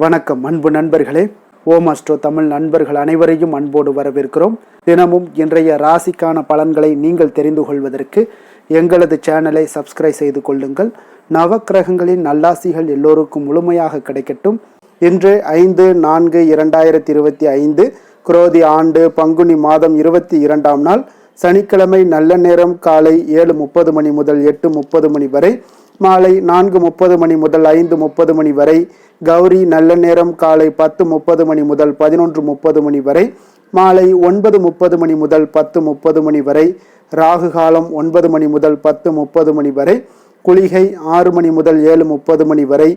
வணக்கம் அன்பு நண்பர்களே. ஓம் அஸ்ட்ரோ தமிழ் நண்பர்கள் அனைவரையும் அன்போடு வரவேற்கிறோம். தினமும் இன்றைய ராசிக்கான பலன்களை நீங்கள் தெரிந்து கொள்வதற்கு எங்களது சேனலை சப்ஸ்கிரைப் செய்து கொள்ளுங்கள். நவக்கிரகங்களின் நல்லாசிகள் எல்லோருக்கும் முழுமையாக கிடைக்கட்டும். இன்று 5/4/2025 குரோதி ஆண்டு பங்குனி மாதம் 22ஆம் நாள் சனிக்கிழமை. நல்ல நேரம் காலை 7:30 மணி முதல் 8:30 மணி வரை, மாலை 4:30 மணி முதல் 5:30 மணி வரை. கௌரி நல்ல நேரம் காலை 10:30 மணி முதல் 11:30 மணி வரை, மாலை 9:30 மணி முதல் 10:30 மணி வரை. ராகு காலம் 9 மணி முதல் 10:30 மணி வரை. குளிகை 6 மணி முதல் 7:30 மணி வரை.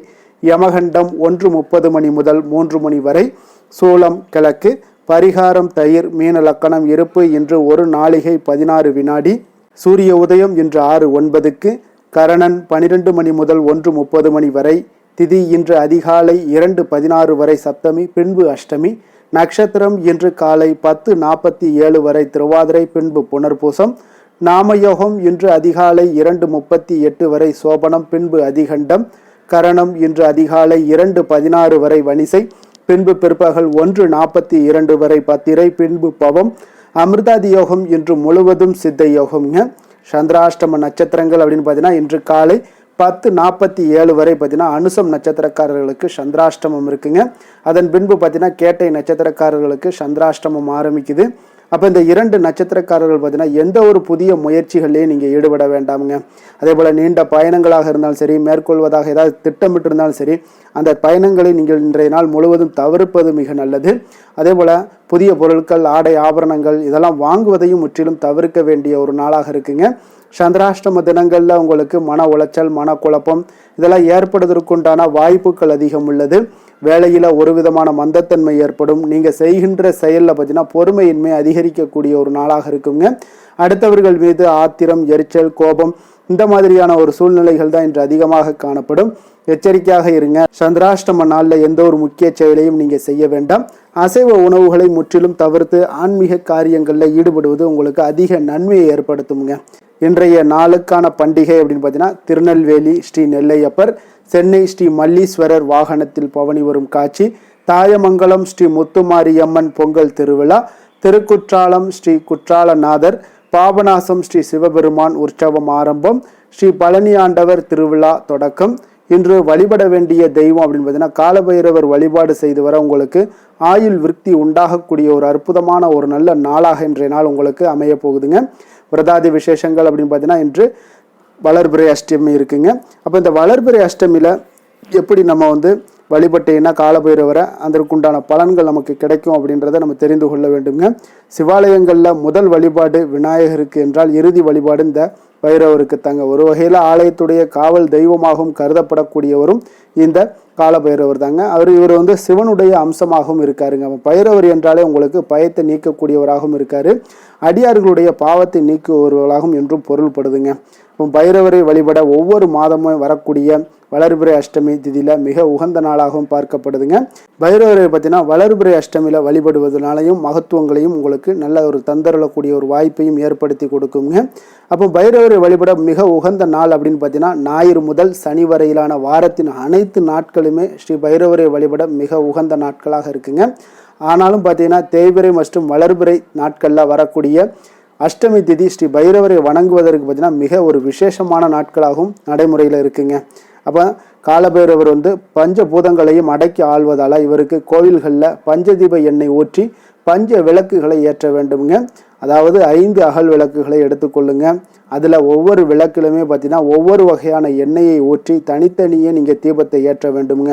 யமகண்டம் 1:30 மணி முதல் 3 மணி வரை. சூலம் கிழக்கு. பரிகாரம் தயிர். மீன லக்கணம் இருப்பு. இன்று 1 நாளிகை 16 வினாடி. சூரிய உதயம் இன்று 6:09க்கு. கரணன் 12 மணி முதல் 1:30 மணி வரை. திதி இன்று அதிகாலை 2:16 வரை சப்தமி, பின்பு அஷ்டமி. நட்சத்திரம் இன்று காலை 10:47 வரை திருவாதிரை, பின்பு புனர்பூசம். நாமயோகம் இன்று அதிகாலை 2:38 வரை சோபனம், பின்பு அதிகண்டம். கரணம் இன்று அதிகாலை 2:16 வரை வணிசை, பின்பு பிற்பகல் 1:42 வரை பத்திரை, பின்பு பவம். அமிர்தாதி யோகம் இன்று முழுவதும் சித்த யோகம்ங்க. சந்திராஷ்டம நட்சத்திரங்கள் அப்படின்னு பார்த்தீங்கன்னா இன்று காலை 10:47 வரை பார்த்தீங்கன்னா அனுசம் நட்சத்திரக்காரர்களுக்கு சந்திராஷ்டமம் இருக்குங்க. அதன் பின்பு பார்த்தீங்கன்னா கேட்டை நட்சத்திரக்காரர்களுக்கு சந்திராஷ்டமம் ஆரம்பிக்குது. அப்போ இந்த 2 நட்சத்திரக்காரர்கள் பார்த்தீங்கன்னா எந்த ஒரு புதிய முயற்சிகள்லையும் நீங்கள் ஈடுபட வேண்டாமுங்க. அதே போல் நீண்ட பயணங்களாக இருந்தாலும் சரி, மேற்கொள்வதாக ஏதாவது திட்டமிட்டு இருந்தாலும் சரி, அந்த பயணங்களை நீங்கள் இன்றைய நாள் முழுவதும் தவிர்ப்பது மிக நல்லது. அதே போல் புதிய பொருட்கள், ஆடை, ஆபரணங்கள் இதெல்லாம் வாங்குவதையும் முற்றிலும் தவிர்க்க வேண்டிய ஒரு நாளாக இருக்குங்க. சந்திராஷ்டம தினங்களில் உங்களுக்கு மன உளைச்சல், மனக்குழப்பம் இதெல்லாம் ஏற்படுவதற்குண்டான வாய்ப்புகள் அதிகம் உள்ளது. வேலையில் ஒரு விதமான மந்தத்தன்மை ஏற்படும். நீங்கள் செய்கின்ற செயலில் பார்த்தீங்கன்னா பொறுமையின்மை அதிகரிக்கக்கூடிய ஒரு நாளாக இருக்குங்க. அடுத்தவர்கள் மீது ஆத்திரம், எரிச்சல், கோபம் இந்த மாதிரியான ஒரு சூழ்நிலைகள் தான் இன்று அதிகமாக காணப்படும். எச்சரிக்கையாக இருங்க. சந்திராஷ்டம நாளில் எந்த ஒரு முக்கிய செயலையும் நீங்கள் செய்ய வேண்டாம். அசைவ உணவுகளை முற்றிலும் தவிர்த்து ஆன்மீக காரியங்களில் ஈடுபடுவது உங்களுக்கு அதிக நன்மையை ஏற்படுத்துங்க. இன்றைய நாளுக்கான பண்டிகை அப்படின்னு பார்த்தீங்கன்னா திருநெல்வேலி ஸ்ரீ நெல்லையப்பர், சென்னை ஸ்ரீ மல்லீஸ்வரர் வாகனத்தில் பவனி வரும் காட்சி, தாயமங்கலம் ஸ்ரீ முத்துமாரியம்மன் பொங்கல் திருவிழா, திருக்குற்றாலம் ஸ்ரீ குற்றாலநாதர், பாபநாசம் ஸ்ரீ சிவபெருமான் உற்சவம் ஆரம்பம், ஸ்ரீ பழனி ஆண்டவர் திருவிழா தொடக்கம். இன்று வழிபட வேண்டிய தெய்வம் அப்படின்னு பார்த்தீங்கன்னா காலபைரவர் வழிபாடு செய்து வர உங்களுக்கு ஆயுள் விருத்தி உண்டாகக்கூடிய ஒரு அற்புதமான ஒரு நல்ல நாளாக இன்றைய நாள் உங்களுக்கு அமைய போகுதுங்க. விரதாதி விசேஷங்கள் அப்படின்னு பார்த்தீங்கன்னா இன்று வளர்பிறை அஷ்டமி இருக்குங்க. அப்போ இந்த வளர்பிறை அஷ்டமியில் எப்படி நம்ம வழிபட்டீங்கன்னா காலபைரவரை அதற்குண்டான பலன்கள் நமக்கு கிடைக்கும் அப்படின்றத நம்ம தெரிந்து கொள்ள வேண்டுங்க. சிவாலயங்களில் முதல் வழிபாடு விநாயகருக்கு என்றால் இறுதி வழிபாடு இந்த பைரவருக்கு தாங்க. ஒரு வகையில் ஆலயத்துடைய காவல் தெய்வமாகவும் கருதப்படக்கூடியவரும் இந்த காலபைரவர் தாங்க. இவர் சிவனுடைய அம்சமாகவும் இருக்காருங்க. பைரவர் என்றாலே உங்களுக்கு பயத்தை நீக்கக்கூடியவராகவும் இருக்காரு. அடியார்களுடைய பாவத்தை நீக்குவவர்களாகவும் என்றும் பொருள்படுதுங்க. இப்போ பைரவரை வழிபட ஒவ்வொரு மாதமும் வரக்கூடிய வளர்பிறை அஷ்டமி திதியில மிக உகந்த நாளாகவும் பார்க்கப்படுதுங்க. பைரவரை பார்த்தீங்கன்னா வளர்பிறை அஷ்டமியில வழிபடுவதனாலையும் மகத்துவங்களையும் உங்களுக்கு நல்ல ஒரு தந்தரக்கூடிய ஒரு வாய்ப்பையும் ஏற்படுத்தி கொடுக்குங்க. அப்போ பைரவரை வழிபட மிக உகந்த நாள் அப்படின்னு பார்த்தீங்கன்னா ஞாயிறு முதல் சனி வரையிலான வாரத்தின் அனைத்து நாட்களுமே ஸ்ரீ பைரவரை வழிபட மிக உகந்த நாட்களாக இருக்குங்க. ஆனாலும் பார்த்தீங்கன்னா தேய்பிறை மற்றும் வளர்பிறை நாட்களில் வரக்கூடிய அஷ்டமி திதி ஸ்ரீ பைரவரை வணங்குவதற்கு பார்த்தீங்கன்னா மிக ஒரு விசேஷமான நாட்களாகவும் நடைமுறையில் இருக்குங்க. அப்போ காலபைரவர் பஞ்சபூதங்களையும் அடக்கி ஆள்வதால் இவருக்கு கோவில்களில் பஞ்சதீப எண்ணெய் ஊற்றி பஞ்ச விளக்குகளை ஏற்ற வேண்டுங்க. அதாவது 5 அகல் விளக்குகளை எடுத்துக்கொள்ளுங்க. அதில் ஒவ்வொரு விளக்கிலுமே பார்த்தீங்கன்னா ஒவ்வொரு வகையான எண்ணெயை ஊற்றி தனித்தனியே நீங்கள் தீபத்தை ஏற்ற வேண்டுங்க.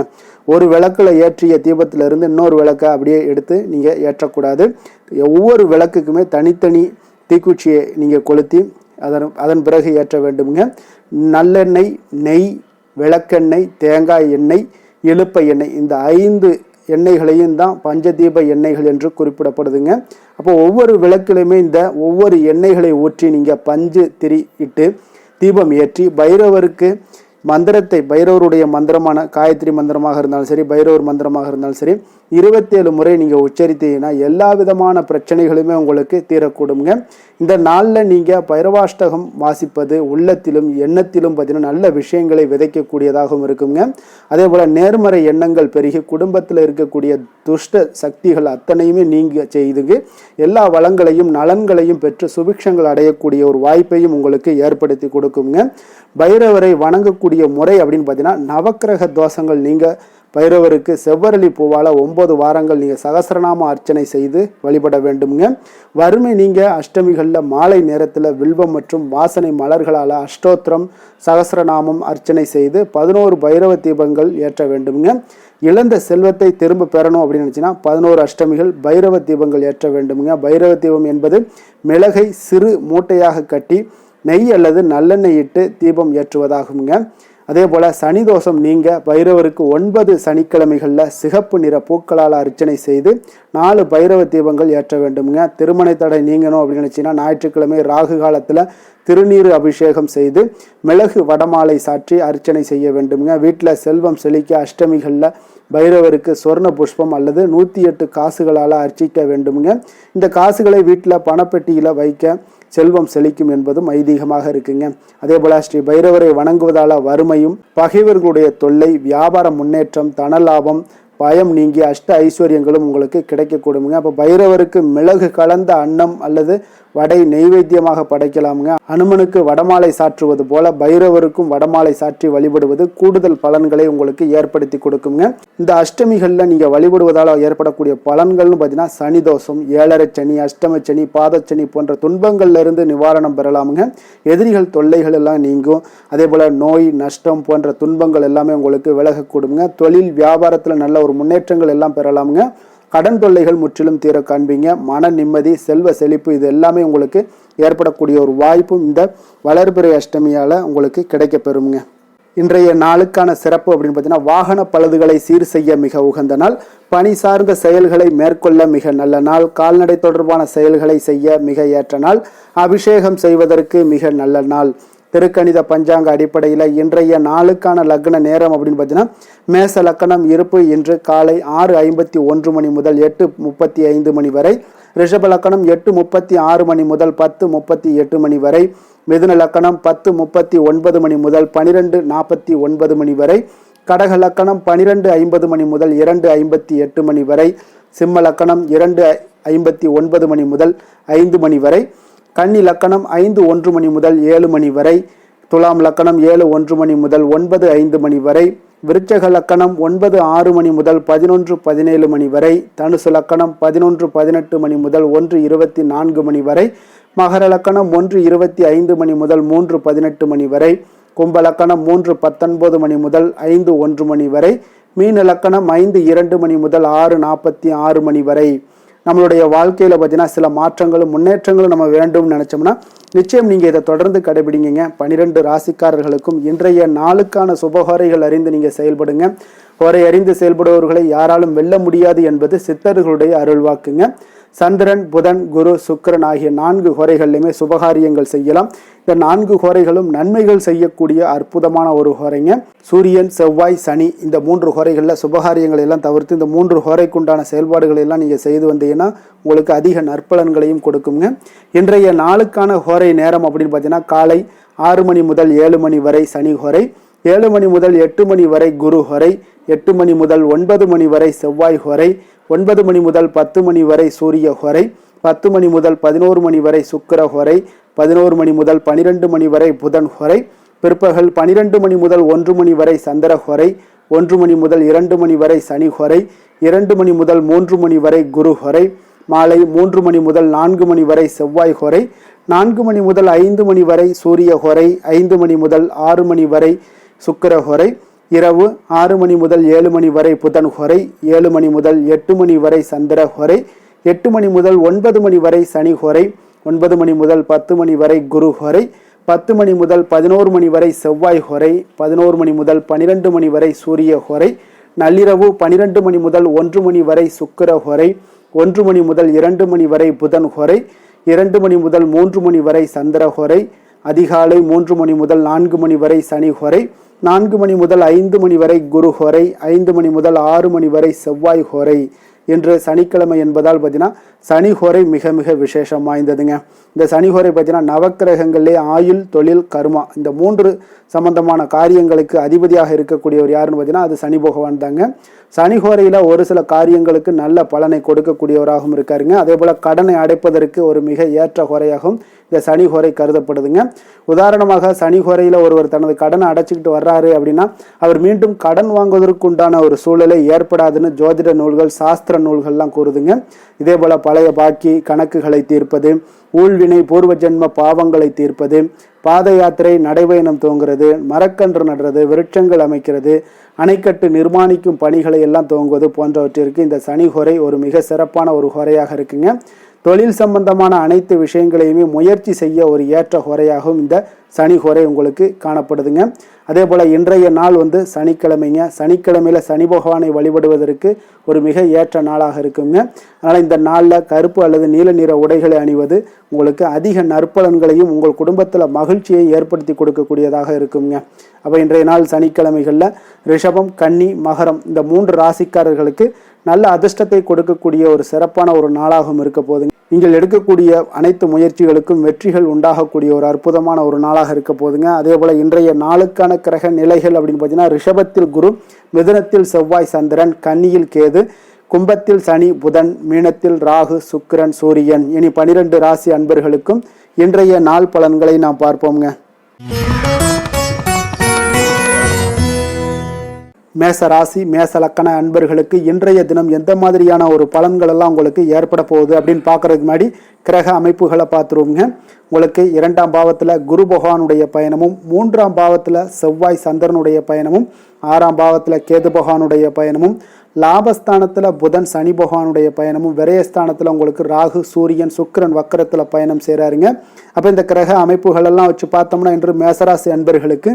ஒரு விளக்கில் ஏற்றிய தீபத்திலிருந்து இன்னொரு விளக்கை அப்படியே எடுத்து நீங்கள் ஏற்றக்கூடாது. ஒவ்வொரு விளக்குக்குமே தனித்தனி தீக்குச்சியை நீங்கள் கொளுத்தி அதன் பிறகு ஏற்ற வேண்டுங்க. நல்லெண்ணெய், நெய், விளக்கெண்ணெய், தேங்காய் எண்ணெய், இலுப்ப எண்ணெய் இந்த 5 எண்ணெய்களையும் தான் பஞ்சதீப எண்ணெய்கள் என்று குறிப்பிடப்படுதுங்க. அப்போ ஒவ்வொரு விளக்கிலுமே இந்த ஒவ்வொரு எண்ணெய்களை ஊற்றி நீங்கள் பஞ்சு திரி இட்டு தீபம் ஏற்றி பைரவருக்கு மந்திரத்தை, பைரவருடைய மந்திரமான காயத்ரி மந்திரமாக இருந்தாலும் சரி, பைரவர் மந்திரமாக இருந்தாலும் சரி, 27 முறை நீங்கள் உச்சரித்தீங்கன்னா எல்லா விதமான பிரச்சனைகளுமே உங்களுக்கு தீரக்கூடுங்க. இந்த நாளில் நீங்கள் பைரவாஷ்டகம் வாசிப்பது உள்ளத்திலும் எண்ணத்திலும் பார்த்தீங்கன்னா நல்ல விஷயங்களை விதைக்கக்கூடியதாகவும் இருக்குங்க. அதே போல் நேர்மறை எண்ணங்கள் பெருகி குடும்பத்தில் இருக்கக்கூடிய துஷ்ட சக்திகள் அத்தனையுமே நீங்க செய்துங்க எல்லா வளங்களையும் நலன்களையும் பெற்று சுபிக்ஷங்கள் அடையக்கூடிய ஒரு வாய்ப்பையும் உங்களுக்கு ஏற்படுத்தி கொடுக்குங்க. பைரவரை வணங்கக்கூடிய முறை அப்படின்னு பார்த்தீங்கன்னா நவக்கிரக தோஷங்கள் நீங்கள் பைரவருக்கு செவ்வரளி பூவால் 9 வாரங்கள் நீங்கள் சகஸ்ரநாம அர்ச்சனை செய்து வழிபட வேண்டுங்க. வறுமை நீங்கள் அஷ்டமிகளில் மாலை நேரத்தில் வில்வம் மற்றும் வாசனை மலர்களால் அஷ்டோத்திரம் சகஸ்ரநாமம் அர்ச்சனை செய்து 11 பைரவ தீபங்கள் ஏற்ற வேண்டுங்க. இழந்த செல்வத்தை திரும்ப பெறணும் அப்படின்னு நினச்சின்னா 11 அஷ்டமிகள் பைரவ தீபங்கள் ஏற்ற வேண்டுங்க. பைரவ தீபம் என்பது மிளகை சிறு மூட்டையாக கட்டி நெய் அல்லது நல்லெண்ணெய் இட்டு தீபம் ஏற்றுவதாகுங்க. அதே போல் சனி தோஷம் நீங்க பைரவருக்கு 9 சனிக்கிழமைகளில் சிகப்பு நிற பூக்களால் அர்ச்சனை செய்து 4 பைரவ தீபங்கள் ஏற்ற வேண்டுங்க. திருமண தடை நீங்கணும் அப்படின்னு நினச்சின்னா ஞாயிற்றுக்கிழமை ராகு காலத்தில் திருநீர் அபிஷேகம் செய்து மிளகு வடமாலை சாற்றி அர்ச்சனை செய்ய வேண்டுங்க. வீட்டில் செல்வம் செழிக்க அஷ்டமிகளில் பைரவருக்கு சொர்ண புஷ்பம் அல்லது 108 காசுகளால் அர்ச்சிக்க வேண்டுங்க. இந்த காசுகளை வீட்டில் பணப்பெட்டியில் வைக்க செல்வம் செழிக்கும் என்பதும் ஐதீகமாக இருக்குங்க. அதே போல ஸ்ரீ பைரவரை வணங்குவதால வறுமையும் பகைவர்களுடைய தொல்லை வியாபார முன்னேற்றம் தனலாபம் பயம் நீங்கி அஷ்ட ஐஸ்வர்யங்களும் உங்களுக்கு கிடைக்கக்கூடுங்க. அப்போ பைரவருக்கு மிளகு கலந்த அன்னம் அல்லது வடை நெய்வேத்தியமாக படைக்கலாமுங்க. அனுமனுக்கு வடமாலை சாற்றுவது போல பைரவருக்கும் வடமாலை சாற்றி வழிபடுவது கூடுதல் பலன்களை உங்களுக்கு ஏற்படுத்தி கொடுக்குங்க. இந்த அஷ்டமிகளில் நீங்கள் வழிபடுவதால் ஏற்படக்கூடிய பலன்கள்னு பார்த்தீங்கன்னா சனி தோஷம், ஏழரை சனி, அஷ்டம சனி, பாதச்சனி போன்ற துன்பங்கள்ல இருந்து நிவாரணம் பெறலாமுங்க. எதிரிகள் தொல்லைகள் எல்லாம் நீங்கும். அதே போல நோய் நஷ்டம் போன்ற துன்பங்கள் எல்லாமே உங்களுக்கு விலகக்கூடுங்க. தொழில் வியாபாரத்தில் நல்ல ஒரு முன்னேற்றங்கள் எல்லாம் பெறலாமுங்க. கடன் தொல்லைகள் முற்றிலும் தீர காண்பீங்க. மன நிம்மதி செல்வ செழிப்பு இது எல்லாமே உங்களுக்கு ஏற்படக்கூடிய ஒரு வாய்ப்பும் இந்த வளர்பிறை அஷ்டமியால் உங்களுக்கு கிடைக்க பெறுங்க. இன்றைய நாளுக்கான சிறப்பு அப்படின்னு பார்த்தீங்கன்னா வாகன பழுதுகளை சீர் செய்ய மிக உகந்த நாள், பணி சார்ந்த செயல்களை மேற்கொள்ள மிக நல்ல நாள், கால்நடை தொடர்பான செயல்களை செய்ய மிக ஏற்ற நாள், அபிஷேகம் செய்வதற்கு மிக நல்ல நாள். திருக்கணித பஞ்சாங்க அடிப்படையில் இன்றைய நாளுக்கான லக்ன நேரம் அப்படின்னு பார்த்தீங்கன்னா மேச லக்கணம் இருப்பு இன்று காலை 6:51 மணி முதல் 8:35 மணி வரை, ரிஷப லக்கணம் 8:36 மணி முதல் 10:38 மணி வரை, மிதுன லக்கணம் 10:39 மணி முதல் 12:49 மணி வரை, கடக லக்கணம் 12:50 மணி முதல் 2:58 மணி வரை, சிம்ம லக்கணம் 2:59 மணி முதல் 5 மணி வரை, கன்னி லக்கணம் 5:01 மணி முதல் 7 மணி வரை, துலாம் லக்கணம் 7:01 மணி முதல் 9:05 மணி வரை, விருச்சக லக்கணம் 9:06 மணி முதல் 11:17 மணி வரை, தனுசு லக்கணம் 11:18 மணி முதல் 1:24 மணி வரை, மகர லக்கணம் 1:25 மணி முதல் 3:18 மணி வரை, கும்ப லக்கணம் 3:19 மணி முதல் 5:01 மணி வரை, மீன லக்கணம் 5:02 மணி முதல் 6:46 மணி வரை. நம்மளுடைய வாழ்க்கையில் பார்த்தீங்கன்னா சில மாற்றங்களும் முன்னேற்றங்களும் நம்ம வேண்டும்னு நினச்சோம்னா நிச்சயம் நீங்கள் இதை தொடர்ந்து கடைபிடிங்க. 12 ராசிக்காரர்களுக்கும் இன்றைய நாளுக்கான சுபஹோரைகள் அறிந்து நீங்கள் செயல்படுங்க. ஹோரை அறிந்து செயல்படுபவர்களை யாராலும் வெல்ல முடியாது என்பது சித்தர்களுடைய அருள்வாக்குங்க. சந்திரன், புதன், குரு, சுக்கிரன் ஆகிய 4 ஹோரைகள்லையுமே சுபகாரியங்கள் செய்யலாம். இந்த 4 ஹோரைகளும் நன்மைகள் செய்யக்கூடிய அற்புதமான ஒரு ஹோரைங்க. சூரியன், செவ்வாய், சனி இந்த 3 ஹோரைகளில் சுபகாரியங்களை எல்லாம் தவிர்த்து இந்த 3 ஹோரைக்குண்டான செயல்பாடுகளை எல்லாம் நீங்கள் செய்து வந்தீங்கன்னா உங்களுக்கு அதிக நற்பலன்களையும் கொடுக்குங்க. இன்றைய நாளுக்கான ஹோரை நேரம் அப்படின்னு பார்த்தீங்கன்னா காலை 6 மணி முதல் 7 மணி வரை சனி ஹோரை, 7 மணி முதல் 8 மணி வரை குரு ஹோரை, 8 மணி முதல் 9 மணி வரை செவ்வாய் ஹோரை, 9 மணி முதல் 10 மணி வரை சூரிய ஹோரை, 10 மணி முதல் 11 மணி வரை சுக்கிர ஹோரை, 11 மணி முதல் 12 மணி வரை புதன் ஹோரை, பிற்பகல் 12 மணி முதல் 1 மணி வரை சந்திர ஹோரை, 1 மணி முதல் 2 மணி வரை சனி ஹோரை, 2 மணி முதல் 3 மணி வரை குரு ஹோரை, மாலை 3 மணி முதல் 4 மணி வரை செவ்வாய் ஹோரை, 4 மணி முதல் 5 மணி வரை சூரிய ஹோரை, 5 மணி முதல் 6 மணி வரை சுக்கிர ஹோரை, இரவு 6 மணி முதல் 7 மணி வரை புதன் ஹோரை, 7 மணி முதல் 8 மணி வரை சந்திர ஹோரை, 8 மணி முதல் 9 மணி வரை சனி ஹோரை, 9 மணி முதல் 10 மணி வரை குரு ஹோரை, 10 மணி முதல் 11 மணி வரை செவ்வாய் ஹோரை, 11 மணி முதல் 12 மணி வரை சூரிய ஹோரை, நள்ளிரவு 12 மணி முதல் 1 மணி வரை சுக்கிர ஹோரை, 1 மணி முதல் 2 மணி வரை புதன் ஹோரை, 2 மணி முதல் 3 மணி வரை சந்திர ஹோரை, அதிகாலை 3 மணி முதல் 4 மணி வரை சனி ஹோரை, 4 மணி முதல் 5 மணி வரை குரு ஹோரை, 5 மணி முதல் 6 மணி வரை செவ்வாய் ஹோரை என்று சனிக்கிழமை என்பதால் பார்த்தீங்கன்னா சனி ஹோரை மிக மிக விசேஷம் வாய்ந்ததுங்க. இந்த சனி ஹோரை பார்த்தீங்கன்னா நவக்கிரகங்களே ஆயுள், தொழில், கர்மா இந்த 3 சம்பந்தமான காரியங்களுக்கு அதிபதியாக இருக்கக்கூடியவர் யாருன்னு பார்த்தீங்கன்னா அது சனி பகவான் தாங்க. சனி ஹோரையில் ஒரு சில காரியங்களுக்கு நல்ல பலனை கொடுக்கக்கூடியவராகவும் இருக்காருங்க. அதே போல் கடனை அடைப்பதற்கு ஒரு மிக ஏற்ற ஹோரையாகவும் இந்த சனி ஹோரை கருதப்படுதுங்க. உதாரணமாக சனி ஹோரையில் ஒருவர் தனது கடனை அடைச்சிக்கிட்டு வர்றாரு அப்படின்னா அவர் மீண்டும் கடன் வாங்குவதற்கு உண்டான ஒரு சூழலை ஏற்படாதுன்னு ஜோதிட நூல்கள், சாஸ்திர நூல்கள்லாம் கூறுதுங்க. இதே போல் பழைய பாக்கி கணக்குகளை தீர்ப்பது, ஊழ்வினை பூர்வ ஜென்ம பாவங்களை தீர்ப்பது, பாத யாத்திரை நடைபயணம் துவங்குறது, மரக்கன்று நடுறது, விருட்சங்கள் அமைக்கிறது, அணைக்கட்டு நிர்மாணிக்கும் பணிகளை எல்லாம் துவங்குவது போன்றவற்றிற்கு இந்த சனி ஹோரை ஒரு மிக சிறப்பான ஒரு ஹோரையாக இருக்குங்க. தொழில் சம்பந்தமான அனைத்து விஷயங்களையுமே முயற்சி செய்ய ஒரு ஏற்ற ஹோரையாகவும் இந்த சனி ஹோரை உங்களுக்கு காணப்படுதுங்க. அதே போல் இன்றைய நாள் சனிக்கிழமைங்க. சனிக்கிழமையில் சனி பகவானை வழிபடுவதற்கு ஒரு மிக ஏற்ற நாளாக இருக்குங்க. அதனால் இந்த நாளில் கருப்பு அல்லது நீல நிற உடைகளை அணிவது உங்களுக்கு அதிக நற்பலன்களையும் உங்கள் குடும்பத்தில் மகிழ்ச்சியை ஏற்படுத்தி கொடுக்கக்கூடியதாக இருக்குங்க. அப்போ இன்றைய நாள் சனிக்கிழமைகளில் ரிஷபம், கன்னி, மகரம் இந்த 3 ராசிக்காரர்களுக்கு நல்ல அதிர்ஷ்டத்தை கொடுக்கக்கூடிய ஒரு சிறப்பான ஒரு நாளாகவும் இருக்க போதுங்க. நீங்கள் எடுக்கக்கூடிய அனைத்து முயற்சிகளுக்கும் வெற்றிகள் உண்டாகக்கூடிய ஒரு அற்புதமான ஒரு நாளாக இருக்க போதுங்க. அதே போல் இன்றைய நாளுக்கான கிரக நிலைகள் அப்படின்னு பார்த்தீங்கன்னா ரிஷபத்தில் குரு, மிதுனத்தில் செவ்வாய் சந்திரன், கன்னியில் கேது, கும்பத்தில் சனி புதன், மீனத்தில் ராகு சுக்கிரன் சூரியன். இனி 12 ராசி அன்பர்களுக்கும் இன்றைய நாள் பலன்களை நாம் பார்ப்போம்ங்க. மேச ராசி மேச லக்கண அன்பர்களுக்கு இன்றைய தினம் எந்த மாதிரியான ஒரு பலன்கள் எல்லாம் உங்களுக்கு ஏற்பட போகுது அப்படின்னு பார்க்கறதுக்கு முன்னாடி கிரக அமைப்புகளை பார்த்துருவோங்க. உங்களுக்கு 2ஆம் பாவத்தில் குரு பகவானுடைய பயணமும், 3ஆம் பாவத்தில் செவ்வாய் சந்திரனுடைய பயணமும், 6ஆம் பாவத்தில் கேது பகவானுடைய பயணமும், லாபஸ்தானத்தில் புதன் சனி பகவானுடைய பயணமும், விரயஸ்தானத்தில் உங்களுக்கு ராகு சூரியன் சுக்கிரன் வக்கரத்தில் பயணம் செய்கிறாருங்க. அப்போ இந்த கிரக அமைப்புகள் எல்லாம் வச்சு பார்த்தோம்னா இன்று மேசராசி அன்பர்களுக்கு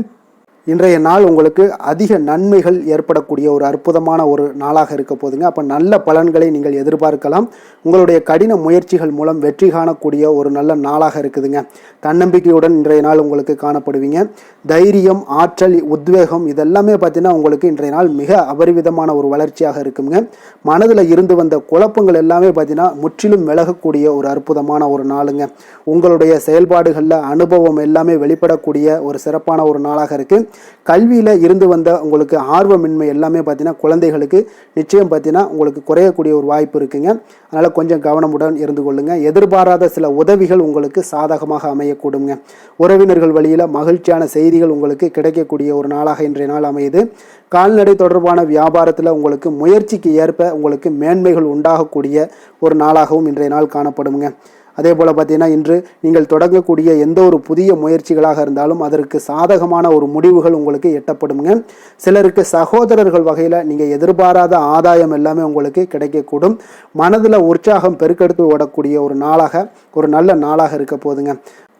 இன்றைய நாள் உங்களுக்கு அதிக நன்மைகள் ஏற்படக்கூடிய ஒரு அற்புதமான ஒரு நாளாக இருக்க போதுங்க. அப்போ நல்ல பலன்களை நீங்கள் எதிர்பார்க்கலாம். உங்களுடைய கடின முயற்சிகள் மூலம் வெற்றி காணக்கூடிய ஒரு நல்ல நாளாக இருக்குதுங்க. தன்னம்பிக்கையுடன் இன்றைய நாள் உங்களுக்கு காணப்படுவீங்க. தைரியம், ஆற்றல், உத்வேகம் இதெல்லாமே பார்த்தீங்கன்னா உங்களுக்கு இன்றைய நாள் மிக அபரிவிதமான ஒரு வளர்ச்சியாக இருக்குங்க. மனதில் இருந்து வந்த குழப்பங்கள் எல்லாமே பார்த்தீங்கன்னா முற்றிலும் விலகக்கூடிய ஒரு அற்புதமான ஒரு நாளுங்க. உங்களுடைய செயல்பாடுகளில் அனுபவம் எல்லாமே வெளிப்படக்கூடிய ஒரு சிறப்பான ஒரு நாளாக இருக்குது. கல்வியில் இருந்து வந்த உங்களுக்கு ஆர்வமின்மை எல்லாமே பார்த்தீங்கன்னா குழந்தைகளுக்கு நிச்சயம் பார்த்தீங்கன்னா உங்களுக்கு குறையக்கூடிய ஒரு வாய்ப்பு இருக்குங்க. அதனால் கொஞ்சம் கவனமுடன் இருந்து கொள்ளுங்க. எதிர்பாராத சில உதவிகள் உங்களுக்கு சாதகமாக அமையக்கூடுங்க. உறவினர்கள் வழியில் மகிழ்ச்சியான செய்திகள் உங்களுக்கு கிடைக்கக்கூடிய ஒரு நாளாக இன்றைய நாள் அமையுது. கால்நடை தொடர்பான வியாபாரத்தில் உங்களுக்கு முயற்சிக்கு ஏற்ப உங்களுக்கு மேன்மைகள் உண்டாகக்கூடிய ஒரு நாளாகவும் இன்றைய நாள் காணப்படுங்க. அதே போல் பார்த்தீங்கன்னா இன்று நீங்கள் தொடங்கக்கூடிய எந்த ஒரு புதிய முயற்சிகளாக இருந்தாலும் அதற்கு சாதகமான ஒரு முடிவுகள் உங்களுக்கு எட்டப்படுங்க. சிலருக்கு சகோதரர்கள் வகையில் நீங்கள் எதிர்பாராத ஆதாயம் எல்லாமே உங்களுக்கு கிடைக்கக்கூடும். மனதில் உற்சாகம் பெருக்கெடுத்து ஓடக்கூடிய ஒரு நாளாக, ஒரு நல்ல நாளாக இருக்க போதுங்க.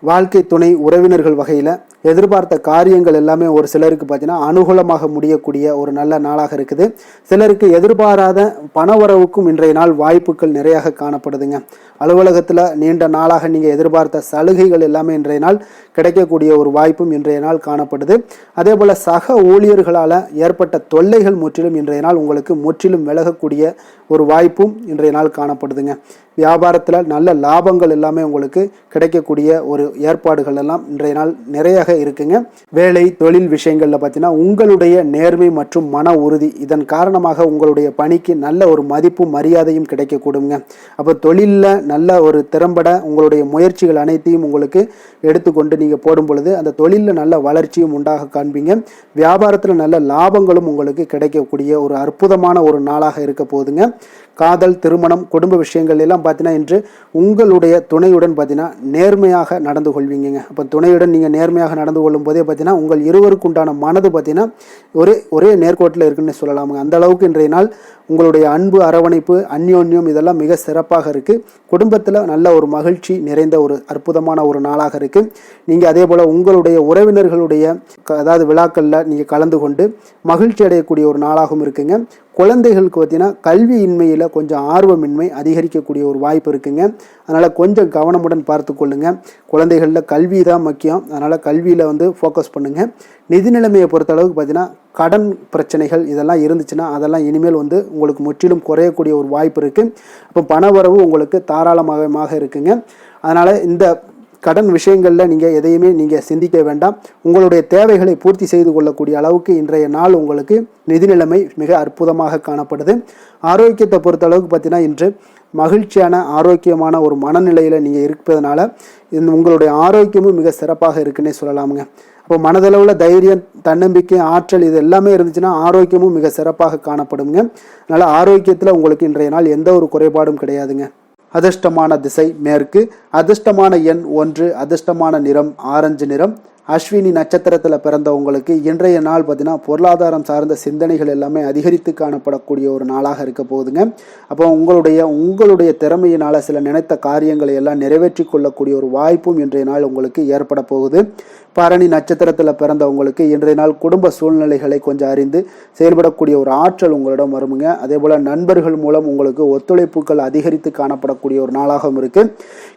வாழ்க்கை துணை உறவினர்கள் வகையில் எதிர்பார்த்த காரியங்கள் எல்லாமே ஒரு சிலருக்கு பார்த்தீங்கன்னா அனுகூலமாக முடியக்கூடிய ஒரு நல்ல நாளாக இருக்குது. சிலருக்கு எதிர்பாராத பணவரவுக்கும் இன்றைய நாள் வாய்ப்புகள் நிறையாக காணப்படுதுங்க. அலுவலகத்தில் நீண்ட நாளாக நீங்கள் எதிர்பார்த்த சலுகைகள் எல்லாமே இன்றைய நாள் கிடைக்கக்கூடிய ஒரு வாய்ப்பும் இன்றைய நாள் காணப்படுது. அதே போல் சக ஊழியர்களால் ஏற்பட்ட தொல்லைகள் முற்றிலும் இன்றைய நாள் உங்களுக்கு முற்றிலும் விலகக்கூடிய ஒரு வாய்ப்பும் இன்றைய நாள் காணப்படுதுங்க. வியாபாரத்தில் நல்ல லாபங்கள் எல்லாமே உங்களுக்கு கிடைக்கக்கூடிய ஒரு ஏற்பாடுகள் எல்லாம் இன்றைய நாள் நிறைய இருக்குங்க. வேலை தொழில் விஷயங்கள்ல பார்த்தீங்கன்னா உங்களுடைய நேர்மை மற்றும் மன உறுதி இதன் காரணமாக உங்களுடைய பணிக்கு நல்ல ஒரு மதிப்பும் மரியாதையும் கிடைக்கக்கூடுங்க. அப்போ தொழிலில் நல்ல ஒரு திறம்பட உங்களுடைய முயற்சிகள் அனைத்தையும் உங்களுக்கு எடுத்துக்கொண்டு நீங்கள் போடும் பொழுது அந்த தொழிலில் நல்ல வளர்ச்சியும் உண்டாக காண்பீங்க. வியாபாரத்தில் நல்ல லாபங்களும் உங்களுக்கு கிடைக்கக்கூடிய ஒரு அற்புதமான ஒரு நாளாக இருக்க போகுதுங்க. காதல், திருமணம், குடும்ப விஷயங்கள் எல்லாம் பார்த்தீங்கன்னா இன்று உங்களுடைய துணையுடன் பார்த்தீங்கன்னா நேர்மையாக நடந்து கொள்வீங்க. அப்போ துணையுடன் நீங்கள் நேர்மையாக நடந்து கொள்ளும் போதே பார்த்தீங்கன்னா உங்கள் இருவருக்கு உண்டான மனது பார்த்தீங்கன்னா ஒரே நேர்கோட்டில் இருக்குன்னு சொல்லலாமுங்க. அந்த அளவுக்கு இன்றைய நாள் உங்களுடைய அன்பு, அரவணைப்பு, அந்யோன்யம் இதெல்லாம் மிக சிறப்பாக இருக்குது. குடும்பத்தில் நல்ல ஒரு மகிழ்ச்சி நிறைந்த ஒரு அற்புதமான ஒரு நாளாக இருக்குது. நீங்கள் அதே போல் உங்களுடைய உறவினர்களுடைய அதாவது விழாக்களில் நீங்கள் கலந்து கொண்டு மகிழ்ச்சி அடையக்கூடிய ஒரு நாளாகவும் இருக்குங்க. குழந்தைகளுக்கு பார்த்தீங்கன்னா கல்வியின்மையில் கொஞ்சம் ஆர்வமின்மை அதிகரிக்கக்கூடிய ஒரு வாய்ப்பு இருக்குங்க. அதனால் கொஞ்சம் கவனமுடன் பார்த்து கொள்ளுங்கள். குழந்தைகளில் கல்வி தான் முக்கியம். அதனால் கல்வியில் ஃபோக்கஸ் பண்ணுங்கள். நிதி நிலைமையை பொறுத்த அளவுக்கு பார்த்தீங்கன்னா கடன் பிரச்சனைகள் இதெல்லாம் இருந்துச்சுன்னா அதெல்லாம் இனிமேல் உங்களுக்கு முற்றிலும் குறையக்கூடிய ஒரு வாய்ப்பு இருக்குது. அப்போ பணவரவு உங்களுக்கு தாராளமாக இருக்குங்க. அதனால் இந்த கடன் விஷயங்களில் நீங்கள் எதையுமே நீங்கள் சிந்திக்க வேண்டாம். உங்களுடைய தேவைகளை பூர்த்தி செய்து கொள்ளக்கூடிய அளவுக்கு இன்றைய நாள் உங்களுக்கு நிதி நிலைமை மிக அற்புதமாக காணப்படுது. ஆரோக்கியத்தை பொறுத்த அளவுக்கு பார்த்தீங்கன்னா இன்று மகிழ்ச்சியான ஆரோக்கியமான ஒரு மனநிலையில் நீங்கள் இருப்பதனால உங்களுடைய ஆரோக்கியமும் மிக சிறப்பாக இருக்குன்னே சொல்லலாமுங்க. அப்போ மனதளவில் தைரியம், தன்னம்பிக்கை, ஆற்றல் இது எல்லாமே இருந்துச்சுன்னா ஆரோக்கியமும் மிக சிறப்பாக காணப்படுங்க. அதனால் ஆரோக்கியத்தில் உங்களுக்கு இன்றைய நாள் எந்த ஒரு குறைபாடும் கிடையாதுங்க. அதிர்ஷ்டமான திசை மேற்கு, அதிர்ஷ்டமான எண் 1, அதிர்ஷ்டமான நிறம் ஆரஞ்சு நிறம். அஸ்வினி நட்சத்திரத்தில் பிறந்தவங்களுக்கு இன்றைய நாள் பார்த்தீங்கன்னா பொருளாதாரம் சார்ந்த சிந்தனைகள் எல்லாமே அதிகரித்து காணப்படக்கூடிய ஒரு நாளாக இருக்க போகுதுங்க. அப்போ உங்களுடைய திறமையினால் சில நினைத்த காரியங்களை எல்லாம் நிறைவேற்றி கொள்ளக்கூடிய ஒரு வாய்ப்பும் இன்றைய நாள் உங்களுக்கு ஏற்பட போகுது. பரணி நட்சத்திரத்தில் பிறந்தவங்களுக்கு இன்றைய நாள் குடும்ப சூழ்நிலைகளை கொஞ்சம் அறிந்து செயல்படக்கூடிய ஒரு ஆற்றல் உங்களிடம் வருமுங்க. அதே போல் நண்பர்கள் மூலம் உங்களுக்கு ஒத்துழைப்புகள் அதிகரித்து காணப்படக்கூடிய ஒரு நாளாகவும் இருக்குது.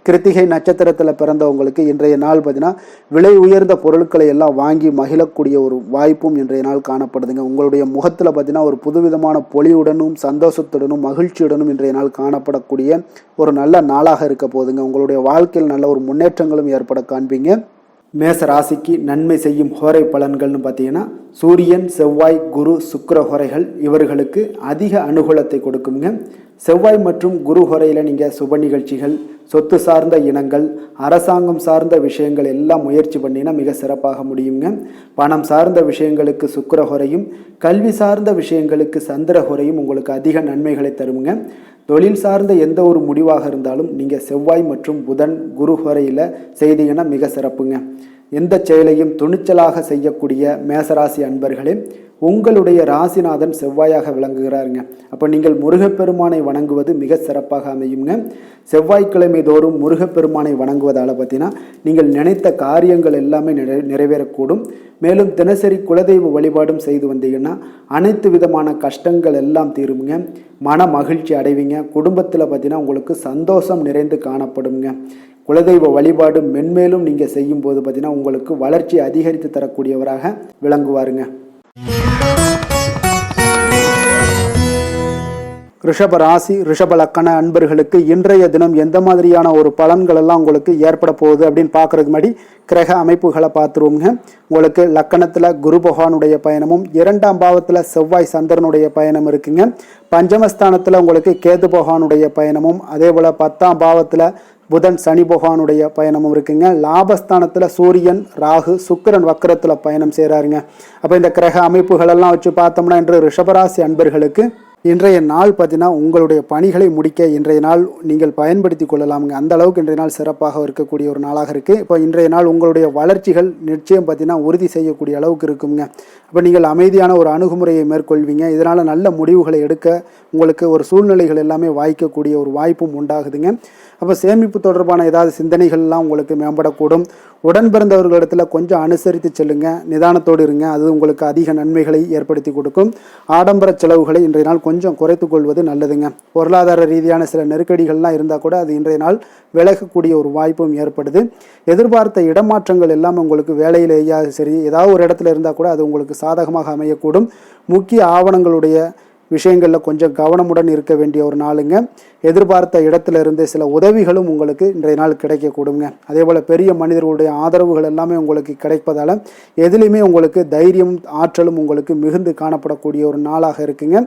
கிருத்திகை நட்சத்திரத்தில் பிறந்தவங்களுக்கு இன்றைய நாள் பார்த்தீங்கன்னா விலை உயர்ந்த பொருட்களை எல்லாம் வாங்கி மகிழக்கூடிய ஒரு வாய்ப்பும் இன்றைய நாள் காணப்படுதுங்க. உங்களுடைய முகத்தில் பார்த்தீங்கன்னா ஒரு புதுவிதமான பொலியுடனும் சந்தோஷத்துடனும் மகிழ்ச்சியுடனும் இன்றைய நாள் காணப்படக்கூடிய ஒரு நல்ல நாளாக இருக்க போகுதுங்க. உங்களுடைய வாழ்க்கையில் நல்ல ஒரு முன்னேற்றங்களும் ஏற்பட காண்பீங்க. மேச ராசிக்கு நன்மை செய்யும் ஹோரை பலன்கள்னு பார்த்தீங்கன்னா சூரியன், செவ்வாய், குரு, சுக்கிர ஹோரைகள் இவர்களுக்கு அதிக அனுகூலத்தை கொடுக்குங்க. செவ்வாய் மற்றும் குரு ஹோரையில் நீங்கள் சுப நிகழ்ச்சிகள், சொத்து சார்ந்த இனங்கள், அரசாங்கம் சார்ந்த விஷயங்கள் எல்லாம் முயற்சி பண்ணினா மிக சிறப்பாக முடியுங்க. பணம் சார்ந்த விஷயங்களுக்கு சுக்கிர ஹோரையும், கல்வி சார்ந்த விஷயங்களுக்கு சந்திர ஹோரையும் உங்களுக்கு அதிக நன்மைகளை தருமுங்க. தொழில் சார்ந்த எந்த ஒரு முடிவாக இருந்தாலும் நீங்கள் செவ்வாய் மற்றும் புதன், குரு ஹோரையில் செய்தீங்கன்னா மிக சிறப்புங்க. எந்த செயலையும் துணிச்சலாக செய்யக்கூடிய மேசராசி அன்பர்களே, உங்களுடைய ராசிநாதன் செவ்வாயாக விளங்குகிறாருங்க. அப்போ நீங்கள் முருகப்பெருமானை வணங்குவது மிக சிறப்பாக அமையுங்க. செவ்வாய்க்கிழமை தோறும் முருகப்பெருமானை வணங்குவதால் பார்த்தீங்கன்னா நீங்கள் நினைத்த காரியங்கள் எல்லாமே நிறைவேறக்கூடும். மேலும் தினசரி குலதெய்வ வழிபாடும் செய்து வந்தீங்கன்னா அனைத்து விதமான கஷ்டங்கள் எல்லாம் தீருமுங்க. மன மகிழ்ச்சி அடைவீங்க. குடும்பத்தில் பார்த்தீங்கன்னா உங்களுக்கு சந்தோஷம் நிறைந்து காணப்படுங்க. குலதெய்வ வழிபாடு மென்மேலும் நீங்கள் செய்யும்போது பார்த்தீங்கன்னா உங்களுக்கு வளர்ச்சி அதிகரித்து தரக்கூடியவராக விளங்குவாருங்க. ரிஷப ராசி, ரிஷப லக்கண அன்பர்களுக்கு இன்றைய தினம் எந்த மாதிரியான ஒரு பலன்கள் எல்லாம் உங்களுக்கு ஏற்பட போகுது அப்படின்னு பார்க்கறதுக்கு முன்னாடி கிரக அமைப்புகளை பார்த்துருவோங்க. உங்களுக்கு லக்கணத்தில் குரு பகவானுடைய பயணமும், 2ஆம் பாவத்தில் செவ்வாய் சந்திரனுடைய பயணம் இருக்குங்க. பஞ்சமஸ்தானத்தில் உங்களுக்கு கேது பகவானுடைய பயணமும், அதே போல் 10ஆம் பாவத்தில் புதன் சனி பகவானுடைய பயணமும் இருக்குங்க. லாபஸ்தானத்தில் சூரியன், ராகு, சுக்கிரன் வக்கரத்தில் பயணம் செய்கிறாருங்க. அப்போ இந்த கிரக அமைப்புகளெல்லாம் வச்சு பார்த்தோம்னா இன்று ரிஷபராசி அன்பர்களுக்கு இன்றைய நாள் பார்த்தீங்கன்னா உங்களுடைய பணிகளை முடிக்க இன்றைய நாள் நீங்கள் பயன்படுத்தி கொள்ளலாமுங்க. அந்த அளவுக்கு இன்றைய நாள் சிறப்பாக இருக்கக்கூடிய ஒரு நாளாக இருக்குது. இப்போ இன்றைய நாள் உங்களுடைய வளர்ச்சிகள் நிச்சயம் பார்த்தீங்கன்னா உறுதி செய்யக்கூடிய அளவுக்கு இருக்குங்க. அப்போ நீங்கள் அமைதியான ஒரு அணுகுமுறையை மேற்கொள்வீங்க. இதனால் நல்ல முடிவுகளை எடுக்க உங்களுக்கு ஒரு சூழ்நிலைகள் எல்லாமே வாய்க்கக்கூடிய ஒரு வாய்ப்பும் உண்டாகுதுங்க. அப்போ சேமிப்பு தொடர்பான ஏதாவது சிந்தனைகள்லாம் உங்களுக்கு மேம்படக்கூடும். உடன் பிறந்தவர்களிடத்தில் கொஞ்சம் அனுசரித்து செல்லுங்க, நிதானத்தோடு இருங்க. அது உங்களுக்கு அதிக நன்மைகளை ஏற்படுத்தி கொடுக்கும். ஆடம்பர செலவுகளை இன்றைய நாள் கொஞ்சம் குறைத்து கொள்வது நல்லதுங்க. பொருளாதார ரீதியான சில நெருக்கடிகள்லாம் இருந்தால் கூட அது இன்றைய நாள் விலகக்கூடிய ஒரு வாய்ப்பும் ஏற்படுது. எதிர்பார்த்த இடமாற்றங்கள் எல்லாம் உங்களுக்கு வேலையிலேயே சரி ஏதாவது ஒரு இடத்துல இருந்தால் கூட அது உங்களுக்கு சாதகமாக அமையக்கூடும். முக்கிய ஆவணங்களுடைய விஷயங்களில் கொஞ்சம் கவனமுடன் இருக்க வேண்டிய ஒரு நாளுங்க. எதிர்பார்த்த இடத்துல இருந்து சில உதவிகளும் உங்களுக்கு இன்றைய நாள் கிடைக்கக்கூடுங்க. அதே போல் பெரிய மனிதர்களுடைய ஆதரவுகள் எல்லாமே உங்களுக்கு கிடைப்பதால் எதுலேயுமே உங்களுக்கு தைரியம், ஆற்றலும் உங்களுக்கு மிகுந்து காணப்படக்கூடிய ஒரு நாளாக இருக்குங்க.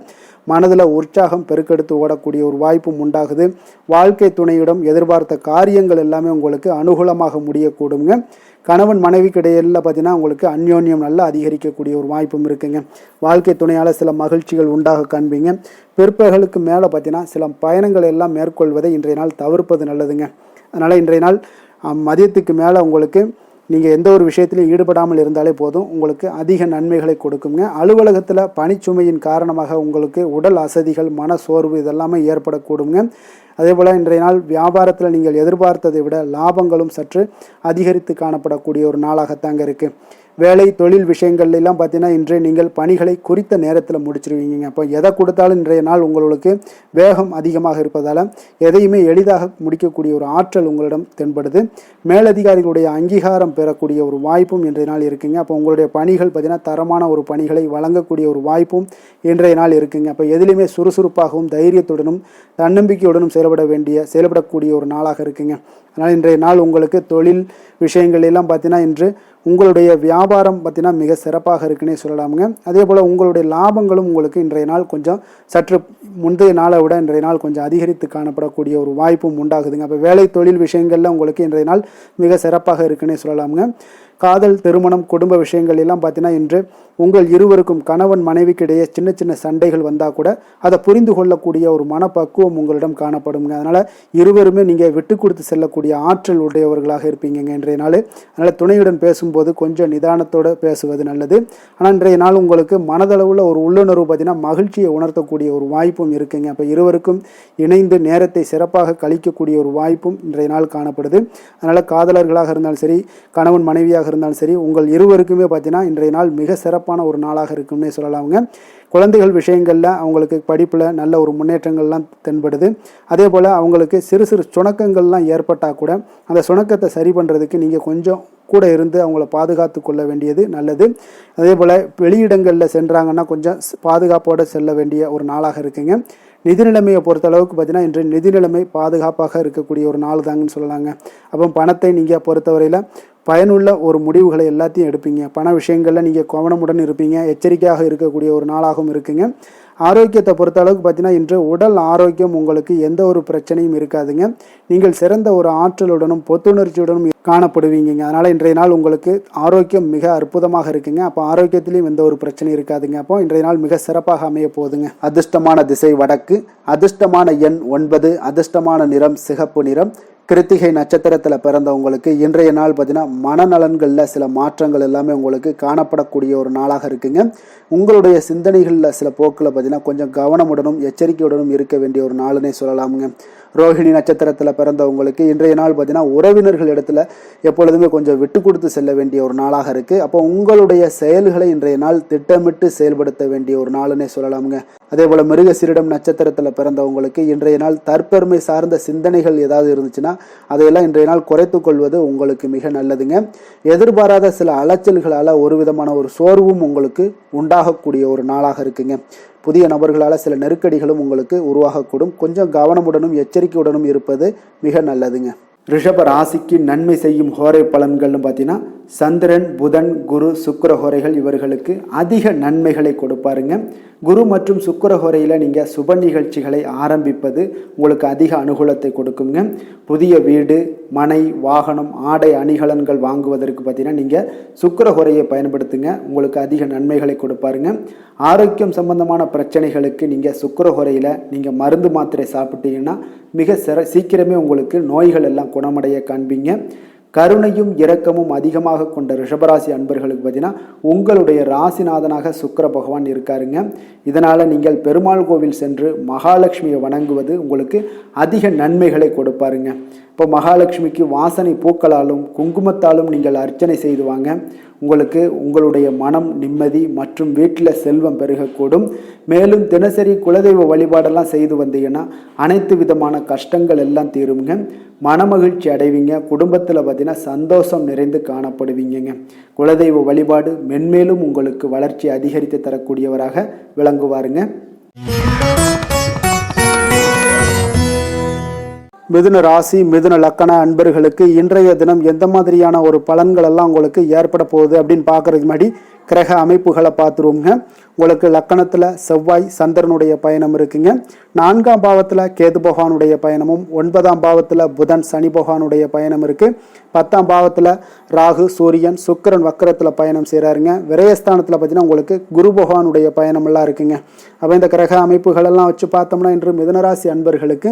மனதில் உற்சாகம் பெருக்கெடுத்து ஓடக்கூடிய ஒரு வாய்ப்பும் உண்டாகுது. வாழ்க்கை துணையிடம் எதிர்பார்த்த காரியங்கள் எல்லாமே உங்களுக்கு அனுகூலமாக முடியக்கூடுங்க. கணவன் மனைவிக்கு இடையில பார்த்தீங்கன்னா உங்களுக்கு அந்யோன்யம் நல்லா அதிகரிக்கக்கூடிய ஒரு வாய்ப்பும் இருக்குங்க. வாழ்க்கை துணையால் சில மகிழ்ச்சிகள் உண்டாக காண்பீங்க. பிற்பகலுக்கு மேலே பார்த்தீங்கன்னா சில பயணங்கள் எல்லாம் மேற்கொள்வதை இன்றைய நாள் தவிர்ப்பது நல்லதுங்க. அதனால் இன்றைய நாள் மதியத்துக்கு மேலே உங்களுக்கு நீங்கள் எந்த ஒரு விஷயத்திலையும் ஈடுபடாமல் இருந்தாலே போதும், உங்களுக்கு அதிக நன்மைகளை கொடுக்குங்க. அலுவலகத்தில் பணிச்சுமையின் காரணமாக உங்களுக்கு உடல் அசதிகள், மன சோர்வு இதெல்லாமே ஏற்படக்கூடுங்க. அதே போல் இன்றைய நாள் வியாபாரத்தில் நீங்கள் எதிர்பார்த்ததை விட லாபங்களும் சற்று அதிகரித்து காணப்படக்கூடிய ஒரு நாளாகத்தாங்க இருக்குது. வேலை தொழில் விஷயங்கள்ல எல்லாம் பார்த்தீங்கன்னா இன்று நீங்கள் பணிகளை குறித்த நேரத்தில் முடிச்சிருவீங்க. அப்போ எதை கொடுத்தாலும் இன்றைய நாள் உங்களுக்கு வேகம் அதிகமாக இருப்பதால் எதையுமே எளிதாக முடிக்கக்கூடிய ஒரு ஆற்றல் உங்களிடம் தென்படுது. மேலதிகாரிகளுடைய அங்கீகாரம் பெறக்கூடிய ஒரு வாய்ப்பும் இன்றைய நாள் இருக்குங்க. அப்போ உங்களுடைய பணிகள் பார்த்தீங்கன்னா தரமான ஒரு பணிகளை வழங்கக்கூடிய ஒரு வாய்ப்பும் இன்றைய நாள் இருக்குங்க. அப்போ எதிலுமே சுறுசுறுப்பாகவும் தைரியத்துடனும் தன்னம்பிக்கையுடனும் செயல்படக்கூடிய ஒரு நாளாக இருக்குங்க. அதனால் இன்றைய நாள் உங்களுக்கு தொழில் விஷயங்கள் எல்லாம் பார்த்தீங்கன்னா இன்று உங்களுடைய வியாபாரம் பார்த்தீங்கன்னா மிக சிறப்பாக இருக்குன்னே சொல்லலாமுங்க. அதே போல் உங்களுடைய லாபங்களும் உங்களுக்கு இன்றைய நாள் கொஞ்சம் சற்று முந்தைய நாளை விட இன்றைய நாள் கொஞ்சம் அதிகரித்து காணப்படக்கூடிய ஒரு வாய்ப்பும் உண்டாகுதுங்க. அப்போ வேலை தொழில் விஷயங்களில் உங்களுக்கு இன்றைய நாள் மிக சிறப்பாக இருக்குன்னே சொல்லலாமுங்க. காதல், திருமணம், குடும்ப விஷயங்கள் எல்லாம் பார்த்தீங்கன்னா இன்று உங்கள் இருவருக்கும் கணவன் மனைவிக்கு இடையே சின்ன சின்ன சண்டைகள் வந்தால் கூட அதை புரிந்து கொள்ளக்கூடிய ஒரு மனப்பக்குவம் உங்களிடம் காணப்படுங்க. அதனால் இருவருமே நீங்கள் விட்டு கொடுத்து செல்லக்கூடிய ஆற்றல் உடையவர்களாக இருப்பீங்க இன்றைய நாள். அதனால் துணையுடன் பேசும்போது கொஞ்சம் நிதானத்தோடு பேசுவது நல்லது. ஆனால் இன்றைய நாள் உங்களுக்கு மனதளவில் ஒரு உள்ளுணர்வு பார்த்தீங்கன்னா மகிழ்ச்சியை உணர்த்தக்கூடிய ஒரு வாய்ப்பும் இருக்குங்க. அப்போ இருவருக்கும் இணைந்து நேரத்தை சிறப்பாக கழிக்கக்கூடிய ஒரு வாய்ப்பும் இன்றைய நாள் காணப்படுது. அதனால் காதலர்களாக இருந்தாலும் சரி, கணவன் மனைவியாக இருந்தாலும் சரி, உங்கள் இருவருக்குமே பார்த்தீங்கன்னா இன்றைய நாள் மிக சிறப்பான ஒரு நாளாக இருக்கும்னே சொல்லலாமுங்க. குழந்தைகள் விஷயங்களில் அவங்களுக்கு படிப்பில் நல்ல ஒரு முன்னேற்றங்கள்லாம் தென்படுது. அதே போல் அவங்களுக்கு சிறு சிறு சுணக்கங்கள்லாம் ஏற்பட்டால் கூட அந்த சுணக்கத்தை சரி பண்ணுறதுக்கு நீங்கள் கொஞ்சம் கூட இருந்து அவங்கள பாதுகாத்து கொள்ள வேண்டியது நல்லது. அதே போல் வெளியிடங்களில் சென்றாங்கன்னா கொஞ்சம் பாதுகாப்போடு செல்ல வேண்டிய ஒரு நாளாக இருக்குங்க. நிதி நிலைமையை பொறுத்த அளவுக்கு பார்த்தீங்கன்னா இன்று நிதி நிலைமை பாதுகாப்பாக இருக்கக்கூடிய ஒரு நாள் தாங்கன்னு சொல்லலாங்க. அப்போ பணத்தை நீங்கள் பொறுத்தவரையில் பயனுள்ள ஒரு முடிவுகளை எல்லாத்தையும் எடுப்பீங்க. பண விஷயங்களில் நீங்கள் கவனமுடன் இருப்பீங்க. எச்சரிக்கையாக இருக்கக்கூடிய ஒரு நாளாகவும் இருக்குங்க. ஆரோக்கியத்தை பொறுத்த அளவுக்கு பார்த்தீங்கன்னா இன்று உடல் ஆரோக்கியம் உங்களுக்கு எந்த ஒரு பிரச்சனையும் இருக்காதுங்க. நீங்கள் சிறந்த ஒரு ஆற்றலுடனும் புத்துணர்ச்சியுடனும் காணப்படுவீங்க. அதனால் இன்றைய நாள் உங்களுக்கு ஆரோக்கியம் மிக அற்புதமாக இருக்குங்க. அப்போ ஆரோக்கியத்திலையும் எந்த ஒரு பிரச்சனையும் இருக்காதுங்க. அப்போ இன்றைய நாள் மிக சிறப்பாக அமைய போகுதுங்க. அதிர்ஷ்டமான திசை வடக்கு, அதிர்ஷ்டமான எண் 9, அதிர்ஷ்டமான நிறம் சிகப்பு நிறம். கிருத்திகை நட்சத்திரத்தில் பிறந்தவங்களுக்கு இன்றைய நாள் பார்த்தீங்கன்னா மனநலன்களில் சில மாற்றங்கள் எல்லாமே உங்களுக்கு காணப்படக்கூடிய ஒரு நாளாக இருக்குங்க. உங்களுடைய சிந்தனைகளில் சில போக்கில் பார்த்தீங்கன்னா கொஞ்சம் கவனமுடனும் எச்சரிக்கையுடனும் இருக்க வேண்டிய ஒரு நாளுன்னே சொல்லலாமுங்க. ரோஹிணி நட்சத்திரத்தில் பிறந்தவங்களுக்கு இன்றைய நாள் பார்த்தீங்கன்னா உறவினர்கள் இடத்துல எப்பொழுதுமே கொஞ்சம் விட்டு கொடுத்து செல்ல வேண்டிய ஒரு நாளாக இருக்குது. அப்போ உங்களுடைய செயல்களை இன்றைய நாள் திட்டமிட்டு செயல்படுத்த வேண்டிய ஒரு நாளுன்னே சொல்லலாமுங்க. அதே போல் மிருகசீரிடம் நட்சத்திரத்தில் பிறந்தவங்களுக்கு இன்றைய நாள் தற்பெருமை சார்ந்த சிந்தனைகள் ஏதாவது இருந்துச்சுன்னா அதையெல்லாம் இன்றைய நாள் குறைத்து கொள்வது உங்களுக்கு மிக நல்லதுங்க. எதிர்பாராத சில அலைச்சல்களால் ஒரு விதமான ஒரு சோர்வும் உங்களுக்கு உண்டாகக்கூடிய ஒரு நாளாக இருக்குங்க. புதிய நபர்களால் சில நெருக்கடிகளும் உங்களுக்கு உருவாகக்கூடும். கொஞ்சம் கவனமுடனும் எச்சரிக்கையுடனும் இருப்பது மிக நல்லதுங்க. ரிஷப ராசிக்கு நன்மை செய்யும் ஹோரை பலன்கள்னு பார்த்தீங்கன்னா சந்திரன், புதன், குரு, சுக்கிர ஹோரைகள் இவர்களுக்கு அதிக நன்மைகளை கொடுப்பாருங்க. குரு மற்றும் சுக்கிர ஹோரையில் நீங்கள் சுப நிகழ்ச்சிகளை ஆரம்பிப்பது உங்களுக்கு அதிக அனுகூலத்தை கொடுக்குங்க. புதிய வீடு, மனை, வாகனம், ஆடை அணிகலன்கள் வாங்குவதற்கு பார்த்தீங்கன்னா நீங்கள் சுக்கிர ஹோரையை பயன்படுத்துங்க. உங்களுக்கு அதிக நன்மைகளை கொடுப்பாருங்க. ஆரோக்கியம் சம்பந்தமான பிரச்சனைகளுக்கு நீங்கள் சுக்கிர ஹோரையில் நீங்கள் மருந்து மாத்திரை சாப்பிட்டீங்கன்னா மிக சீக்கிரமே உங்களுக்கு நோய்கள் எல்லாம் குணமடைய காண்பீங்க. கருணையும் இரக்கமும் அதிகமாக கொண்ட ரிஷபராசி அன்பர்களுக்கு பார்த்தீங்கன்னா உங்களுடைய ராசிநாதனாக சுக்கிர பகவான் இருக்காருங்க. இதனால் நீங்கள் பெருமாள் கோவில் சென்று மகாலட்சுமியை வணங்குவது உங்களுக்கு அதிக நன்மைகளை கொடுப்பாருங்க. இப்போ மகாலட்சுமிக்கு வாசனை பூக்களாலும் குங்குமத்தாலும் நீங்கள் அர்ச்சனை செய்து வாங்க. உங்களுக்கு உங்களுடைய மனம் நிம்மதி மற்றும் வீட்டில் செல்வம் பெருகக்கூடும். மேலும் தினசரி குலதெய்வ வழிபாடெல்லாம் செய்து வந்தீங்கன்னா அனைத்து விதமான கஷ்டங்கள் எல்லாம் தீருங்க. மனமகிழ்ச்சி அடைவீங்க. குடும்பத்தில் பார்த்தீங்கன்னா சந்தோஷம் நிறைந்து காணப்படுவீங்க. குலதெய்வ வழிபாடு மென்மேலும் உங்களுக்கு வளர்ச்சி அதிகரித்து தரக்கூடியவராக விளங்குவாருங்க. மிதுன ராசி, மிதுன லக்கண அன்பர்களுக்கு இன்றைய தினம் எந்த மாதிரியான ஒரு பலன்கள் எல்லாம் உங்களுக்கு ஏற்பட போகுது அப்படின்னு பார்க்கறதுக்கு முன்னாடி கிரக அமைப்புகளை பார்த்துருவோங்க. உங்களுக்கு லக்கணத்தில் செவ்வாய் சந்திரனுடைய பயணம் இருக்குங்க. 4ஆம் பாவத்தில் கேது பகவானுடைய பயணமும், 9ஆம் பாவத்தில் புதன் சனி பகவானுடைய பயணம் இருக்குது. 10ஆம் பாவத்தில் ராகு சூரியன் சுக்கிரன் வக்கரத்தில் பயணம் செய்கிறாருங்க. விரயஸ்தானத்தில் பார்த்தீங்கன்னா உங்களுக்கு குரு பகவானுடைய பயணமெல்லாம் இருக்குங்க. அப்போ இந்த கிரக அமைப்புகளெல்லாம் வச்சு பார்த்தோம்னா இன்று மிதுனராசி அன்பர்களுக்கு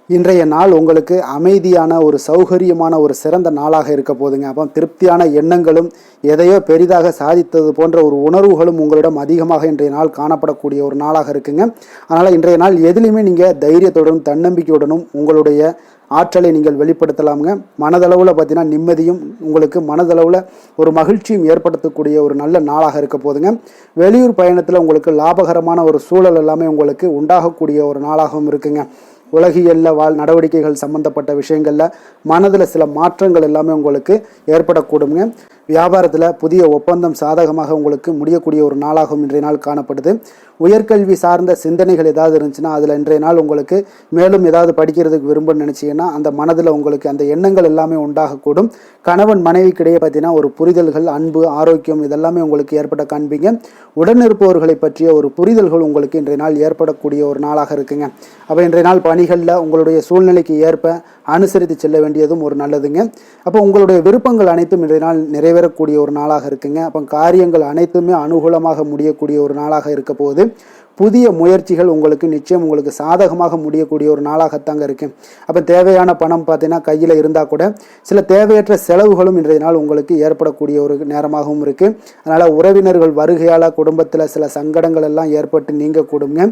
இன்றைய நாள் உங்களுக்கு அமைதியான ஒரு சௌகரியமான ஒரு சிறந்த நாளாக இருக்க போதுங்க. அப்போ திருப்தியான எண்ணங்களும் எதையோ பெரிதாக சாதித்தது போன்ற ஒரு உணர்வுகளும் உங்களிடம் அதிகமாக இன்றைய நாள் காணப்படக்கூடிய ஒரு நாளாக இருக்குங்க. அதனால் இன்றைய நாள் எதுலையுமே நீங்கள் தைரியத்துடனும் தன்னம்பிக்கையுடனும் உங்களுடைய ஆற்றலை நீங்கள் வெளிப்படுத்தலாமுங்க. மனதளவில் பார்த்தீங்கன்னா நிம்மதியும் உங்களுக்கு மனதளவில் ஒரு மகிழ்ச்சியும் ஏற்படுத்தக்கூடிய ஒரு நல்ல நாளாக இருக்க போதுங்க. வெளியூர் பயணத்தில் உங்களுக்கு லாபகரமான ஒரு சூழல் எல்லாமே உங்களுக்கு உண்டாகக்கூடிய ஒரு நாளாகவும் இருக்குங்க. உலகியல்ல நடவடிக்கைகள் சம்பந்தப்பட்ட விஷயங்களில் மனதில் சில மாற்றங்கள் எல்லாமே உங்களுக்கு ஏற்படக்கூடுங்க. வியாபாரத்தில் புதிய ஒப்பந்தம் சாதகமாக உங்களுக்கு முடியக்கூடிய ஒரு நாளாகவும் இன்றைய நாள் காணப்படுது. உயர்கல்வி சார்ந்த சிந்தனைகள் ஏதாவது இருந்துச்சுன்னா அதில் இன்றைய நாள் உங்களுக்கு மேலும் ஏதாவது படிக்கிறதுக்கு விரும்புன்னு நினச்சிங்கன்னா அந்த மனதில் உங்களுக்கு அந்த எண்ணங்கள் எல்லாமே உண்டாகக்கூடும். கணவன் மனைவிக்கிடையே பார்த்தீங்கன்னா ஒரு புரிதல்கள், அன்பு, ஆரோக்கியம் இதெல்லாமே உங்களுக்கு ஏற்பட காண்பீங்க. உடனிருப்பவர்களை பற்றிய ஒரு புரிதல்கள் உங்களுக்கு இன்றைய நாள் ஏற்படக்கூடிய ஒரு நாளாக இருக்குங்க. அப்போ இன்றைய நாள் பணிகளில் உங்களுடைய சூழ்நிலைக்கு ஏற்ப அனுசரித்து செல்ல வேண்டியதும் ஒரு நல்லதுங்க. அப்போ உங்களுடைய விருப்பங்கள் அனைத்தும் இன்றைய நாள் நிறைவேறக்கூடிய ஒரு நாளாக இருக்குங்க. அப்போ காரியங்கள் அனைத்துமே அனுகூலமாக முடியக்கூடிய ஒரு நாளாக இருக்க போகுது. புதிய முயற்சிகள் உங்களுக்கு நிச்சயம் உங்களுக்கு சாதகமாக முடியக்கூடிய ஒரு நாளாகத்தாங்க இருக்கு. அப்போ தேவையான பணம் பார்த்தீங்கன்னா கையில் இருந்தால் கூட சில தேவையற்ற செலவுகளும் இன்றைய நாள் உங்களுக்கு ஏற்படக்கூடிய ஒரு நேரமாகவும் இருக்கு. அதனால உறவினர்கள் வருகையால் குடும்பத்தில் சில சங்கடங்கள் எல்லாம் ஏற்பட்டு நீங்க கூடுங்க.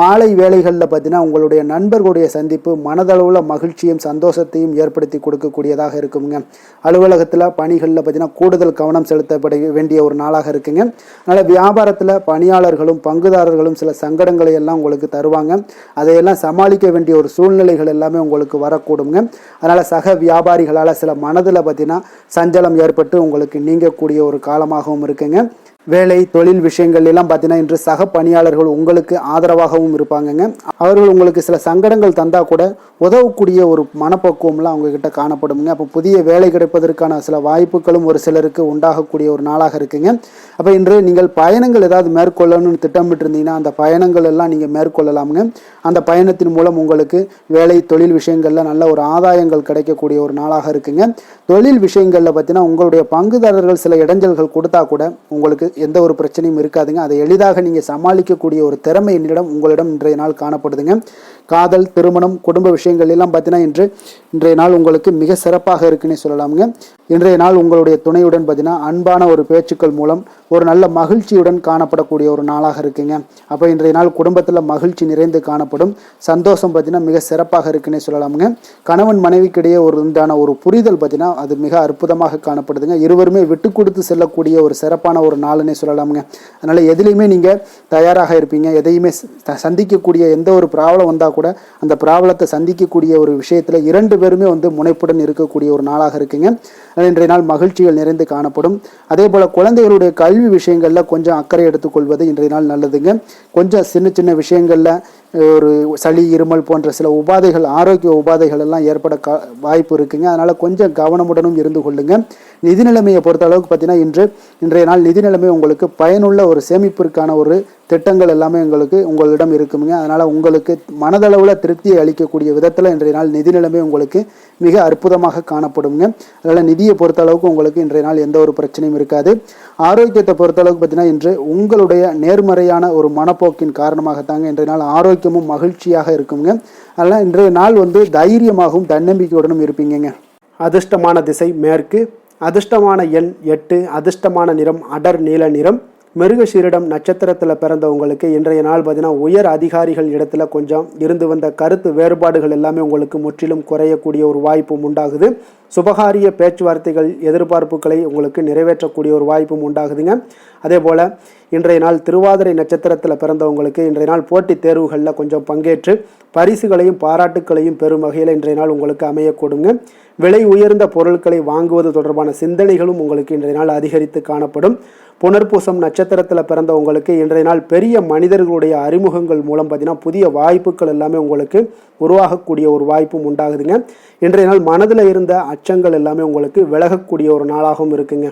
மாலை வேளைகளில் பார்த்தீங்கன்னா உங்களுடைய நண்பர்களுடைய சந்திப்பு மனதளவுல மகிழ்ச்சியும் சந்தோஷத்தையும் ஏற்படுத்தி கொடுக்கக்கூடியதாக இருக்குங்க. அலுவலகத்தில் பணிகளில் பார்த்தீங்கன்னா கூடுதல் கவனம் செலுத்தப்பட வேண்டிய ஒரு நாளாக இருக்குங்க. அதனால வியாபாரத்தில் பணியாளர்களும் பங்குதாரர்களும் சில சங்கடங்களை எல்லாம் உங்களுக்கு தருவாங்க. அதையெல்லாம் சமாளிக்க வேண்டிய ஒரு சூழ்நிலைகள் எல்லாமே உங்களுக்கு வரக்கூடுங்க. அதனால சக வியாபாரிகளால் சில மனதில் பார்த்தீங்கன்னா சஞ்சலம் ஏற்பட்டு உங்களுக்கு நீங்கக்கூடிய ஒரு காலமாகவும் இருக்குங்க. வேலை தொழில் விஷயங்கள் எல்லாம் பார்த்தீங்கன்னா இன்று சக பணியாளர்கள் உங்களுக்கு ஆதரவாகவும் இருப்பாங்கங்க. அவர்கள் உங்களுக்கு சில சங்கடங்கள் தந்தா கூட உதவக்கூடிய ஒரு மனப்பக்குவம்லாம் அவங்ககிட்ட காணப்படுங்க. அப்போ புதிய வேலை கிடைப்பதற்கான சில வாய்ப்புகளும் ஒரு சிலருக்கு உண்டாகக்கூடிய ஒரு நாளாக இருக்குங்க. அப்போ இன்று நீங்கள் பயணங்கள் ஏதாவது மேற்கொள்ளணும்னு திட்டமிட்டு இருந்தீங்கன்னா அந்த பயணங்கள் எல்லாம் நீங்கள் மேற்கொள்ளலாமுங்க. அந்த பயணத்தின் மூலம் உங்களுக்கு வேலை தொழில் விஷயங்கள்ல நல்ல ஒரு ஆதாயங்கள் கிடைக்கக்கூடிய ஒரு நாளாக இருக்குங்க. தொழில் விஷயங்கள்ல பார்த்தீங்கன்னா உங்களுடைய பங்குதாரர்கள் சில இடைஞ்சல்கள் கொடுத்தா கூட உங்களுக்கு எந்த ஒரு பிரச்சனையும் இருக்காதுங்க. அதை எளிதாக நீங்கள் சமாளிக்கக்கூடிய ஒரு திறமை உங்களிடம் இன்றைய நாள் காணப்படுதுங்க. காதல், திருமணம், குடும்ப விஷயங்கள் எல்லாம் பார்த்தீங்கன்னா இன்றைய நாள் உங்களுக்கு மிக சிறப்பாக இருக்குன்னு சொல்லலாமுங்க. இன்றைய நாள் உங்களுடைய துணையுடன் பார்த்தீங்கன்னா அன்பான ஒரு பேச்சுக்கள் மூலம் ஒரு நல்ல மகிழ்ச்சியுடன் காணப்படக்கூடிய ஒரு நாளாக இருக்குங்க. அப்போ இன்றைய நாள் குடும்பத்தில் மகிழ்ச்சி நிறைந்து காணப்படும். சந்தோஷம் பார்த்தீங்கன்னா மிக சிறப்பாக இருக்குன்னே சொல்லலாமுங்க. கணவன் மனைவிக்கிடையே உண்டான ஒரு புரிதல் பார்த்தீங்கன்னா அது மிக அற்புதமாக காணப்படுதுங்க. இருவருமே விட்டு கொடுத்து செல்லக்கூடிய ஒரு சிறப்பான ஒரு நாளுன்னே சொல்லலாமுங்க. அதனால எதுலையுமே நீங்கள் தயாராக இருப்பீங்க. எதையுமே சந்திக்கக்கூடிய எந்த ஒரு ப்ராப்ளம் வந்தால் கூட அந்த ப்ராப்ளத்தை சந்திக்கக்கூடிய ஒரு விஷயத்தில் இரண்டு பேருமே முனைப்புடன் இருக்கக்கூடிய ஒரு நாளாக இருக்குங்க. இன்றைய நாள் மகிழ்ச்சிகள் நிறைந்து காணப்படும். அதே போல் குழந்தைகளுடைய கல்வி விஷயங்களில் கொஞ்சம் அக்கறை எடுத்துக்கொள்வது இன்றைய நாள் நல்லதுங்க. கொஞ்சம் சின்ன சின்ன விஷயங்களில் ஒரு சளி, இருமல் போன்ற சில உபாதைகள், ஆரோக்கிய உபாதைகள் எல்லாம் ஏற்பட வாய்ப்பு இருக்குங்க. அதனால கொஞ்சம் கவனமுடனும் இருந்து கொள்ளுங்க. நிதி நிலைமையை பொறுத்த அளவுக்கு பார்த்தீங்கன்னா இன்றைய நாள் நிதி நிலைமை உங்களுக்கு பயனுள்ள ஒரு சேமிப்பிற்கான ஒரு திட்டங்கள் எல்லாமே உங்களிடம் இருக்குங்க. அதனால உங்களுக்கு மனதளவில் திருப்தியை அளிக்கக்கூடிய விதத்தில் இன்றைய நாள் நிதி நிலைமை உங்களுக்கு மிக அற்புதமாக காணப்படுங்க. அதனால நிதியை பொறுத்த அளவுக்கு உங்களுக்கு இன்றைய நாள் எந்த ஒரு பிரச்சனையும் இருக்காது. ஆரோக்கியத்தை பொறுத்த அளவுக்கு பார்த்தீங்கன்னா இன்று உங்களுடைய நேர்மறையான ஒரு மனப்போக்கின் காரணமாகத்தாங்க இன்றைய நாள் ஆரோக்கியமும் மகிழ்ச்சியாக இருக்குங்க. அதனால் இன்றைய நாள் தைரியமாகவும் தன்னம்பிக்கையுடனும் இருப்பீங்க. அதிர்ஷ்டமான திசை மேற்கு. அதிர்ஷ்டமான எண் 8. அதிர்ஷ்டமான நிறம் அடர் நீல நிறம். மிருகசீரிடம் நட்சத்திரத்தில் பிறந்தவங்களுக்கு இன்றைய நாள் பார்த்தீங்கன்னா உயர் அதிகாரிகள் இடத்துல கொஞ்சம் இருந்து வந்த கருத்து வேறுபாடுகள் எல்லாமே உங்களுக்கு முற்றிலும் குறையக்கூடிய ஒரு வாய்ப்பும் உண்டாகுது. சுபகாரிய பேச்சுவார்த்தைகள், எதிர்பார்ப்புகளை உங்களுக்கு நிறைவேற்றக்கூடிய ஒரு வாய்ப்பும் உண்டாகுதுங்க. அதே போல் இன்றைய நாள் திருவாதிரை நட்சத்திரத்தில் பிறந்தவங்களுக்கு இன்றைய நாள் போட்டித் தேர்வுகளில் கொஞ்சம் பங்கேற்று பரிசுகளையும் பாராட்டுக்களையும் பெறும் வகையில் இன்றைய நாள் உங்களுக்கு அமையக்கூடுங்க. விலை உயர்ந்த பொருட்களை வாங்குவது தொடர்பான சிந்தனைகளும் உங்களுக்கு இன்றைய நாள் அதிகரித்து காணப்படும். புனர்பூசம் நட்சத்திரத்தில் பிறந்தவங்களுக்கு இன்றைய நாள் பெரிய மனிதர்களுடைய அறிமுகங்கள் மூலம் பார்த்தீங்கன்னா புதிய வாய்ப்புகள் எல்லாமே உங்களுக்கு உருவாகக்கூடிய ஒரு வாய்ப்பும் உண்டாகுதுங்க. இன்றைய நாள் மனதில் இருந்த அச்சங்கள் எல்லாமே உங்களுக்கு விலகக்கூடிய ஒரு நாளாகவும் இருக்குங்க.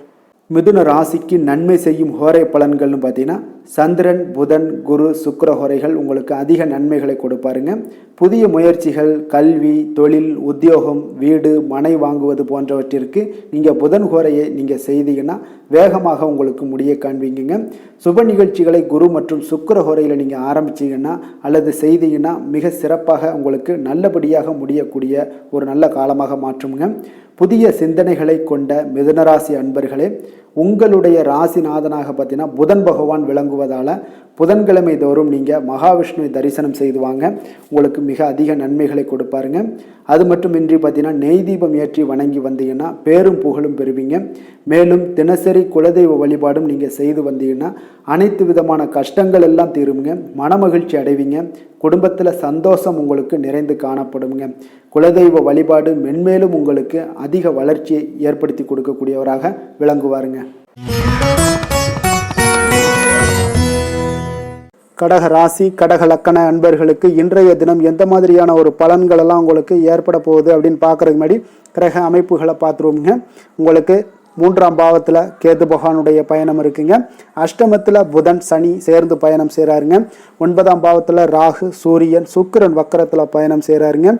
மிதுன ராசிக்கு நன்மை செய்யும் ஹோரை பலன்கள்னு பார்த்தீங்கன்னா சந்திரன், புதன், குரு, சுக்கிர ஹோரைகள் உங்களுக்கு அதிக நன்மைகளை கொடுப்பாருங்க. புதிய முயற்சிகள், கல்வி, தொழில், உத்தியோகம், வீடு, மனை வாங்குவது போன்றவற்றிற்கு நீங்கள் புதன் ஹோரையை நீங்கள் செய்தீங்கன்னா வேகமாக உங்களுக்கு முடிய காண்பீங்க. சுப நிகழ்ச்சிகளை குரு மற்றும் சுக்கிர ஹோரையில் நீங்கள் ஆரம்பிச்சிங்கன்னா அல்லது செய்தீங்கன்னா மிக சிறப்பாக உங்களுக்கு நல்லபடியாக முடியக்கூடிய ஒரு நல்ல காலமாக மாற்றுங்க. புதிய சிந்தனைகளை கொண்ட மிதுனராசி அன்பர்களே, உங்களுடைய ராசிநாதனாக பார்த்தீங்கன்னா புதன் பகவான் விளங்குவதால் புதன்கிழமை தோறும் நீங்கள் மகாவிஷ்ணுவை தரிசனம் செய்து வாங்க, உங்களுக்கு மிக அதிக நன்மைகளை கொடுப்பாருங்க. அது மட்டுமின்றி பார்த்தீங்கன்னா நெய் தீபம் ஏற்றி வணங்கி வந்தீங்கன்னா பேரும் புகழும் பெறுவீங்க. மேலும் தினசரி குலதெய்வ வழிபாடும் நீங்கள் செய்து வந்தீங்கன்னா அனைத்து விதமான கஷ்டங்கள் எல்லாம் தீருங்க, மனமகிழ்ச்சி அடைவீங்க, குடும்பத்தில் சந்தோஷம் உங்களுக்கு நிறைந்து காணப்படுங்க. குலதெய்வ வழிபாடு மென்மேலும் உங்களுக்கு அதிக வளர்ச்சியை ஏற்படுத்தி கொடுக்கக்கூடியவராக விளங்குவாருங்க. கடக ராசி கடக லக்கண அன்பர்களுக்கு இன்றைய தினம் எந்த மாதிரியான ஒரு பலன்கள் எல்லாம் உங்களுக்கு ஏற்பட போகுது அப்படின்னு பார்க்கறதுக்கு முன்னாடி கிரக அமைப்புகளை பார்த்துருவோங்க. உங்களுக்கு 3ஆம் பாவத்தில் கேது பகவானுடைய பயணம் இருக்குங்க. அஷ்டமத்தில் புதன் சனி சேர்ந்து பயணம் செய்கிறாருங்க. 9ஆம் பாவத்தில் ராகு சூரியன் சுக்கிரன் வக்கரத்தில் பயணம் செய்கிறாருங்க.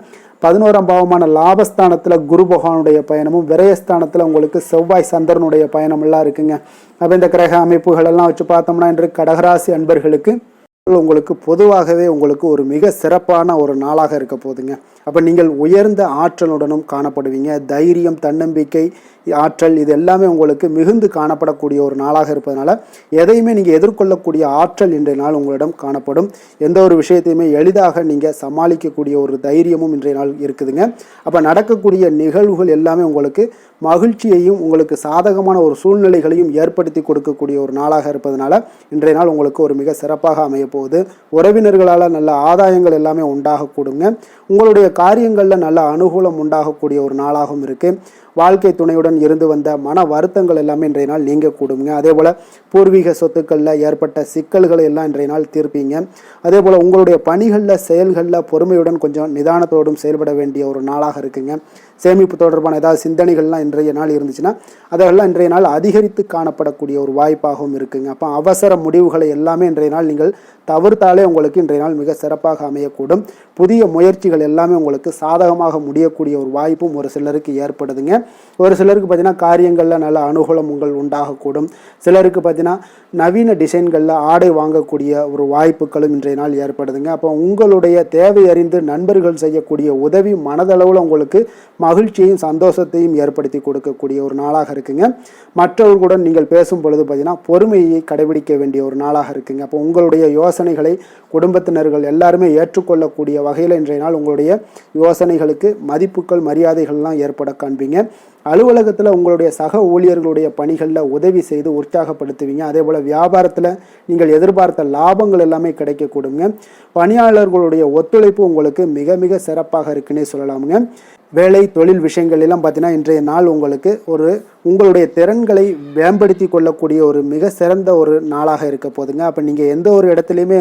11ஆம் பாவமான லாபஸ்தானத்தில் குரு பகவானுடைய பயணமும், விரயஸ்தானத்தில் உங்களுக்கு செவ்வாய் சந்திரனுடைய பயணம் எல்லாம் இருக்குங்க. அப்போ இந்த கிரக அமைப்புகள் எல்லாம் வச்சு பார்த்தோம்னா இன்று கடகராசி அன்பர்களுக்கு உங்களுக்கு பொதுவாகவே உங்களுக்கு ஒரு மிக சிறப்பான ஒரு நாளாக இருக்க போகுதுங்க. அப்போ நீங்கள் உயர்ந்த ஆற்றலுடனும் காணப்படுவீங்க. தைரியம், தன்னம்பிக்கை, ஆற்றல் இது எல்லாமே உங்களுக்கு மிகுந்து காணப்படக்கூடிய ஒரு நாளாக இருப்பதனால எதையுமே நீங்கள் எதிர்கொள்ளக்கூடிய ஆற்றல் இன்றைய நாள் உங்களிடம் காணப்படும். எந்த ஒரு விஷயத்தையுமே எளிதாக நீங்கள் சமாளிக்கக்கூடிய ஒரு தைரியமும் இன்றைய நாள் இருக்குதுங்க. அப்போ நடக்கக்கூடிய நிகழ்வுகள் எல்லாமே உங்களுக்கு மகிழ்ச்சியையும் உங்களுக்கு சாதகமான ஒரு சூழ்நிலைகளையும் ஏற்படுத்தி கொடுக்கக்கூடிய ஒரு நாளாக இருப்பதனால இன்றைய நாள் உங்களுக்கு ஒரு மிக சிறப்பாக அமைய போகுது. உறவினர்களால் நல்ல ஆதாயங்கள் எல்லாமே உண்டாகக்கூடுங்க. உங்களுடைய காரியங்களில் நல்ல அனுகூலம் உண்டாகக்கூடிய ஒரு நாளாகவும் இருக்குது. வாழ்க்கை துணையுடன் இருந்து வந்த மன வருத்தங்கள் எல்லாமே இன்றைய நாள் நீங்க கூடுங்க. அதே போல் பூர்வீக சொத்துக்களில் ஏற்பட்ட சிக்கல்களை எல்லாம் இன்றைய நாள் தீர்ப்பீங்க. அதே போல் உங்களுடைய பணிகளில் செயல்களில் பொறுமையுடன் கொஞ்சம் நிதானத்தோடும் செயல்பட வேண்டிய ஒரு நாளாக இருக்குங்க. சேமிப்பு தொடர்பான ஏதாவது சிந்தனைகள்லாம் இன்றைய நாள் இருந்துச்சுன்னா அதெல்லாம் இன்றைய நாள் அதிகரித்து காணப்படக்கூடிய ஒரு வாய்ப்பாகவும் இருக்குங்க. அப்போ அவசர முடிவுகளை எல்லாமே இன்றைய நாள் நீங்கள் தவிர்த்தாலே உங்களுக்கு இன்றைய நாள் மிக சிறப்பாக அமையக்கூடும். புதிய முயற்சிகள் எல்லாமே உங்களுக்கு சாதகமாக முடியக்கூடிய ஒரு வாய்ப்பும் ஒரு சிலருக்கு ஏற்படுதுங்க. ஒரு சிலருக்கு பார்த்தீங்கன்னா காரியங்களில் நல்ல அனுகூலம் உண்டாகக்கூடும். சிலருக்கு பார்த்தீங்கன்னா நவீன டிசைன்களில் ஆடை வாங்கக்கூடிய ஒரு வாய்ப்புகளும் இன்றைய நாள் ஏற்படுதுங்க. அப்போ உங்களுடைய தேவை அறிந்து நண்பர்கள் செய்யக்கூடிய உதவி மனதளவில் உங்களுக்கு மகிழ்ச்சியையும் சந்தோஷத்தையும் ஏற்படுத்தி கொடுக்கக்கூடிய ஒரு நாளாக இருக்குங்க. மற்றவர்களுடன் நீங்கள் பேசும் பொழுது பார்த்தீங்கன்னா பொறுமையை கடைபிடிக்க வேண்டிய ஒரு நாளாக இருக்குங்க. அப்போ உங்களுடைய யோசனைகளை குடும்பத்தினர்கள் எல்லாருமே ஏற்றுக்கொள்ளக்கூடிய வகையில் இன்றைய நாள் உங்களுடைய யோசனைகளுக்கு மதிப்புகள் மரியாதைகள்லாம் ஏற்பட காண்பீங்க. அலுவலகத்தில் உங்களுடைய சக ஊழியர்களுடைய பணிகளில் உதவி செய்து உற்சாகப்படுத்துவீங்க. அதே போல் வியாபாரத்தில் நீங்கள் எதிர்பார்த்த லாபங்கள் எல்லாமே கிடைக்கக்கூடுங்க. பணியாளர்களுடைய ஒத்துழைப்பு உங்களுக்கு மிக மிக சிறப்பாக இருக்குன்னே சொல்லலாமுங்க. வேலை தொழில் விஷயங்கள் எல்லாம் பார்த்தீங்கன்னா இன்றைய நாள் உங்களுக்கு உங்களுடைய திறன்களை மேம்படுத்தி கொள்ளக்கூடிய ஒரு மிக சிறந்த ஒரு நாளாக இருக்க போதுங்க. அப்போ நீங்கள் எந்த ஒரு இடத்துலையுமே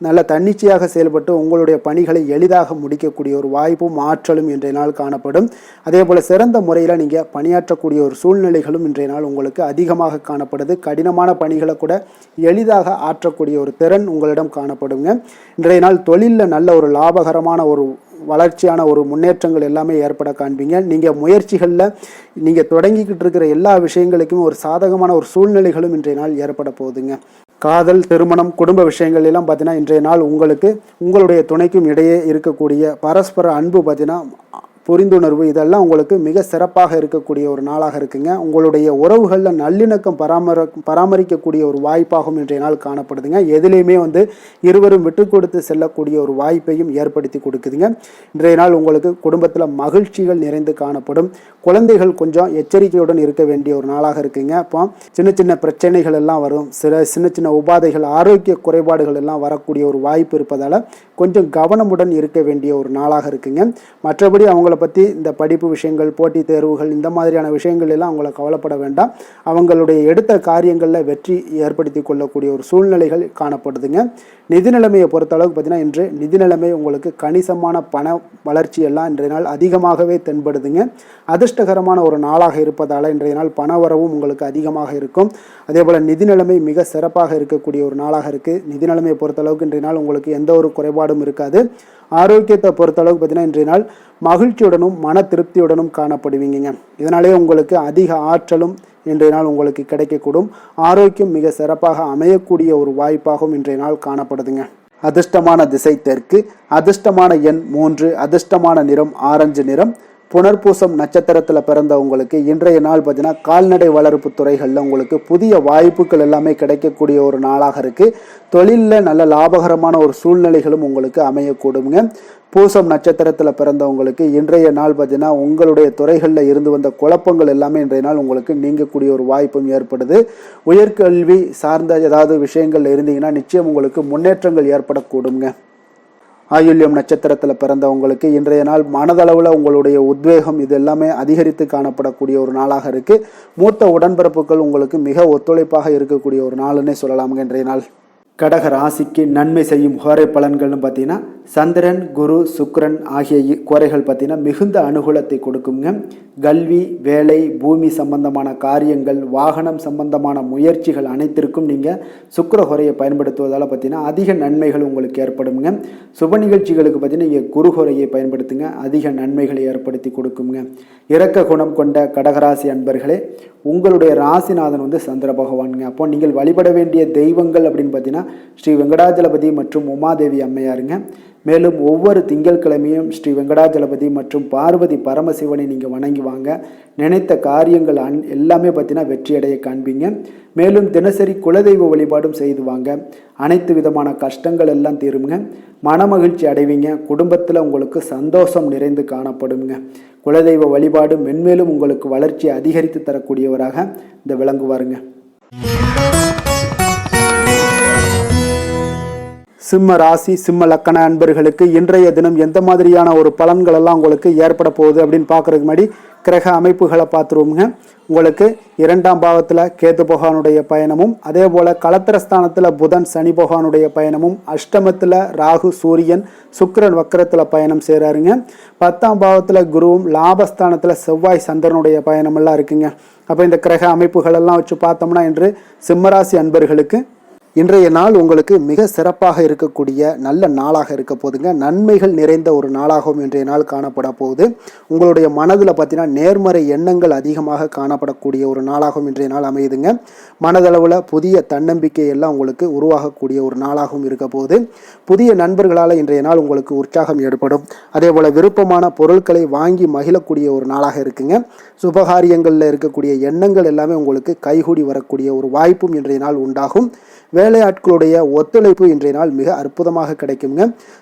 நல்ல தன்னிச்சையாக செயல்பட்டு உங்களுடைய பணிகளை எளிதாக முடிக்கக்கூடிய ஒரு வாய்ப்பும் ஆற்றலும் இன்றைய நாள் காணப்படும். அதே போல் சிறந்த முறையில் நீங்கள் பணியாற்றக்கூடிய ஒரு சூழ்நிலைகளும் இன்றைய நாள் உங்களுக்கு அதிகமாக காணப்படுது. கடினமான பணிகளை கூட எளிதாக ஆற்றக்கூடிய ஒரு திறன் உங்களிடம் காணப்படுங்க. இன்றைய நாள் தொழிலில் நல்ல ஒரு லாபகரமான ஒரு வளர்ச்சியான ஒரு முன்னேற்றங்கள் எல்லாமே ஏற்பட காண்பீங்க. நீங்கள் முயற்சிகளில் நீங்கள் தொடங்கிக்கிட்டு இருக்கிற எல்லா விஷயங்களுக்கும் ஒரு சாதகமான ஒரு சூழ்நிலைகளும் இன்றைய நாள் ஏற்பட போகுதுங்க. காதல், திருமணம், குடும்ப விஷயங்கள் எல்லாம் பார்த்தீங்கன்னா இன்றைய நாள் உங்களுக்கு உங்களுடைய துணைக்கும் இடையே இருக்கக்கூடிய பரஸ்பர அன்பு பார்த்தீங்கன்னா புரிந்துணர்வு இதெல்லாம் உங்களுக்கு மிக சிறப்பாக இருக்கக்கூடிய ஒரு நாளாக இருக்குங்க. உங்களுடைய உறவுகளில் நல்லிணக்கம் பராமரிக்கக்கூடிய ஒரு வாய்ப்பாகவும் இன்றைய நாள் காணப்படுதுங்க. எதுலேயுமே இருவரும் விட்டு கொடுத்து செல்லக்கூடிய ஒரு வாய்ப்பையும் ஏற்படுத்தி கொடுக்குதுங்க. இன்றைய நாள் உங்களுக்கு குடும்பத்தில் மகிழ்ச்சிகள் நிறைந்து காணப்படும். குழந்தைகள் கொஞ்சம் எச்சரிக்கையுடன் இருக்க வேண்டிய ஒரு நாளாக இருக்குங்க. அப்போ சின்ன சின்ன பிரச்சனைகள் எல்லாம் வரும். சின்ன சின்ன உபாதைகள், ஆரோக்கிய குறைபாடுகள் எல்லாம் வரக்கூடிய ஒரு வாய்ப்பு இருப்பதால் கொஞ்சம் கவனமுடன் இருக்க வேண்டிய ஒரு நாளாக இருக்குங்க. மற்றபடி அவங்கள பற்றி இந்த படிப்பு விஷயங்கள், போட்டித் தேர்வுகள் இந்த மாதிரியான விஷயங்கள் எல்லாம் அவங்கள கவலைப்பட வேண்டாம். அவங்களுடைய எடுத்த காரியங்களில் வெற்றி ஏற்படுத்தி கொள்ளக்கூடிய ஒரு சூழ்நிலைகள் காணப்படுதுங்க. நிதி நிலைமையை பொறுத்த அளவுக்கு பார்த்தீங்கன்னா இன்று நிதி நிலைமை உங்களுக்கு கணிசமான பண வளர்ச்சி எல்லாம் இன்றைய நாள் அதிகமாகவே தென்படுதுங்க. அதிர்ஷ்டகரமான ஒரு நாளாக இருப்பதால் இன்றைய நாள் பண வரவும் உங்களுக்கு அதிகமாக இருக்கும். அதே போல் நிதி நிலைமை மிக சிறப்பாக இருக்கக்கூடிய ஒரு நாளாக இருக்குது. நிதி நிலைமையை பொறுத்த அளவுக்கு இன்றைய நாள் உங்களுக்கு எந்த ஒரு குறைபாடும் இருக்காது. ஆரோக்கியத்தை பொறுத்த அளவுக்கு பார்த்தீங்கன்னா இன்றைய நாள் மகிழ்ச்சியுடனும் மன திருப்தியுடனும் காணப்படுவீங்க. இதனாலே உங்களுக்கு அதிக ஆற்றலும் இன்றைய நாள் உங்களுக்கு கிடைக்கக்கூடும். ஆரோக்கியம் மிக சிறப்பாக அமையக்கூடிய ஒரு வாய்ப்பாகவும் இன்றைய நாள் காணப்படுதுங்க. அதிர்ஷ்டமான திசை தெற்கு, அதிர்ஷ்டமான எண் 3, அதிர்ஷ்டமான நிறம் ஆரஞ்சு நிறம், புனர்பூசம் நட்சத்திரத்தில் பிறந்தவங்களுக்கு இன்றைய நாள் பார்த்தீங்கன்னா கால்நடை வளர்ப்பு துறைகளில் உங்களுக்கு புதிய வாய்ப்புகள் எல்லாமே கிடைக்கக்கூடிய ஒரு நாளாக இருக்குது. தொழிலில் நல்ல லாபகரமான ஒரு சூழ்நிலைகளும் உங்களுக்கு அமையக்கூடுங்க. பூசம் நட்சத்திரத்தில் பிறந்தவங்களுக்கு இன்றைய நாள் பார்த்தீங்கன்னா உங்களுடைய துறைகளில் இருந்து வந்த குழப்பங்கள் எல்லாமே இன்றைய நாள் உங்களுக்கு நீங்கக்கூடிய ஒரு வாய்ப்பும் ஏற்படுது. உயர்கல்வி சார்ந்த ஏதாவது விஷயங்கள்ல இருந்தீங்கன்னா நிச்சயம் உங்களுக்கு முன்னேற்றங்கள் ஏற்படக்கூடுங்க. ஆயுள்யம் நட்சத்திரத்தில் பிறந்தவங்களுக்கு இன்றைய நாள் மனதளவில் உங்களுடைய உத்வேகம் இது எல்லாமே அதிகரித்து காணப்படக்கூடிய ஒரு நாளாக இருக்குது. மூத்த உடன்பிறப்புகள் உங்களுக்கு மிக ஒத்துழைப்பாக இருக்கக்கூடிய ஒரு நாளுன்னே சொல்லலாமுங்க. இன்றைய நாள் கடக ராசிக்கு நன்மை செய்யும் கோரை பலன்கள்னு பார்த்தீங்கன்னா சந்திரன், குரு, சுக்கிரன் ஆகிய கோரைகள் பார்த்தீங்கன்னா மிகுந்த அனுகூலத்தை கொடுக்குங்க. கல்வி, வேலை, பூமி சம்பந்தமான காரியங்கள், வாகனம் சம்பந்தமான முயற்சிகள் அனைத்திற்கும் நீங்கள் சுக்கிர கோரையை பயன்படுத்துவதால் பார்த்தீங்கன்னா அதிக நன்மைகள் உங்களுக்கு ஏற்படுங்க. சுப நிகழ்ச்சிகளுக்கு பார்த்தீங்கன்னா நீங்கள் குரு கோரையை பயன்படுத்துங்க, அதிக நன்மைகளை ஏற்படுத்தி கொடுக்குங்க. இரக்க குணம் கொண்ட கடகராசி அன்பர்களே, உங்களுடைய ராசிநாதன் வந்து சந்திர பகவானுங்க. அப்போ நீங்கள் வழிபட வேண்டிய தெய்வங்கள் அப்படின்னு பார்த்தீங்கன்னா ஸ்ரீ வெங்கடாஜலபதி மற்றும் உமாதேவி அம்மையாருங்க. மேலும் ஒவ்வொரு திங்கட்கிழமையும் ஸ்ரீ வெங்கடாஜலபதி மற்றும் பார்வதி பரமசிவனை நீங்கள் வணங்கி வாங்க. நினைத்த காரியங்கள் எல்லாமே பார்த்தீங்கன்னா வெற்றியடைய காண்பீங்க. மேலும் தினசரி குலதெய்வ வழிபாடும் செய்து வாங்க. அனைத்து விதமான கஷ்டங்கள் எல்லாம் தீருங்க. மனமகிழ்ச்சி அடைவீங்க. குடும்பத்தில் உங்களுக்கு சந்தோஷம் நிறைந்து காணப்படுங்க. குலதெய்வ வழிபாடு மென்மேலும் உங்களுக்கு வளர்ச்சி அதிகரித்து தரக்கூடியவராக இந்த விளங்குவாருங்க. சிம்ம ராசி, சிம்ம லக்கண அன்பர்களுக்கு இன்றைய தினம் எந்த மாதிரியான ஒரு பலன்கள் எல்லாம் உங்களுக்கு ஏற்பட போகுது அப்படின்னு பார்க்கறதுக்கு முன்னாடி கிரக அமைப்புகளை பார்த்துருவோங்க. உங்களுக்கு 2ஆம் பாவத்தில் கேது பகவானுடைய பயணமும், அதே போல் களத்திரஸ்தானத்தில் புதன் சனி பகவானுடைய பயணமும், அஷ்டமத்தில் ராகு சூரியன் சுக்கிரன் வக்கரத்தில் பயணம் செய்கிறாருங்க. 10ஆம் பாவத்தில் குருவும், லாபஸ்தானத்தில் செவ்வாய் சந்திரனுடைய பயணமெல்லாம் இருக்குங்க. அப்போ இந்த கிரக அமைப்புகள் எல்லாம் வச்சு பார்த்தோம்னா இன்று சிம்மராசி அன்பர்களுக்கு இன்றைய நாள் உங்களுக்கு மிக சிறப்பாக இருக்கக்கூடிய நல்ல நாளாக இருக்க போதுங்க. நன்மைகள் நிறைந்த ஒரு நாளாகவும் இன்றைய நாள் காணப்பட போகுது. உங்களுடைய மனதில் பார்த்தீங்கன்னா நேர்மறை எண்ணங்கள் அதிகமாக காணப்படக்கூடிய ஒரு நாளாகவும் இன்றைய நாள் அமையுதுங்க. மனதளவில் புதிய தன்னம்பிக்கை எல்லாம் உங்களுக்கு உருவாகக்கூடிய ஒரு நாளாகவும் இருக்க போகுது. புதிய நண்பர்களால் இன்றைய நாள் உங்களுக்கு உற்சாகம் ஏற்படும். அதே போல் விருப்பமான பொருட்களை வாங்கி மகிழக்கூடிய ஒரு நாளாக இருக்குங்க. சுபகாரியங்களில் இருக்கக்கூடிய எண்ணங்கள் எல்லாமே உங்களுக்கு கைகூடி வரக்கூடிய ஒரு வாய்ப்பும் இன்றைய நாள் உண்டாகும். வேலையாட்களுடைய ஒத்துழைப்பு இன்றைய நாள் மிக அற்புதமாக கிடைக்குங்க.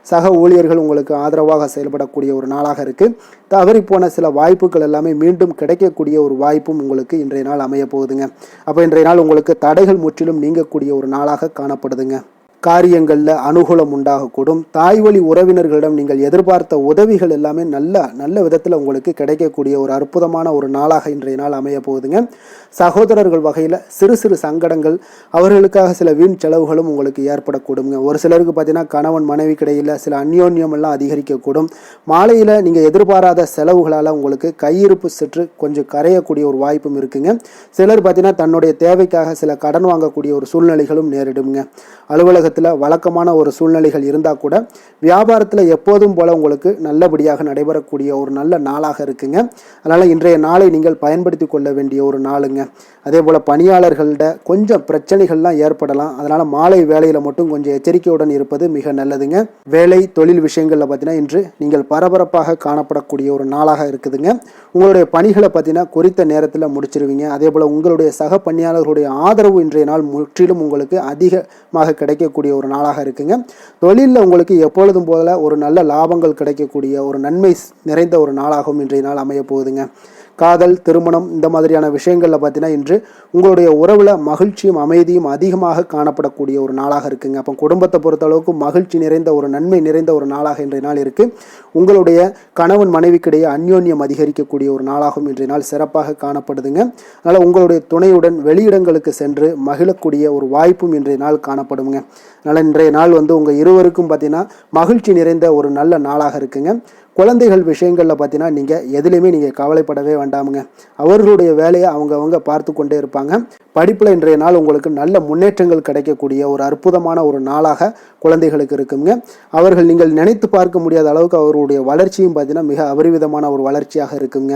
சக ஊழியர்கள் உங்களுக்கு ஆதரவாக செயல்படக்கூடிய ஒரு நாளாக இருக்கு. தவறி போன சில வாய்ப்புகள் எல்லாமே மீண்டும் கிடைக்கக்கூடிய ஒரு வாய்ப்பும் உங்களுக்கு இன்றைய நாள் அமைய போகுதுங்க. அப்போ இன்றைய நாள் உங்களுக்கு தடைகள் முற்றிலும் நீங்கக்கூடிய ஒரு நாளாக காணப்படுதுங்க. காரியங்களில் அனுகூலம் உண்டாகக்கூடும். தாய் வழி உறவினர்களிடம் நீங்கள் எதிர்பார்த்த உதவிகள் எல்லாமே நல்ல விதத்தில் உங்களுக்கு கிடைக்கக்கூடிய ஒரு அற்புதமான ஒரு நாளாக இன்றைய நாள் அமைய போகுதுங்க. சகோதரர்கள் வகையில் சிறு சிறு சங்கடங்கள், அவர்களுக்காக சில வீண் செலவுகளும் உங்களுக்கு ஏற்படக்கூடுங்க. ஒரு சிலருக்கு பார்த்தீங்கன்னா கணவன் மனைவி கிடையில் சில அந்யோன்யம் எல்லாம் அதிகரிக்கக்கூடும். மாலையில் நீங்கள் எதிர்பாராத செலவுகளால் உங்களுக்கு கையிருப்பு சற்று கொஞ்சம் கரையக்கூடிய ஒரு வாய்ப்பும் இருக்குங்க. சிலர் பார்த்தீங்கன்னா தன்னுடைய தேவைக்காக சில கடன் வாங்கக்கூடிய ஒரு சூழ்நிலைகளும் நேரிடுங்க. அலுவலகத்தில் வழக்கமான ஒரு சூழ்நிலைகள் இருந்தால் கூட வியாபாரத்தில் எப்போதும் போல உங்களுக்கு நல்லபடியாக நடைபெறக்கூடிய ஒரு நல்ல நாளாக இருக்குங்க. அதனால் இன்றைய நாளை நீங்கள் பயன்படுத்தி கொள்ள வேண்டிய ஒரு நாளுங்க. அதே போல் பணியாளர்கள்ட கொஞ்சம் பிரச்சனைகள்லாம் ஏற்படலாம். அதனால் மாலை வேலையில் மட்டும் கொஞ்சம் எச்சரிக்கையுடன் இருப்பது மிக நல்லதுங்க. வேலை தொழில் விஷயங்களில் பார்த்தீங்கன்னா இன்று நீங்கள் பரபரப்பாக காணப்படக்கூடிய ஒரு நாளாக இருக்குதுங்க. உங்களுடைய பணிகளை பார்த்தீங்கன்னா குறித்த நேரத்தில் முடிச்சிருவீங்க. அதே போல் உங்களுடைய சக பணியாளர்களுடைய ஆதரவு இன்றைய நாள் முற்றிலும் உங்களுக்கு அதிகமாக கிடைக்கக்கூடிய ஒரு நாளாக இருக்குங்க. தொழிலில் உங்களுக்கு எப்பொழுதும் போல ஒரு நல்ல லாபங்கள் கிடைக்கக்கூடிய ஒரு நன்மை நிறைந்த ஒரு நாளாகவும் இன்றைய நாள் அமைய போகுதுங்க. காதல், திருமணம் இந்த மாதிரியான விஷயங்களில் பார்த்தீங்கன்னா இன்று உங்களுடைய உறவில் மகிழ்ச்சியும் அமைதியும் அதிகமாக காணப்படக்கூடிய ஒரு நாளாக இருக்குங்க. அப்போ குடும்பத்தை பொறுத்தளவுக்கு மகிழ்ச்சி நிறைந்த ஒரு நன்மை நிறைந்த ஒரு நாளாக இன்றைய நாள் இருக்குது. உங்களுடைய கணவன் மனைவிக்கிடையே அந்யோன்யம் அதிகரிக்கக்கூடிய ஒரு நாளாகவும் இன்றைய நாள் சிறப்பாக காணப்படுதுங்க. அதனால் உங்களுடைய துணையுடன் வெளியிடங்களுக்கு சென்று மகிழக்கூடிய ஒரு வாய்ப்பும் இன்றைய நாள் காணப்படுங்க. அதனால் இன்றைய நாள் உங்கள் இருவருக்கும் பார்த்தீங்கன்னா மகிழ்ச்சி நிறைந்த ஒரு நல்ல நாளாக இருக்குங்க. குழந்தைகள் விஷயங்களில் பார்த்தீங்கன்னா நீங்கள் எதுலேயுமே நீங்கள் கவலைப்படவே வேண்டாமுங்க. அவர்களுடைய வேலையை அவங்க பார்த்து கொண்டே இருப்பாங்க. படிப்பில் இன்றைய நாள் உங்களுக்கு நல்ல முன்னேற்றங்கள் கிடைக்கக்கூடிய ஒரு அற்புதமான ஒரு நாளாக குழந்தைகளுக்கு இருக்குங்க. அவர்கள் நீங்கள் நினைத்து பார்க்க முடியாத அளவுக்கு அவருடைய வளர்ச்சியும் பார்த்தீங்கன்னா மிக அபரிவிதமான ஒரு வளர்ச்சியாக இருக்குங்க.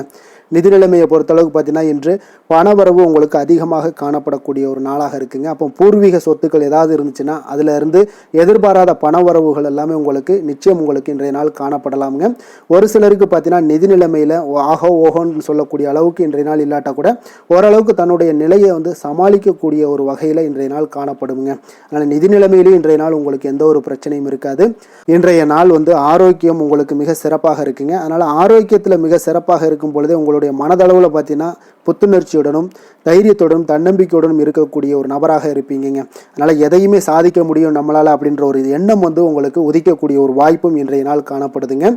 நிதி நிலைமையை பொறுத்தளவுக்கு பார்த்தீங்கன்னா இன்று பணவரவு உங்களுக்கு அதிகமாக காணப்படக்கூடிய ஒரு நாளாக இருக்குங்க. அப்போ பூர்வீக சொத்துக்கள் ஏதாவது இருந்துச்சுன்னா அதுல இருந்து எதிர்பாராத பணவரவுகள் எல்லாமே உங்களுக்கு நிச்சயம் உங்களுக்கு இன்றைய நாள் காணப்படலாமுங்க. ஒரு சிலருக்கு பார்த்தீங்கன்னா நிதி நிலைமையில ஆகோ ஓஹோன்னு சொல்லக்கூடிய அளவுக்கு இன்றைய நாள் இல்லாட்டா கூட ஓரளவுக்கு தன்னுடைய நிலையை சமாளிக்கக்கூடிய ஒரு வகையில இன்றைய நாள் காணப்படுங்க. அதனால நிதி நிலைமையிலும் இன்றைய நாள் உங்களுக்கு எந்த ஒரு பிரச்சனையும் இருக்காது. இன்றைய நாள் ஆரோக்கியம் உங்களுக்கு மிக சிறப்பாக இருக்குங்க. அதனால ஆரோக்கியத்துல மிக சிறப்பாக இருக்கும் பொழுதே உங்களுடைய மனதளவுல பார்த்தீங்கன்னா புத்துணர்ச்சியுடனும் தைரியத்துடனும் தன்னம்பிக்கையுடனும் இருக்கக்கூடிய ஒரு நபராக இருப்பீங்க. அதனால எதையுமே சாதிக்க முடியும் நம்மளால அப்படின்ற ஒரு எண்ணம் உங்களுக்கு உதிக்கக்கூடிய ஒரு வாய்ப்பும் இன்றைய நாள் காணப்படுதுங்க.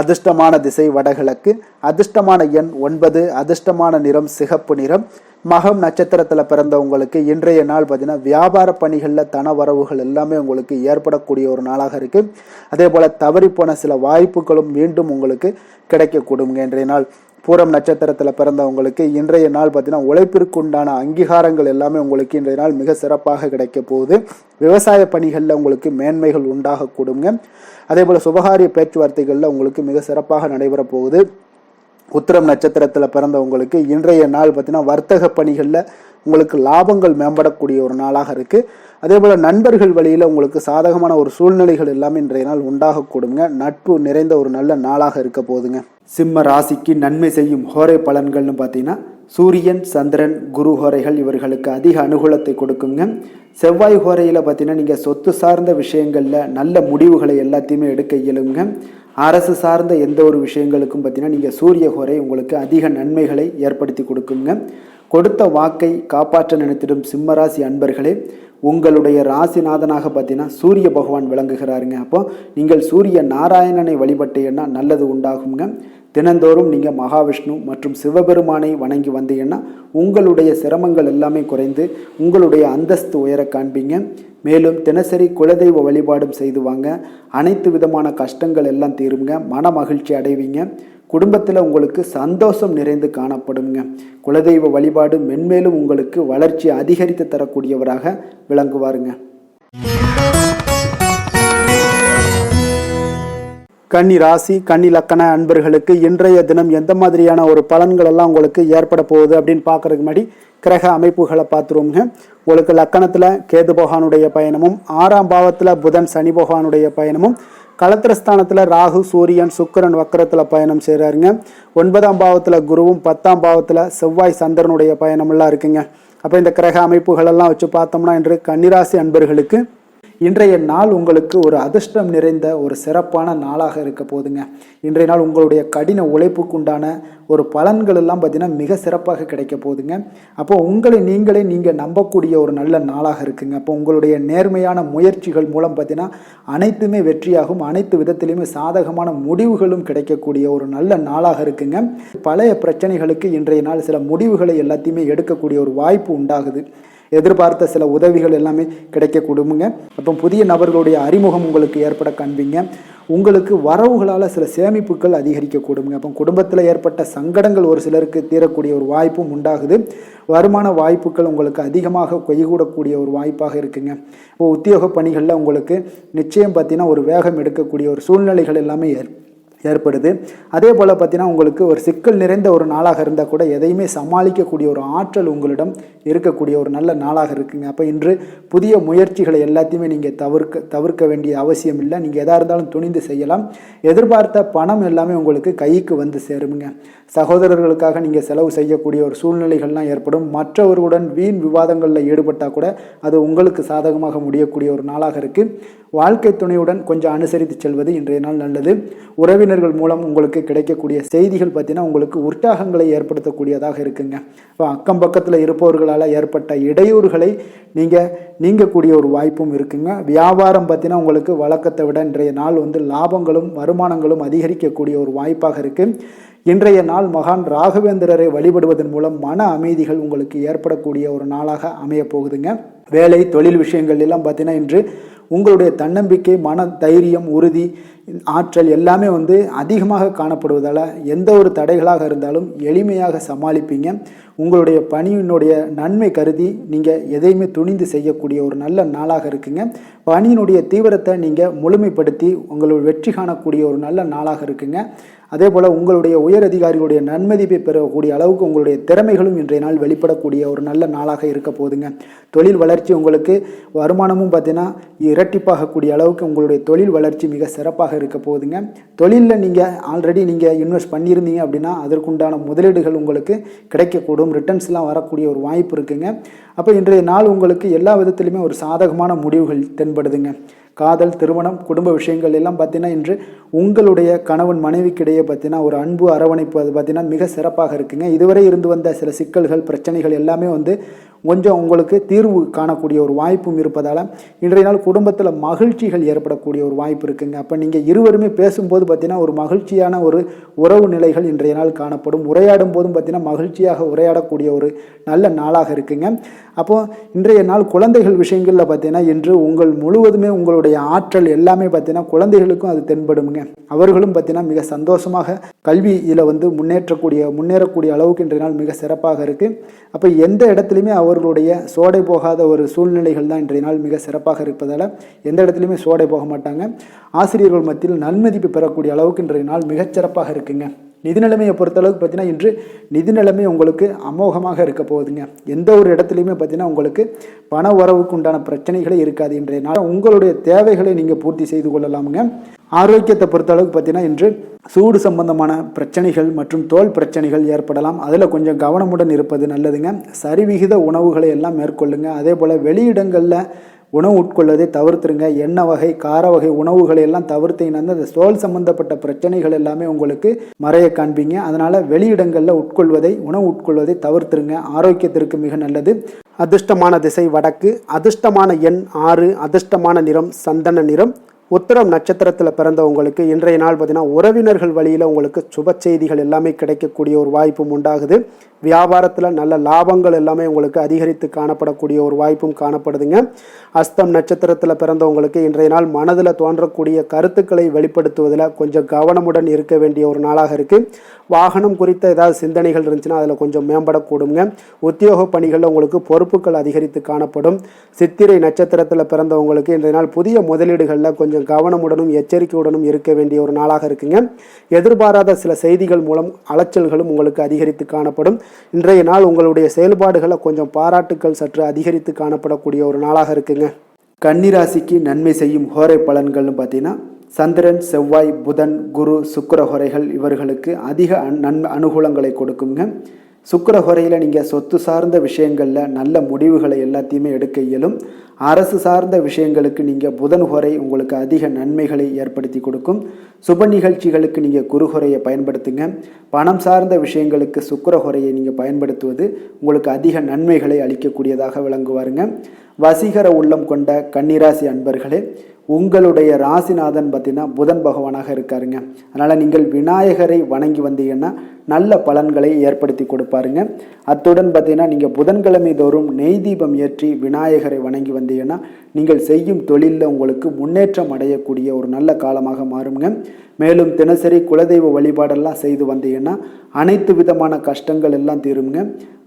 அதிர்ஷ்டமான திசை வடகிழக்கு, அதிர்ஷ்டமான எண் 9, அதிர்ஷ்டமான நிறம் சிகப்பு நிறம். மகம் நட்சத்திரத்தில் பிறந்தவங்களுக்கு இன்றைய நாள் பார்த்தீங்கன்னா வியாபார பணிகளில் தன வரவுகள் எல்லாமே உங்களுக்கு ஏற்படக்கூடிய ஒரு நாளாக இருக்கு. அதே போல தவறிப்போன சில வாய்ப்புகளும் மீண்டும் உங்களுக்கு கிடைக்கக்கூடுங்க. இன்றைய நாள் பூரம் நட்சத்திரத்தில் பிறந்தவங்களுக்கு இன்றைய நாள் பார்த்தீங்கன்னா உழைப்பிற்கு உண்டான அங்கீகாரங்கள் எல்லாமே உங்களுக்கு இன்றைய நாள் மிக சிறப்பாக கிடைக்க போகுது. விவசாய பணிகளில் உங்களுக்கு மேன்மைகள் உண்டாகக்கூடுங்க. அதே போல சுபகாரிய பேச்சுவார்த்தைகளில் உங்களுக்கு மிக சிறப்பாக நடைபெற போகுது. உத்திரம் நட்சத்திரத்தில் பிறந்தவங்களுக்கு இன்றைய நாள் பார்த்தீங்கன்னா வர்த்தக பணிகளில் உங்களுக்கு லாபங்கள் மேம்படக்கூடிய ஒரு நாளாக இருக்கு. அதே போல நண்பர்கள் வழியில் உங்களுக்கு சாதகமான ஒரு சூழ்நிலைகள் எல்லாமே இன்றைய நாள் உண்டாகக்கூடுங்க. நட்பு நிறைந்த ஒரு நல்ல நாளாக இருக்க போகுதுங்க. சிம்ம ராசிக்கு நன்மை செய்யும் ஹோரை பலன்கள்னு பார்த்தீங்கன்னா சூரியன், சந்திரன், குரு ஹோரைகள் இவர்களுக்கு அதிக அனுகூலத்தை கொடுக்குங்க. செவ்வாய் ஹோரையில் பார்த்தீங்கன்னா நீங்கள் சொத்து சார்ந்த விஷயங்களில் நல்ல முடிவுகளை எல்லாத்தையுமே எடுக்க இயலுங்க. அரசு சார்ந்த எந்த ஒரு விஷயங்களுக்கும் பார்த்தீங்கன்னா நீங்கள் சூரிய ஹோரை உங்களுக்கு அதிக நன்மைகளை ஏற்படுத்தி கொடுக்குங்க. கொடுத்த வாக்கை காப்பாற்ற நினைத்திடும் சிம்மராசி அன்பர்களே, உங்களுடைய ராசிநாதனாக பார்த்தீங்கன்னா சூரிய பகவான் விளங்குகிறாருங்க. அப்போ நீங்கள் சூரிய நாராயணனை வழிபட்டீங்கன்னா நல்லது உண்டாகுங்க. தினந்தோறும் நீங்கள் மகாவிஷ்ணு மற்றும் சிவபெருமானை வணங்கி வந்தீங்கன்னா உங்களுடைய சிரமங்கள் எல்லாமே குறைந்து உங்களுடைய அந்தஸ்து உயர காண்பீங்க. மேலும் தினசரி குலதெய்வ வழிபாடும் செய்து வாங்க. அனைத்து விதமான கஷ்டங்கள் எல்லாம் தீருங்க. மன மகிழ்ச்சி அடைவீங்க. குடும்பத்தில் உங்களுக்கு சந்தோஷம் நிறைந்து காணப்படுங்க. குலதெய்வ வழிபாடு மென்மேலும் உங்களுக்கு வளர்ச்சி அதிகரித்து தரக்கூடியவராக விளங்குவாருங்க. கன்னி ராசி, கன்னி லக்கண அன்பர்களுக்கு இன்றைய தினம் எந்த மாதிரியான ஒரு பலன்கள் எல்லாம் உங்களுக்கு ஏற்பட போகுது அப்படின்னு பார்க்கறதுக்கு முன்னாடி கிரக அமைப்புகளை பார்த்துருவோங்க. உங்களுக்கு லக்கணத்தில் கேது பகவானுடைய பயணமும், 6ஆம் பாவத்தில் புதன் சனி பகவானுடைய பயணமும், களத்திரஸ்தானத்தில் ராகு சூரியன் சுக்கிரன் வக்கரத்தில் பயணம் செய்கிறாருங்க. 9ஆம் பாவத்தில் குருவும், 10ஆம் பாவத்தில் செவ்வாய் சந்திரனுடைய பயணமெல்லாம் இருக்குங்க. அப்போ இந்த கிரக அமைப்புகளெல்லாம் வச்சு பார்த்தோம்னா இன்று கன்னிராசி அன்பர்களுக்கு இன்றைய நாள் உங்களுக்கு ஒரு அதிர்ஷ்டம் நிறைந்த ஒரு சிறப்பான நாளாக இருக்க போதுங்க. இன்றைய நாள் உங்களுடைய கடின உழைப்புக்குண்டான ஒரு பலன்கள் எல்லாம் பார்த்தீங்கன்னா மிக சிறப்பாக கிடைக்க போகுதுங்க. அப்போ உங்களை நீங்கள் நம்பக்கூடிய ஒரு நல்ல நாளாக இருக்குங்க. அப்போ உங்களுடைய நேர்மையான முயற்சிகள் மூலம் பார்த்தீங்கன்னா அனைத்துமே வெற்றியாகும். அனைத்து விதத்திலையுமே சாதகமான முடிவுகளும் கிடைக்கக்கூடிய ஒரு நல்ல நாளாக இருக்குங்க. பழைய பிரச்சனைகளுக்கு இன்றைய நாள் சில முடிவுகளை எல்லாத்தையுமே எடுக்கக்கூடிய ஒரு வாய்ப்பு உண்டாகுது. எதிர்பார்த்த சில உதவிகள் எல்லாமே கிடைக்கக்கூடுங்க. அப்போ புதிய நபர்களுடைய அறிமுகம் உங்களுக்கு ஏற்பட காண்பீங்க. உங்களுக்கு வரவுகளால் சில சேமிப்புகள் அதிகரிக்கக்கூடுங்க. அப்போ குடும்பத்தில் ஏற்பட்ட சங்கடங்கள் ஒரு சிலருக்கு தீரக்கூடிய ஒரு வாய்ப்பும் உண்டாகுது. வருமான வாய்ப்புகள் உங்களுக்கு அதிகமாக கைகூடக்கூடிய ஒரு வாய்ப்பாக இருக்குங்க. இப்போ உத்தியோக பணிகளில் உங்களுக்கு நிச்சயம் பார்த்தீங்கன்னா ஒரு வேகம் எடுக்கக்கூடிய ஒரு சூழ்நிலைகள் எல்லாமே ஏற்படுது. அதே போல் பார்த்தீங்கன்னா உங்களுக்கு ஒரு சிக்கல் நிறைந்த ஒரு நாளாக இருந்தால் கூட எதையுமே சமாளிக்கக்கூடிய ஒரு ஆற்றல் உங்களிடம் இருக்கக்கூடிய ஒரு நல்ல நாளாக இருக்குங்க. அப்போ இன்று புதிய முயற்சிகளை எல்லாத்தையுமே நீங்கள் தவிர்க்க வேண்டிய அவசியம் இல்லை. நீங்கள் எதாக இருந்தாலும் துணிந்து செய்யலாம். எதிர்பார்த்த பணம் எல்லாமே உங்களுக்கு கைக்கு வந்து சேருங்க. சகோதரர்களுக்காக நீங்கள் செலவு செய்யக்கூடிய ஒரு சூழ்நிலைகள்லாம் ஏற்படும். மற்றவர்களுடன் வீண் விவாதங்களில் ஈடுபட்டால் கூட அது உங்களுக்கு சாதகமாக முடியக்கூடிய ஒரு நாளாக இருக்குது. வாழ்க்கை துணையுடன் கொஞ்சம் அனுசரித்து செல்வது இன்றைய நாள் நல்லது. உறவினர்கள் மூலம் உங்களுக்கு கிடைக்கக்கூடிய செய்திகள் பார்த்தீங்கன்னா உங்களுக்கு உற்சாகங்களை ஏற்படுத்தக்கூடியதாக இருக்குங்க. இப்போ அக்கம் பக்கத்தில் இருப்பவர்களால் ஏற்பட்ட இடையூறுகளை நீங்கக்கூடிய ஒரு வாய்ப்பும் இருக்குங்க. வியாபாரம் பார்த்தீங்கன்னா உங்களுக்கு வழக்கத்தை விட இன்றைய நாள் லாபங்களும் வருமானங்களும் அதிகரிக்கக்கூடிய ஒரு வாய்ப்பாக இருக்குது. இன்றைய நாள் மகான் ராகவேந்திரரை வழிபடுவதன் மூலம் மன அமைதிகள் உங்களுக்கு ஏற்படக்கூடிய ஒரு நாளாக அமைய போகுதுங்க. வேலை தொழில் விஷயங்கள் எல்லாம் பார்த்தீங்கன்னா இன்று உங்களுடைய தன்னம்பிக்கை, மன தைரியம், உறுதி, ஆற்றல் எல்லாமே அதிகமாக காணப்படுவதால் எந்த ஒரு தடைகளாக இருந்தாலும் எளிமையாக சமாளிப்பீங்க. உங்களுடைய பணியினுடைய நன்மை கருதி நீங்கள் எதையுமே துணிந்து செய்யக்கூடிய ஒரு நல்ல நாளாக இருக்குங்க. பணியினுடைய தீவிரத்தை நீங்கள் முழுமைப்படுத்தி உங்களுடைய வெற்றி காணக்கூடிய ஒரு நல்ல நாளாக இருக்குங்க. அதே போல் உங்களுடைய உயர் அதிகாரிகளுடைய நன்மதிப்பை பெறக்கூடிய அளவுக்கு உங்களுடைய திறமைகளும் இன்றைய நாள் வெளிப்படக்கூடிய ஒரு நல்ல நாளாக இருக்க போகுதுங்க. தொழில் வளர்ச்சி உங்களுக்கு வருமானமும் பார்த்தீங்கன்னா இரட்டிப்பாகக்கூடிய அளவுக்கு உங்களுடைய தொழில் வளர்ச்சி மிக சிறப்பாக இருக்க போகுதுங்க. தொழிலில் நீங்கள் ஆல்ரெடி நீங்கள் இன்வெஸ்ட் பண்ணியிருந்தீங்க அப்படின்னா அதற்குண்டான முதலீடுகள் உங்களுக்கு கிடைக்கக்கூடும், ரிட்டர்ன்ஸ்லாம் வரக்கூடிய ஒரு வாய்ப்பு இருக்குங்க. அப்போ இன்றைய நாள் உங்களுக்கு எல்லா விதத்திலுமே ஒரு சாதகமான முடிவுகள் தென்படுதுங்க. காதல், திருமணம், குடும்ப விஷயங்கள் எல்லாம் பார்த்தீங்கன்னா இன்று உங்களுடைய கணவன் மனைவிக்கிடையே பார்த்தீங்கன்னா ஒரு அன்பு அரவணைப்பு அது பார்த்தீங்கன்னா மிக சிறப்பாக இருக்குங்க. இதுவரை இருந்து வந்த சில சிக்கல்கள் பிரச்சனைகள் எல்லாமே கொஞ்சம் உங்களுக்கு தீர்வு காணக்கூடிய ஒரு வாய்ப்பும் இருப்பதால் இன்றைய நாள் குடும்பத்தில் மகிழ்ச்சிகள் ஏற்படக்கூடிய ஒரு வாய்ப்பு இருக்குங்க. அப்போ நீங்கள் இருவருமே பேசும்போது பார்த்தீங்கன்னா ஒரு மகிழ்ச்சியான ஒரு உறவு நிலைகள் இன்றைய நாள் காணப்படும். உரையாடும் போதும் பார்த்தீங்கன்னா மகிழ்ச்சியாக உரையாடக்கூடிய ஒரு நல்ல நாளாக இருக்குங்க. அப்போது இன்றைய நாள் குழந்தைகள் விஷயங்களில் பார்த்தீங்கன்னா இன்று உங்கள் முழுவதுமே உங்களுடைய ஆற்றல் எல்லாமே பார்த்தீங்கன்னா குழந்தைகளுக்கும் அது தென்படுங்க. அவர்களும் பார்த்தீங்கன்னா மிக சந்தோஷமாக கல்வியில் முன்னேறக்கூடிய அளவுக்கு இன்றைய நாள் மிக சிறப்பாக இருக்குது. அப்போ எந்த இடத்துலையுமே அவர்களுடைய சோடை போகாத ஒரு சூழ்நிலைகள் தான் இன்றைய நாள் மிக சிறப்பாக இருப்பதால் எந்த இடத்துலையுமே சோடை போக மாட்டாங்க. ஆசிரியர்கள் மத்தியில் நன்மதிப்பு பெறக்கூடிய அளவுக்கு இன்றைய நாள் மிகச்சிறப்பாக இருக்குங்க. நிதி நிலைமையை பொறுத்தளவுக்கு பார்த்தீங்கன்னா இன்று நிதி நிலைமை உங்களுக்கு அமோகமாக இருக்க போகுதுங்க. எந்த ஒரு இடத்துலையுமே பார்த்தீங்கன்னா உங்களுக்கு பண வரவுக்கு உண்டான பிரச்சனைகளே இருக்காது. இன்றைய நாள் உங்களுடைய தேவைகளை நீங்கள் பூர்த்தி செய்து கொள்ளலாமுங்க. ஆரோக்கியத்தை பொறுத்தளவுக்கு பார்த்தீங்கன்னா இன்று சூடு சம்பந்தமான பிரச்சனைகள் மற்றும் தோல் பிரச்சனைகள் ஏற்படலாம். அதில் கொஞ்சம் கவனமுடன் இருப்பது நல்லதுங்க. சரிவிகித உணவுகளை எல்லாம் மேற்கொள்ளுங்க. அதே போல் வெளியிடங்களில் உணவு உட்கொள்வதை தவிர்த்துருங்க. எண்ணெய் வகை, கார வகை உணவுகளை எல்லாம் தவிர்த்தீங்கன்னா அந்த தோல் சம்பந்தப்பட்ட பிரச்சனைகள் எல்லாமே உங்களுக்கு மறைய காண்பீங்க. அதனால் வெளியிடங்களில் உணவு உட்கொள்வதை தவிர்த்துருங்க. ஆரோக்கியத்திற்கு மிக நல்லது. அதிர்ஷ்டமான திசை வடக்கு, அதிர்ஷ்டமான எண் 6, அதிர்ஷ்டமான நிறம் சந்தன நிறம். உத்திரம் நட்சத்திரத்தில் பிறந்தவங்களுக்கு இன்றைய நாள் பார்த்தீங்கன்னா உறவினர்கள் வழியில் உங்களுக்கு சுப செய்திகள் எல்லாமே கிடைக்கக்கூடிய ஒரு வாய்ப்பும் உண்டாகுது. வியாபாரத்தில் நல்ல லாபங்கள் எல்லாமே உங்களுக்கு அதிகரித்து காணப்படக்கூடிய ஒரு வாய்ப்பும் காணப்படுதுங்க. அஸ்தம் நட்சத்திரத்தில் பிறந்தவங்களுக்கு இன்றைய நாள் மனதில் தோன்றக்கூடிய கருத்துக்களை வெளிப்படுத்துவதில் கொஞ்சம் கவனமுடன் இருக்க வேண்டிய ஒரு நாளாக இருக்குது. வாகனம் குறித்த ஏதாவது சிந்தனைகள் இருந்துச்சுன்னா அதில் கொஞ்சம் மேம்படக்கூடுங்க. உத்தியோக பணிகளில் உங்களுக்கு பொறுப்புகள் அதிகரித்து காணப்படும். சித்திரை நட்சத்திரத்தில் பிறந்தவங்களுக்கு இன்றைய நாள் புதிய முதலீடுகளில் கொஞ்சம் கவனமுடனும் எச்சரிக்கையுடனும் இருக்க வேண்டிய ஒரு நாளாக இருக்குங்க. எதிர்பாராத சில செய்திகள் மூலம் அலைச்சல்களும் உங்களுக்கு அதிகரித்து காணப்படும். இன்றைய நாள் உங்களுடைய செயல்பாடுகளை கொஞ்சம் பாராட்டுக்கள் சற்று அதிகரித்து காணப்படக்கூடிய ஒரு நாளாக இருக்குங்க. கன்னிராசிக்கு நன்மை செய்யும் ஹோரை பலன்கள்னு பார்த்தீங்கன்னா சந்திரன், செவ்வாய், புதன், குரு, சுக்கிர ஹோரைகள் இவர்களுக்கு அதிக அனுகூலங்களை கொடுக்குங்க. சுக்கிர ஹோரையில் நீங்கள் சொத்து சார்ந்த விஷயங்களில் நல்ல முடிவுகளை எல்லாத்தையுமே எடுக்க இயலும். அரசு சார்ந்த விஷயங்களுக்கு நீங்கள் புதன் ஹோரை உங்களுக்கு அதிக நன்மைகளை ஏற்படுத்தி கொடுக்கும். சுப நிகழ்ச்சிகளுக்கு நீங்கள் குரு ஹோரையை பயன்படுத்துங்க. பணம் சார்ந்த விஷயங்களுக்கு சுக்கிர ஹோரையை நீங்கள் பயன்படுத்துவது உங்களுக்கு அதிக நன்மைகளை அளிக்கக்கூடியதாக விளங்குவாருங்க. வசீகர உள்ளம் கொண்ட கன்னிராசி அன்பர்களே, உங்களுடைய ராசிநாதன் பார்த்தீங்கன்னா புதன் பகவானாக இருக்காருங்க. அதனால் நீங்கள் விநாயகரை வணங்கி வந்தீங்கன்னா நல்ல பலன்களை ஏற்படுத்தி கொடுப்பாருங்க. அத்துடன் பார்த்தீங்கன்னா நீங்கள் புதன்கிழமை தோறும் நெய் தீபம் ஏற்றி விநாயகரை வணங்கி வந்தீங்கன்னா நீங்கள் செய்யும் தொழிலில் உங்களுக்கு முன்னேற்றம் அடையக்கூடிய ஒரு நல்ல காலமாக மாறுங்க. மேலும் தினசரி குலதெய்வ வழிபாடெல்லாம் செய்து வந்தீங்கன்னா அனைத்து விதமான கஷ்டங்கள் எல்லாம் தீருங்க.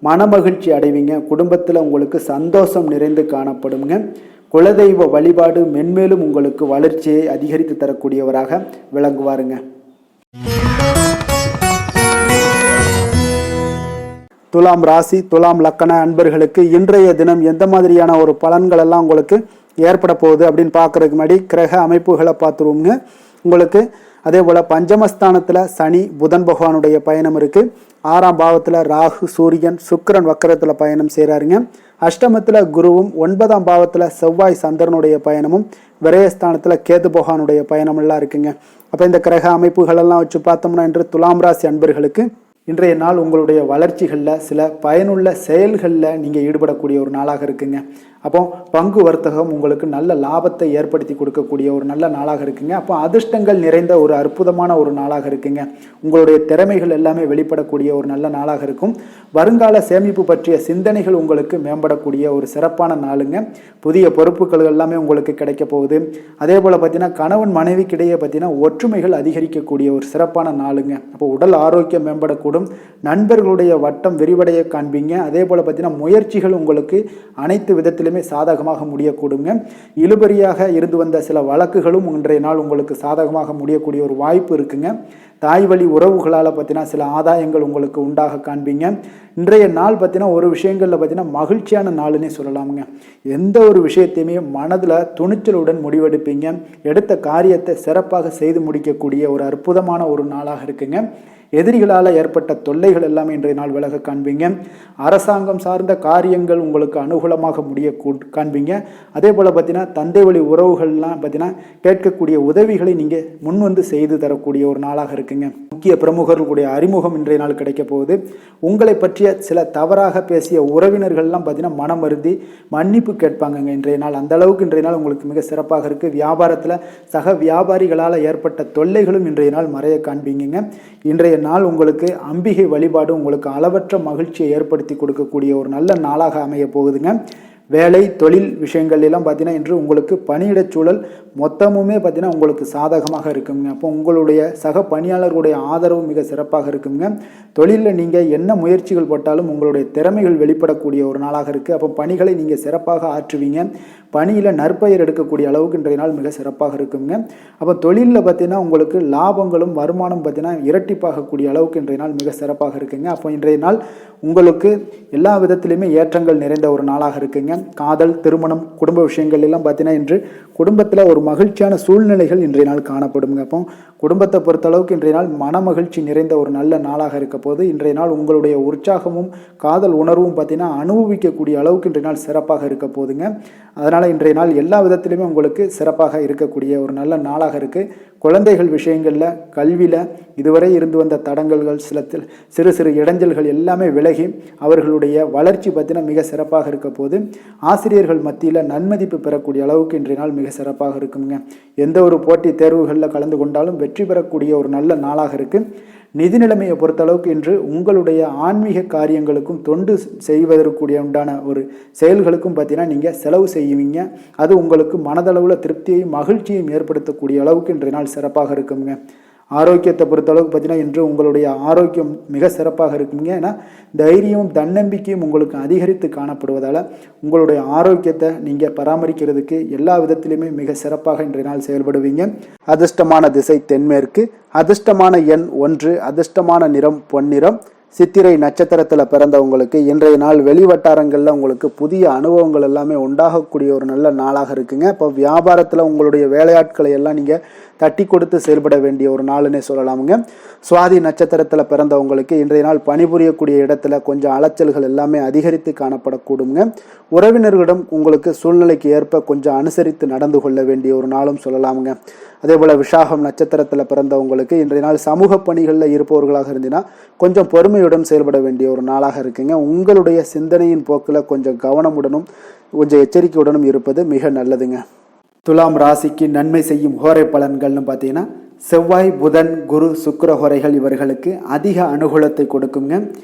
மனமகிழ்ச்சி அடைவீங்க. குடும்பத்தில் உங்களுக்கு சந்தோஷம் நிறைந்து காணப்படுங்க. குலதெய்வ வழிபாடு மென்மேலும் உங்களுக்கு வளர்ச்சியை அதிகரித்து தரக்கூடியவராக விளங்குவாருங்க. துலாம் ராசி, துலாம் லக்கண அன்பர்களுக்கு இன்றைய தினம் எந்த மாதிரியான ஒரு பலன்கள் எல்லாம் உங்களுக்கு ஏற்பட போகுது அப்படின்னு பார்க்கறதுக்கு முன்னாடி கிரக அமைப்புகளை பார்த்துருவோங்க. உங்களுக்கு அதே போல் பஞ்சமஸ்தானத்தில் சனி புதன் பகவானுடைய பயணம் இருக்குது. 6ஆம் பாவத்தில் ராகு சூரியன் சுக்கிரன் வக்கரத்தில் பயணம் செய்கிறாருங்க. அஷ்டமத்தில் குருவும் 9ஆம் பாவத்தில் செவ்வாய் சந்திரனுடைய பயணமும் விரயஸ்தானத்தில் கேது பகவானுடைய பயணமெல்லாம் இருக்குங்க. அப்போ இந்த கிரக அமைப்புகளெல்லாம் வச்சு பார்த்தோம்னா இன்று துலாம் ராசி அன்பர்களுக்கு இன்றைய நாள் உங்களுடைய வளர்ச்சிகளில் சில பயனுள்ள செயல்களில் நீங்கள் ஈடுபடக்கூடிய ஒரு நாளாக இருக்குங்க. அப்போ பங்கு வர்த்தகம் உங்களுக்கு நல்ல லாபத்தை ஏற்படுத்தி கொடுக்கக்கூடிய ஒரு நல்ல நாளாக இருக்குங்க. அப்போ அதிர்ஷ்டங்கள் நிறைந்த ஒரு அற்புதமான ஒரு நாளாக இருக்குங்க. உங்களுடைய திறமைகள் எல்லாமே வெளிப்படக்கூடிய ஒரு நல்ல நாளாக இருக்கும். வருங்கால சேமிப்பு பற்றிய சிந்தனைகள் உங்களுக்கு மேம்படக்கூடிய ஒரு சிறப்பான நாளுங்க. புதிய பொறுப்புகள் எல்லாமே உங்களுக்கு கிடைக்க போகுது. அதே போல் பார்த்தீங்கன்னா கணவன் மனைவிக்கிடையே பார்த்தீங்கன்னா ஒற்றுமைகள் அதிகரிக்கக்கூடிய ஒரு சிறப்பான நாளுங்க. அப்போ உடல் ஆரோக்கியம் மேம்படக்கூடும். நண்பர்களுடைய வட்டம் விரிவடைய காண்பீங்க. அதே போல் பார்த்தீங்கன்னா முயற்சிகள் உங்களுக்கு அனைத்து விதத்திலுமே விதத்திலுமே சாதகமாக முடியக்கூடுங்க. இழுபறியாக இருந்து வந்த சில வழக்குகளும் இன்றைய நாள் உங்களுக்கு சாதகமாக முடியக்கூடிய ஒரு வாய்ப்பு இருக்குங்க. தாய் வழி உறவுகளால் பார்த்தீங்கன்னா சில ஆதாயங்கள் உங்களுக்கு உண்டாக காண்பீங்க. இன்றைய நாள் பார்த்தீங்கன்னா ஒரு விஷயங்களில் பார்த்தீங்கன்னா மகிழ்ச்சியான நாளுன்னே சொல்லலாமுங்க. எந்த ஒரு விஷயத்தையுமே மனதில் துணிச்சலுடன் முடிவெடுப்பீங்க. எடுத்த காரியத்தை சிறப்பாக செய்து முடிக்கக்கூடிய ஒரு அற்புதமான ஒரு நாளாக இருக்குங்க. எதிரிகளால் ஏற்பட்ட தொல்லைகள் எல்லாமே இன்றைய நாள் விலக காண்பீங்க. அரசாங்கம் சார்ந்த காரியங்கள் உங்களுக்கு அனுகூலமாக முடிய காண்பீங்க. அதே போல் பார்த்தீங்கன்னா தந்தை வழி உறவுகள்லாம் பார்த்தீங்கன்னா கேட்கக்கூடிய உதவிகளை நீங்கள் முன் வந்து செய்து தரக்கூடிய ஒரு நாளாக இருக்குங்க. முக்கிய பிரமுகர்களுடைய அறிமுகம் இன்றைய நாள் கிடைக்க போகுது. உங்களை பற்றிய சில தவறாக பேசிய உறவினர்கள்லாம் பார்த்தீங்கன்னா மனம் வருந்தி மன்னிப்பு கேட்பாங்கங்க இன்றைய நாள். அந்த அளவுக்கு இன்றைய நாள் உங்களுக்கு மிக சிறப்பாக இருக்குது. வியாபாரத்தில் சக வியாபாரிகளால் ஏற்பட்ட தொல்லைகளும் இன்றைய நாள் மறைய காண்பீங்க. இன்றைய நாள் உங்களுக்கு அம்பிகை வழிபாடு உங்களுக்கு அளவற்ற மகிழ்ச்சியை ஏற்படுத்தி கொடுக்கக்கூடிய ஒரு நல்ல நாளாக அமைய போகுதுங்க. வேலை தொழில் விஷயங்கள் எல்லாம் பார்த்தீங்கன்னா இன்று உங்களுக்கு பணியிட சூழல் மொத்தமுமே பார்த்தீங்கன்னா உங்களுக்கு சாதகமாக இருக்குங்க. அப்போ உங்களுடைய சக பணியாளர்களுடைய ஆதரவு மிக சிறப்பாக இருக்குங்க. தொழிலில் நீங்கள் என்ன முயற்சிகள் போட்டாலும் உங்களுடைய திறமைகள் வெளிப்படக்கூடிய ஒரு நாளாக இருக்குது. அப்போ பணிகளை நீங்கள் சிறப்பாக ஆற்றுவீங்க. பணியில் நற்பெயர் எடுக்கக்கூடிய அளவுக்கு இன்றைய நாள் மிக சிறப்பாக இருக்குங்க. அப்போ தொழிலில் பார்த்தீங்கன்னா உங்களுக்கு லாபங்களும் வருமானம் பார்த்தீங்கன்னா இரட்டிப்பாகக்கூடிய அளவுக்கு இன்றைய நாள் மிக சிறப்பாக இருக்குங்க. அப்போ இன்றைய நாள் உங்களுக்கு எல்லா விதத்திலையுமே ஏற்றங்கள் நிறைந்த ஒரு நாளாக இருக்குங்க. காதல், திருமணம், குடும்ப விஷயங்கள் எல்லாம் பார்த்தீங்கன்னா இன்று குடும்பத்தில் ஒரு மகிழ்ச்சியான சூழ்நிலைகள் இன்றைய நாள் காணப்படுங்க. அப்போ குடும்பத்தை பொறுத்தளவுக்கு இன்றைய நாள் மன மகிழ்ச்சி நிறைந்த ஒரு நல்ல நாளாக இருக்க போது இன்றைய நாள் உங்களுடைய உற்சாகமும் காதல் உணர்வும் பார்த்தீங்கன்னா அனுபவிக்கக்கூடிய அளவுக்கு இன்றைய நாள் சிறப்பாக இருக்க போதுங்க. அதனால் இன்றைய நாள் எல்லா விதத்திலுமே உங்களுக்கு சிறப்பாக இருக்கக்கூடிய ஒரு நல்ல நாளாக இருக்குது. குழந்தைகள் விஷயங்களில் கல்வியில் இதுவரை இருந்து வந்த தடங்கல்கள் சிறு சிறு இடைஞ்சல்கள் எல்லாமே விலகி அவர்களுடைய வளர்ச்சி பார்த்தீங்கன்னா மிக சிறப்பாக இருக்க போது ஆசிரியர்கள் மத்தியில் நன்மதிப்பு பெறக்கூடிய அளவுக்கு இன்றைய நாள் மிக சிறப்பாக இருக்குங்க. எந்த ஒரு போட்டி தேர்வுகளில் கலந்து கொண்டாலும் வெற்றி பெறக்கூடிய ஒரு நல்ல நாளாக இருக்குது. நிதி நிலைமையை பொறுத்தளவுக்கு இன்று உங்களுடைய ஆன்மீக காரியங்களுக்கும் தொண்டு செய்வதற்குரிய உண்டான ஒரு செயல்களுக்கும் பார்த்தீங்கன்னா நீங்கள் செலவு செய்வீங்க. அது உங்களுக்கு மனதளவில் திருப்தியையும் மகிழ்ச்சியையும் ஏற்படுத்தக்கூடிய அளவுக்கு இன்றைய நாள் சிறப்பாக இருக்குங்க. ஆரோக்கியத்தை பொறுத்தளவுக்கு பார்த்தீங்கன்னா இன்று உங்களுடைய ஆரோக்கியம் மிக சிறப்பாக இருக்குங்க. ஏன்னா தைரியமும் தன்னம்பிக்கையும் உங்களுக்கு அதிகரித்து காணப்படுவதால் உங்களுடைய ஆரோக்கியத்தை நீங்கள் பராமரிக்கிறதுக்கு எல்லா விதத்திலுமே மிக சிறப்பாக இன்றைய நாள் செயல்படுவீங்க. அதிர்ஷ்டமான திசை தென்மேற்கு, அதிர்ஷ்டமான எண் 1, அதிர்ஷ்டமான நிறம் பொன்னிறம். சித்திரை நட்சத்திரத்தில் பிறந்தவங்களுக்கு இன்றைய நாள் வெளிவட்டாரங்களில் உங்களுக்கு புதிய அனுபவங்கள் எல்லாமே உண்டாகக்கூடிய ஒரு நல்ல நாளாக இருக்குங்க. இப்போ வியாபாரத்தில் உங்களுடைய வேலையாட்களை எல்லாம் நீங்கள் தட்டி கொடுத்து செயல்பட வேண்டிய ஒரு நாளுன்னே சொல்லலாமுங்க. சுவாதி நட்சத்திரத்தில் பிறந்தவங்களுக்கு இன்றைய நாள் பணிபுரியக்கூடிய இடத்துல கொஞ்சம் அலைச்சல்கள் எல்லாமே அதிகரித்து காணப்படக்கூடுங்க. உறவினர்களிடம் உங்களுக்கு சூழ்நிலைக்கு ஏற்ப கொஞ்சம் அனுசரித்து நடந்து கொள்ள வேண்டிய ஒரு நாளும் சொல்லலாமுங்க. அதே போல் விசாகம் நட்சத்திரத்தில் பிறந்தவங்களுக்கு இன்றைய நாள் சமூக பணிகளில் இருப்பவர்களாக இருந்தீங்கன்னா கொஞ்சம் பொறுமையுடன் செயல்பட வேண்டிய ஒரு நாளாக இருக்குங்க. உங்களுடைய சிந்தனையின் போக்கில் கொஞ்சம் கவனமுடனும் கொஞ்சம் எச்சரிக்கையுடனும் இருப்பது மிக நல்லதுங்க. துலாம் ராசிக்கு நன்மை செய்யும் ஹோரை பலன்கள்னு பார்த்தீங்கன்னா செவ்வாய், புதன், குரு, சுக்கிர ஹோரைகள் இவர்களுக்கு அதிக அனுகூலத்தை கொடுக்குங்க.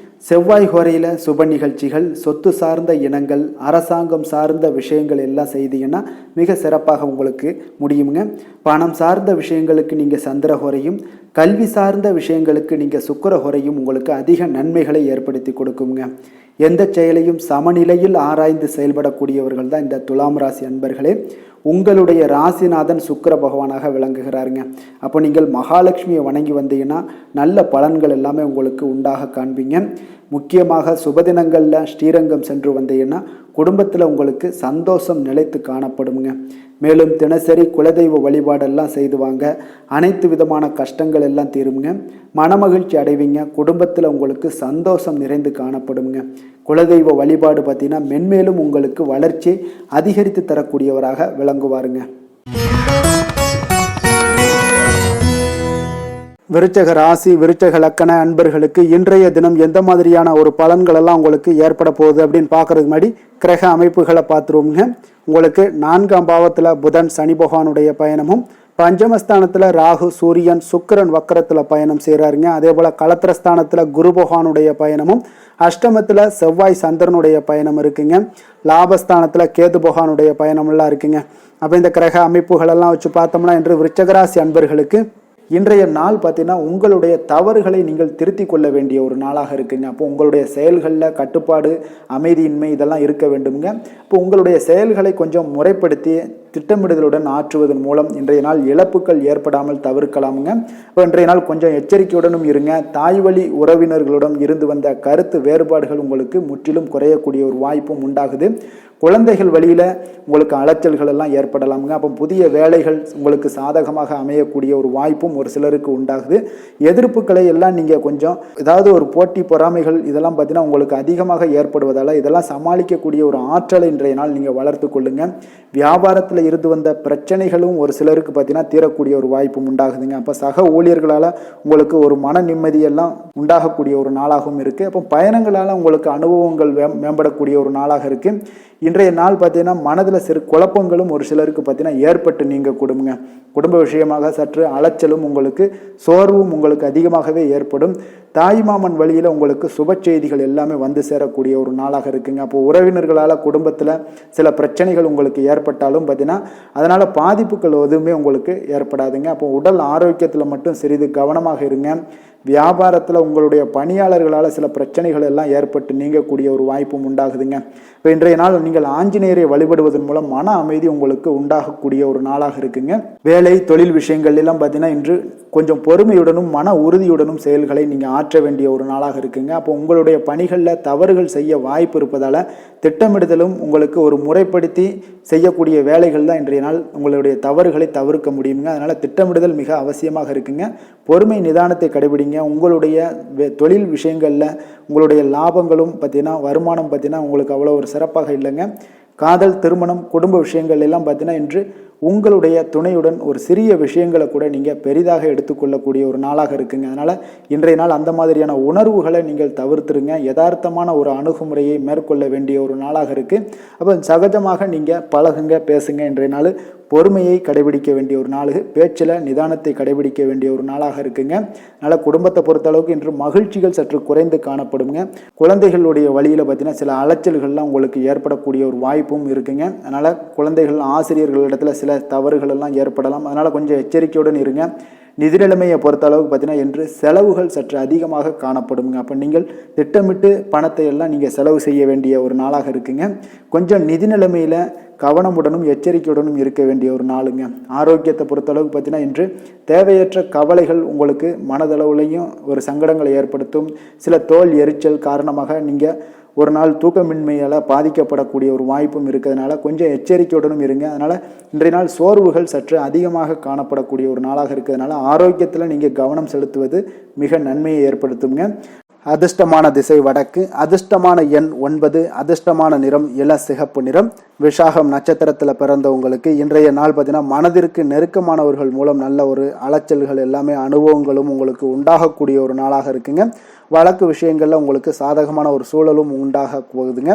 செவ்வாய் ஹோரையில் சுப நிகழ்ச்சிகள், சொத்து சார்ந்த இனங்கள், அரசாங்கம் சார்ந்த விஷயங்கள் எல்லாம் செய்தீங்கன்னா மிக சிறப்பாக உங்களுக்கு முடியுங்க. பணம் சார்ந்த விஷயங்களுக்கு நீங்கள் சந்திர ஹோரையும், கல்வி சார்ந்த விஷயங்களுக்கு நீங்கள் சுக்கிர ஹோரையும் உங்களுக்கு அதிக நன்மைகளை ஏற்படுத்தி கொடுக்குங்க. எந்த செயலையும் சமநிலையில் ஆராய்ந்து செயல்படக்கூடியவர்கள் தான் இந்த துலாம் ராசி அன்பர்களே. உங்களுடைய ராசிநாதன் சுக்கிர பகவானாக விளங்குகிறாருங்க. அப்போ நீங்கள் மகாலட்சுமியை வணங்கி வந்தீங்கன்னா நல்ல பலன்கள் எல்லாமே உங்களுக்கு உண்டாக காண்பீங்க. முக்கியமாக சுபதினங்களில் ஸ்ரீரங்கம் சென்று வந்தீங்கன்னா குடும்பத்தில் உங்களுக்கு சந்தோஷம் நிலைத்து காணப்படுங்க. மேலும் தினசரி குலதெய்வ வழிபாடெல்லாம் செய்து வாங்க. அனைத்து விதமான கஷ்டங்கள் எல்லாம் தீருங்க. மனமகிழ்ச்சி அடைவீங்க. குடும்பத்தில் உங்களுக்கு சந்தோஷம் நிறைந்து காணப்படுங்க. குலதெய்வ வழிபாடு பார்த்தீங்கன்னா மென்மேலும் உங்களுக்கு வளர்ச்சி அதிகரித்து தரக்கூடியவராக விளங்குவாருங்க. விருச்சக ராசி, விருச்சக லக்கண அன்பர்களுக்கு இன்றைய தினம் எந்த மாதிரியான ஒரு பலன்கள் எல்லாம் உங்களுக்கு ஏற்பட போகுது அப்படின்னு பார்க்கறதுக்கு முன்னாடி கிரக அமைப்புகளை பார்த்துருவோங்க. உங்களுக்கு 4ஆம் பாவத்தில் புதன் சனி பகவானுடைய பயணமும், பஞ்சமஸ்தானத்தில் ராகு சூரியன் சுக்கிரன் வக்கரத்தில் பயணம் செய்கிறாருங்க. அதே போல் களத்திரஸ்தானத்தில் குரு பகவானுடைய பயணமும், அஷ்டமத்தில் செவ்வாய் சந்திரனுடைய பயணம் இருக்குங்க. லாபஸ்தானத்தில் கேது பகவானுடைய பயணமெல்லாம் இருக்குங்க. அப்போ இந்த கிரக அமைப்புகளெல்லாம் வச்சு பார்த்தோம்னா இன்று விருச்சகராசி அன்பர்களுக்கு இன்றைய நாள் பார்த்தீங்கன்னா உங்களுடைய தவறுகளை நீங்கள் திருத்திக் கொள்ள வேண்டிய ஒரு நாளாக இருக்குங்க. அப்போ உங்களுடைய செயல்களில் கட்டுப்பாடு, அமைதியின்மை இதெல்லாம் இருக்க வேண்டுங்க. இப்போ உங்களுடைய செயல்களை கொஞ்சம் முறைப்படுத்தி திட்டமிடுதலுடன் ஆற்றுவதன் மூலம் இன்றைய நாள் இழப்புகள் ஏற்படாமல் தவிர்க்கலாமுங்க. இப்போ இன்றைய நாள் கொஞ்சம் எச்சரிக்கையுடனும் இருங்க. தாய் வழி உறவினர்களுடன் இருந்து வந்த கருத்து வேறுபாடுகள் உங்களுக்கு முற்றிலும் குறையக்கூடிய ஒரு வாய்ப்பும் உண்டாகுது. குழந்தைகள் வழியில் உங்களுக்கு அலைச்சல்கள் எல்லாம் ஏற்படலாமுங்க. அப்போ புதிய வேலைகள் உங்களுக்கு சாதகமாக அமையக்கூடிய ஒரு வாய்ப்பும் ஒரு சிலருக்கு உண்டாகுது. எதிர்ப்புகளை எல்லாம் நீங்கள் கொஞ்சம் ஏதாவது ஒரு போட்டி பொறாமைகள் இதெல்லாம் பார்த்தீங்கன்னா உங்களுக்கு அதிகமாக ஏற்படுவதால் இதெல்லாம் சமாளிக்கக்கூடிய ஒரு ஆற்றலை இன்றைய நாள் நீங்கள் வளர்த்து கொள்ளுங்க. வியாபாரத்தில் இருந்து வந்த பிரச்சனைகளும் ஒரு சிலருக்கு பார்த்தீங்கன்னா தீரக்கூடிய ஒரு வாய்ப்பும் உண்டாகுதுங்க. அப்போ சக ஊழியர்களால் உங்களுக்கு ஒரு மன நிம்மதியெல்லாம் உண்டாகக்கூடிய ஒரு நாளாகவும் இருக்குது. அப்போ பயணங்களால் உங்களுக்கு அனுபவங்கள் மேம்படக்கூடிய ஒரு நாளாக இருக்குது. இன்றைய நாள் பார்த்தீங்கன்னா மனதில் சிறு குழப்பங்களும் ஒரு சிலருக்கு பார்த்தீங்கன்னா ஏற்பட்டு நீங்க குடும்ப விஷயமாக சற்று அலைச்சலும் உங்களுக்கு சோர்வும் உங்களுக்கு அதிகமாகவே ஏற்படும். தாய்மாமன் வழியில் உங்களுக்கு சுப செய்திகள் எல்லாமே வந்து சேரக்கூடிய ஒரு நாளாக இருக்குங்க. அப்போ உறவினர்களால் குடும்பத்தில் சில பிரச்சனைகள் உங்களுக்கு ஏற்பட்டாலும் பார்த்தீங்கன்னா அதனால் பாதிப்புகள் எதுவுமே உங்களுக்கு ஏற்படாதுங்க. அப்போ உடல் ஆரோக்கியத்தில் மட்டும் சிறிது கவனமாக இருங்க. வியாபாரத்தில் உங்களுடைய பணியாளர்களால் சில பிரச்சனைகள் எல்லாம் ஏற்பட்டு நீங்கக்கூடிய ஒரு வாய்ப்பும் உண்டாகுதுங்க. இப்போ இன்றைய நாள் நீங்கள் ஆஞ்சநேயரை வழிபடுவதன் மூலம் மன அமைதி உங்களுக்கு உண்டாகக்கூடிய ஒரு நாளாக இருக்குங்க. வேலை தொழில் விஷயங்கள் எல்லாம் பார்த்தீங்கன்னா இன்று கொஞ்சம் பொறுமையுடனும் மன உறுதியுடனும் செயல்களை நீங்கள் ஆற்ற வேண்டிய ஒரு நாளாக இருக்குங்க. அப்போ உங்களுடைய பணிகளில் தவறுகள் செய்ய வாய்ப்பு இருப்பதால் திட்டமிடுதலும் உங்களுக்கு ஒரு முறைப்படுத்தி செய்யக்கூடிய வேலைகள் தான் இன்றைய நாள் உங்களுடைய தவறுகளை தவிர்க்க முடியுங்க. அதனால் திட்டமிடுதல் மிக அவசியமாக இருக்குங்க. பொறுமை நிதானத்தை கடைபிடிங்க. உங்களுடைய தொழில் விஷயங்களில் உங்களுடைய லாபங்களும் பார்த்தீங்கன்னா வருமானம் பார்த்தீங்கன்னா உங்களுக்கு அவ்வளோ ஒரு சிறப்பாக இல்லைங்க. காதல், திருமணம், குடும்ப விஷயங்கள் எல்லாம் பார்த்தீங்கன்னா இன்று உங்களுடைய துணையுடன் ஒரு சிறிய விஷயங்களை கூட நீங்கள் பெரிதாக எடுத்துக்கொள்ளக்கூடிய ஒரு நாளாக இருக்குங்க. அதனால் இன்றைய நாள் அந்த மாதிரியான உணர்வுகளை நீங்கள் தவிர்த்துருங்க. யதார்த்தமான ஒரு அணுகுமுறையை மேற்கொள்ள வேண்டிய ஒரு நாளாக இருக்குது. அப்போ சகஜமாக நீங்கள் பழகுங்க, பேசுங்க. இன்றைய நாள் பொறுமையை கடைபிடிக்க வேண்டிய ஒரு நாள், பேச்சில் நிதானத்தை கடைபிடிக்க வேண்டிய ஒரு நாளாக இருக்குங்க. அதனால் குடும்பத்தை பொறுத்தளவுக்கு இன்று மகிழ்ச்சிகள் சற்று குறைந்து காணப்படுங்க. குழந்தைகளுடைய வழியில் பார்த்தீங்கன்னா சில அலைச்சல்கள்லாம் உங்களுக்கு ஏற்படக்கூடிய ஒரு வாய்ப்பும் இருக்குங்க. அதனால் குழந்தைகள் ஆசிரியர்களிடத்தில் சில தவறுகள் எல்லாம் ஏற்படலாம். அதனால் கொஞ்சம் எச்சரிக்கையுடன் இருங்க. நிதி நிலைமையை பொறுத்த அளவுக்கு பார்த்தீங்கன்னா இன்று செலவுகள் சற்று அதிகமாக காணப்படுங்க. அப்போ நீங்கள் திட்டமிட்டு பணத்தை எல்லாம் நீங்கள் செலவு செய்ய வேண்டிய ஒரு நாளாக இருக்குங்க. கொஞ்சம் நிதி நிலைமையில் கவனமுடனும் எச்சரிக்கையுடனும் இருக்க வேண்டிய ஒரு நாளுங்க. ஆரோக்கியத்தை பொறுத்தளவுக்கு பார்த்தீங்கன்னா இன்று தேவையற்ற கவலைகள் உங்களுக்கு மனதளவுலையும் ஒரு சங்கடங்களை ஏற்படுத்தும். சில தோல் எரிச்சல் காரணமாக நீங்கள் ஒரு நாள் தூக்கமின்மையால் பாதிக்கப்படக்கூடிய ஒரு வாய்ப்பும் இருக்கிறதுனால கொஞ்சம் எச்சரிக்கையுடனும் இருங்க. அதனால் இன்றைய நாள் சோர்வுகள் சற்று அதிகமாக காணப்படக்கூடிய ஒரு நாளாக இருக்கிறதுனால ஆரோக்கியத்தில் நீங்கள் கவனம் செலுத்துவது மிக நன்மையை ஏற்படுத்துங்க. அதிர்ஷ்டமான திசை வடக்கு, அதிர்ஷ்டமான எண் 9, அதிர்ஷ்டமான நிறம் இள சிகப்பு நிறம். விஷாகம் நட்சத்திரத்தில் பிறந்தவங்களுக்கு இன்றைய நாள் பார்த்தீங்கன்னா மனதிற்கு நெருக்கமானவர்கள் மூலம் நல்ல ஒரு அலைச்சல்கள் எல்லாமே அனுபவங்களும் உங்களுக்கு உண்டாகக்கூடிய ஒரு நாளாக இருக்குங்க. வழக்கு விஷயங்களில் உங்களுக்கு சாதகமான ஒரு சூழலும் உண்டாக போகுதுங்க.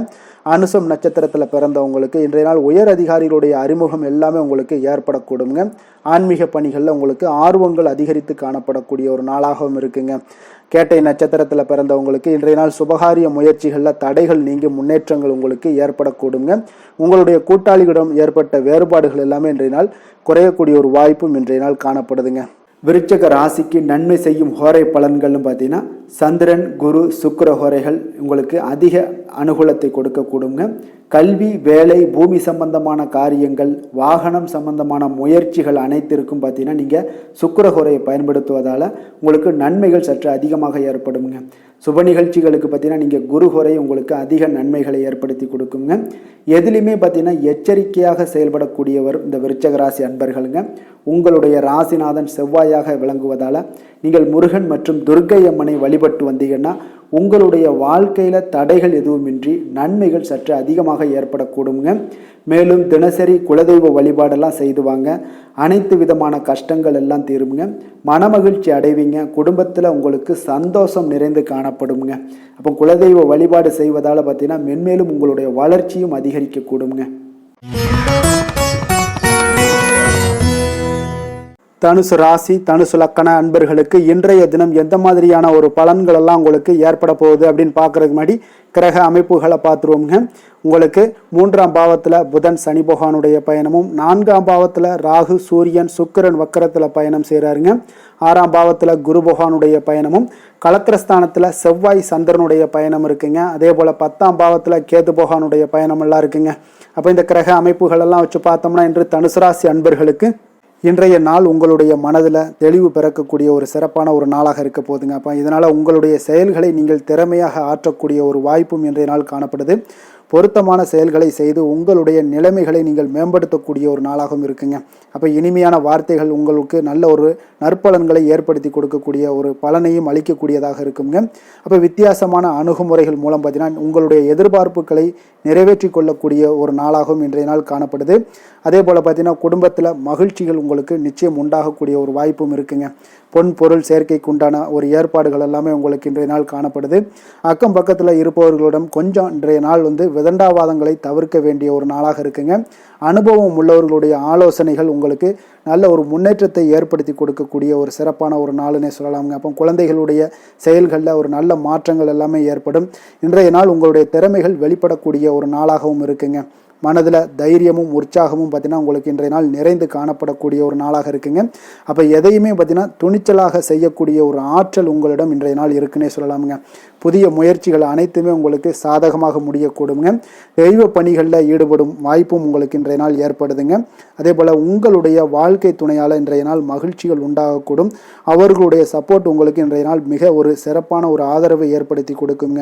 அனுசம் நட்சத்திரத்தில் பிறந்தவங்களுக்கு இன்றைய நாள் உயர் அதிகாரிகளுடைய அறிமுகம் எல்லாமே உங்களுக்கு ஏற்படக்கூடுங்க. ஆன்மீக பணிகளில் உங்களுக்கு ஆர்வங்கள் அதிகரித்து காணப்படக்கூடிய ஒரு நாளாகவும் இருக்குங்க. கேட்டை நட்சத்திரத்தில் பிறந்தவங்களுக்கு இன்றைய நாள் சுபகாரிய முயற்சிகளில் தடைகள் நீங்கி முன்னேற்றங்கள் உங்களுக்கு ஏற்படக்கூடுங்க. உங்களுடைய கூட்டாளிகளிடம் ஏற்பட்ட வேறுபாடுகள் எல்லாமே இன்றைய நாள் குறையக்கூடிய ஒரு வாய்ப்பும் இன்றைய நாள் காணப்படுதுங்க. விருச்சக ராசிக்கு நன்மை செய்யும் ஹோரை பலன்கள்னு பார்த்தீங்கன்னா சந்திரன், குரு, சுக்கிர ஹோரைகள் உங்களுக்கு அதிக அனுகூலத்தை கொடுக்கக்கூடுங்க. கல்வி, வேலை, பூமி சம்பந்தமான காரியங்கள், வாகனம் சம்பந்தமான முயற்சிகள் அனைத்திற்கும் பார்த்தீங்கன்னா நீங்கள் சுக்கிர ஹோரையை பயன்படுத்துவதால் உங்களுக்கு நன்மைகள் சற்று அதிகமாக ஏற்படுங்க. சுப நிகழ்ச்சிகளுக்கு பார்த்தீங்கன்னா நீங்கள் குரு ஹோரை உங்களுக்கு அதிக நன்மைகளை ஏற்படுத்தி கொடுக்குங்க. எதுலையுமே பார்த்தீங்கன்னா எச்சரிக்கையாக செயல்படக்கூடியவர் இந்த விருச்சக ராசி அன்பர்களுங்க. உங்களுடைய ராசிநாதன் செவ்வாயாக விளங்குவதால் நீங்கள் முருகன் மற்றும் துர்க்கை அம்மனை வழிபட்டு வந்தீங்கன்னா உங்களுடைய வாழ்க்கையில் தடைகள் எதுவுமின்றி நன்மைகள் சற்று அதிகமாக ஏற்படக்கூடுங்க. மேலும் தினசரி குலதெய்வ வழிபாடெல்லாம் செய்து வாங்க. அனைத்து விதமான கஷ்டங்கள் எல்லாம் தீருங்க. மனமகிழ்ச்சி அடைவீங்க. குடும்பத்தில் உங்களுக்கு சந்தோஷம் நிறைந்து காணப்படுங்க. அப்போ குலதெய்வ வழிபாடு செய்வதால் பார்த்தீங்கன்னா மென்மேலும் உங்களுடைய வளர்ச்சியும் அதிகரிக்க கூடுங்க. தனுசு ராசி தனுசு லக்கண அன்பர்களுக்கு இன்றைய தினம் எந்த மாதிரியான ஒரு பலன்கள் எல்லாம் உங்களுக்கு ஏற்பட போகுது அப்படின்னு பார்க்கறதுக்கு முன்னாடி கிரக அமைப்புகளை பார்த்துருவோங்க. உங்களுக்கு 3ஆம் பாவத்தில் புதன் சனி பகவானுடைய பயணமும், 4ஆம் பாவத்தில் ராகு சூரியன் சுக்கிரன் வக்கரத்தில் பயணம் செய்கிறாருங்க. 6ஆம் பாவத்தில் குரு பகவானுடைய பயணமும், கலத்திரஸ்தானத்தில் செவ்வாய் சந்திரனுடைய பயணம் இருக்குங்க. அதே போல் 10ஆம் பாவத்தில் கேது பகவானுடைய பயணம் எல்லாம் இருக்குங்க. அப்போ இந்த கிரக அமைப்புகள் எல்லாம் வச்சு பார்த்தோம்னா இன்று தனுசு ராசி அன்பர்களுக்கு இன்றைய நாள் உங்களுடைய மனதில் தெளிவு பிறக்கக்கூடிய ஒரு சிறப்பான ஒரு நாளாக இருக்க போகுதுங்க. அப்போ இதனால் உங்களுடைய செயல்களை நீங்கள் திறமையாக ஆற்றக்கூடிய ஒரு வாய்ப்பும் இன்றைய நாள் காணப்படுது. பொருத்தமான செயல்களை செய்து உங்களுடைய நிலைமைகளை நீங்கள் மேம்படுத்தக்கூடிய ஒரு நாளாகவும் இருக்குங்க. அப்போ இனிமையான வார்த்தைகள் உங்களுக்கு நல்ல ஒரு நற்பலன்களை ஏற்படுத்தி கொடுக்கக்கூடிய ஒரு பலனையும் அளிக்கக்கூடியதாக இருக்குங்க. அப்போ வித்தியாசமான அணுகுமுறைகள் மூலம் பார்த்தீங்கன்னா உங்களுடைய எதிர்பார்ப்புகளை நிறைவேற்றி கொள்ளக்கூடிய ஒரு நாளாகவும் இன்றைய நாள் காணப்படுது. அதே போல் பார்த்தீங்கன்னா குடும்பத்தில் மகிழ்ச்சிகள் உங்களுக்கு நிச்சயம் உண்டாகக்கூடிய ஒரு வாய்ப்பும் இருக்குங்க. பொன் பொருள் சேர்க்கைக்கு உண்டான ஒரு ஏற்பாடுகள் எல்லாமே உங்களுக்கு இன்றைய நாள் காணப்படுது. அக்கம் பக்கத்தில் இருப்பவர்களிடம் கொஞ்சம் இன்றைய நாள் விதண்டாவாதங்களை தவிர்க்க வேண்டிய ஒரு நாளாக இருக்குங்க. அனுபவம் உள்ளவர்களுடைய ஆலோசனைகள் உங்களுக்கு நல்ல ஒரு முன்னேற்றத்தை ஏற்படுத்தி கொடுக்கக்கூடிய ஒரு சிறப்பான ஒரு நாளுன்னே சொல்லலாமுங்க. அப்போ குழந்தைகளுடைய செயல்களில் ஒரு நல்ல மாற்றங்கள் எல்லாமே ஏற்படும். இன்றைய நாள் உங்களுடைய திறமைகள் வெளிப்படக்கூடிய ஒரு நாளாகவும் இருக்குங்க. மனதில் தைரியமும் உற்சாகமும் பார்த்தீங்கன்னா உங்களுக்கு இன்றைய நாள் நிறைந்து காணப்படக்கூடிய ஒரு நாளாக இருக்குங்க. அப்போ எதையுமே பார்த்தீங்கன்னா துணிச்சலாக செய்யக்கூடிய ஒரு ஆற்றல் உங்களிடம் இன்றைய நாள் இருக்குன்னே சொல்லலாமுங்க. புதிய முயற்சிகள் அனைத்துமே உங்களுக்கு சாதகமாக முடியக்கூடுங்க. தெய்வ பணிகளில் ஈடுபடும் வாய்ப்பும் உங்களுக்கு இன்றைய நாள் ஏற்படுதுங்க. அதே போல் உங்களுடைய வாழ்க்கை துணையால் இன்றைய நாள் மகிழ்ச்சிகள் உண்டாகக்கூடும். அவர்களுடைய சப்போர்ட் உங்களுக்கு இன்றைய நாள் மிக ஒரு சிறப்பான ஒரு ஆதரவை ஏற்படுத்தி கொடுக்குங்க.